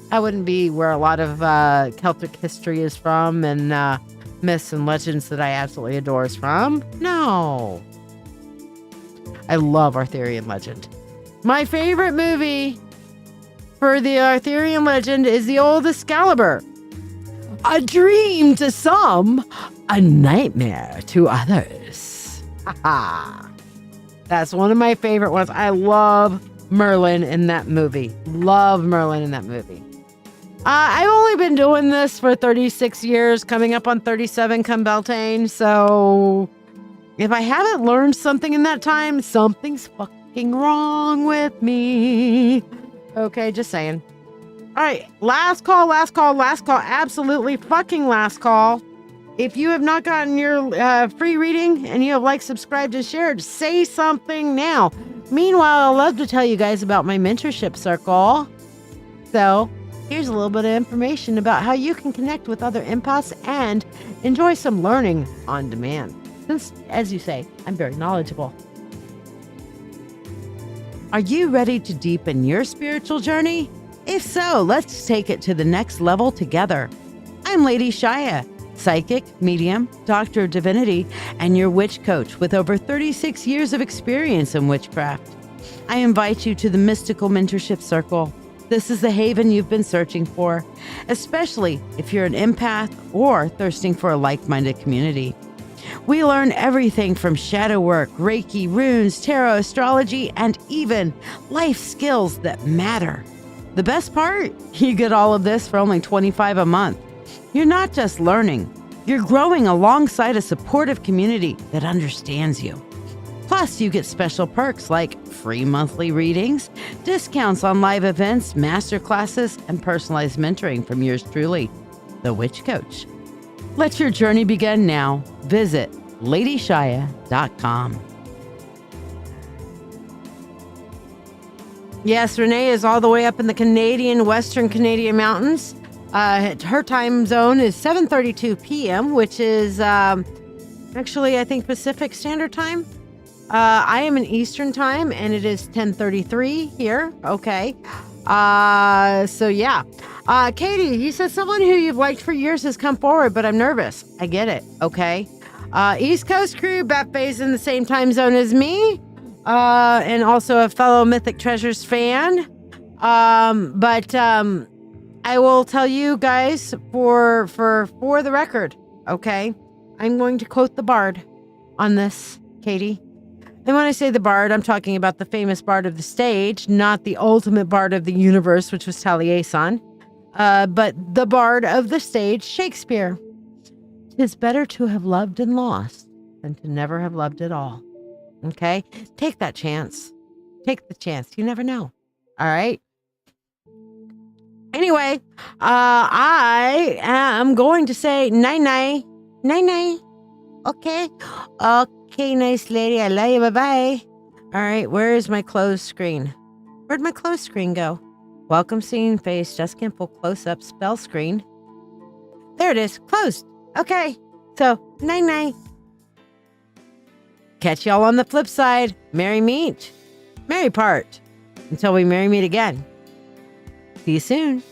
That wouldn't be where a lot of Celtic history is from and myths and legends that I absolutely adore is from. No. I love Arthurian legend. My favorite movie for the Arthurian legend is the old Excalibur. A dream to some, a nightmare to others. That's one of my favorite ones. I love Merlin in that movie. Love Merlin in that movie. I've only been doing this for 36 years, coming up on 37 come Beltane. So if I haven't learned something in that time, something's fucking wrong with me. Okay, just saying. All right, last call. Absolutely fucking last call. If you have not gotten your free reading and you have liked, subscribed, and shared, say something now. Meanwhile, I'd love to tell you guys about my mentorship circle. So here's a little bit of information about how you can connect with other empaths and enjoy some learning on demand. Since, as you say, I'm very knowledgeable. Are you ready to deepen your spiritual journey? If so, let's take it to the next level together. I'm LadyShiya, psychic, medium, doctor of divinity, and your witch coach with over 36 years of experience in witchcraft. I invite you to the Mystical Mentorship Circle. This is the haven you've been searching for, especially if you're an empath or thirsting for a like-minded community. We learn everything from shadow work, Reiki, runes, tarot, astrology, and even life skills that matter. The best part? You get all of this for only $25 a month. You're not just learning, you're growing alongside a supportive community that understands you. Plus, you get special perks like free monthly readings, discounts on live events, master classes, and personalized mentoring from yours truly, the Witch Coach. Let your journey begin now. Visit LadyShiya.com. Yes, Renee is all the way up in the Western Canadian mountains. Her time zone is 7:32 p.m., which is actually, I think, Pacific Standard Time. I am in Eastern Time, and it is 10:33 here. Okay. So yeah. Katie, you said someone who you've liked for years has come forward, but I'm nervous. I get it. Okay. East Coast crew, Beth Bay's in the same time zone as me. And also a fellow Mythic Treasures fan. But I will tell you guys for the record, okay? I'm going to quote the bard on this, Katie. And when I say the bard, I'm talking about the famous bard of the stage, not the ultimate bard of the universe, which was Taliesin, but the bard of the stage, Shakespeare. 'Tis better to have loved and lost than to never have loved at all. Okay? Take that chance. Take the chance. You never know. All right? Anyway, I am going to say night-night. Night-night. Okay. Okay, nice lady. I love you. Bye-bye. All right, where's my closed screen? Where'd my closed screen go? Welcome scene face, just Gimple, close-up, spell screen. There it is, closed. Okay, so night-night. Catch y'all on the flip side. Merry meet. Merry part. Until we merry meet again. See you soon.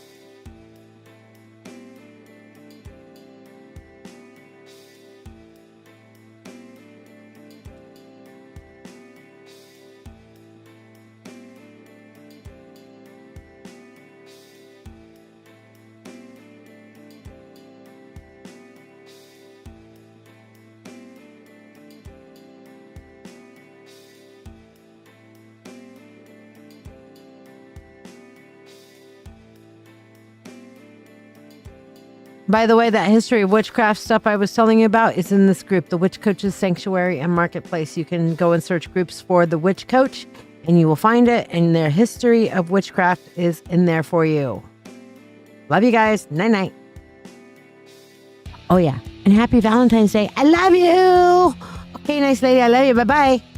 By the way, that history of witchcraft stuff I was telling you about is in this group, the Witch Coaches Sanctuary and Marketplace. You can go and search groups for the Witch Coach and you will find it. And their history of witchcraft is in there for you. Love you guys. Night night. Oh yeah. And happy Valentine's Day. I love you. Okay, nice lady. I love you. Bye-bye.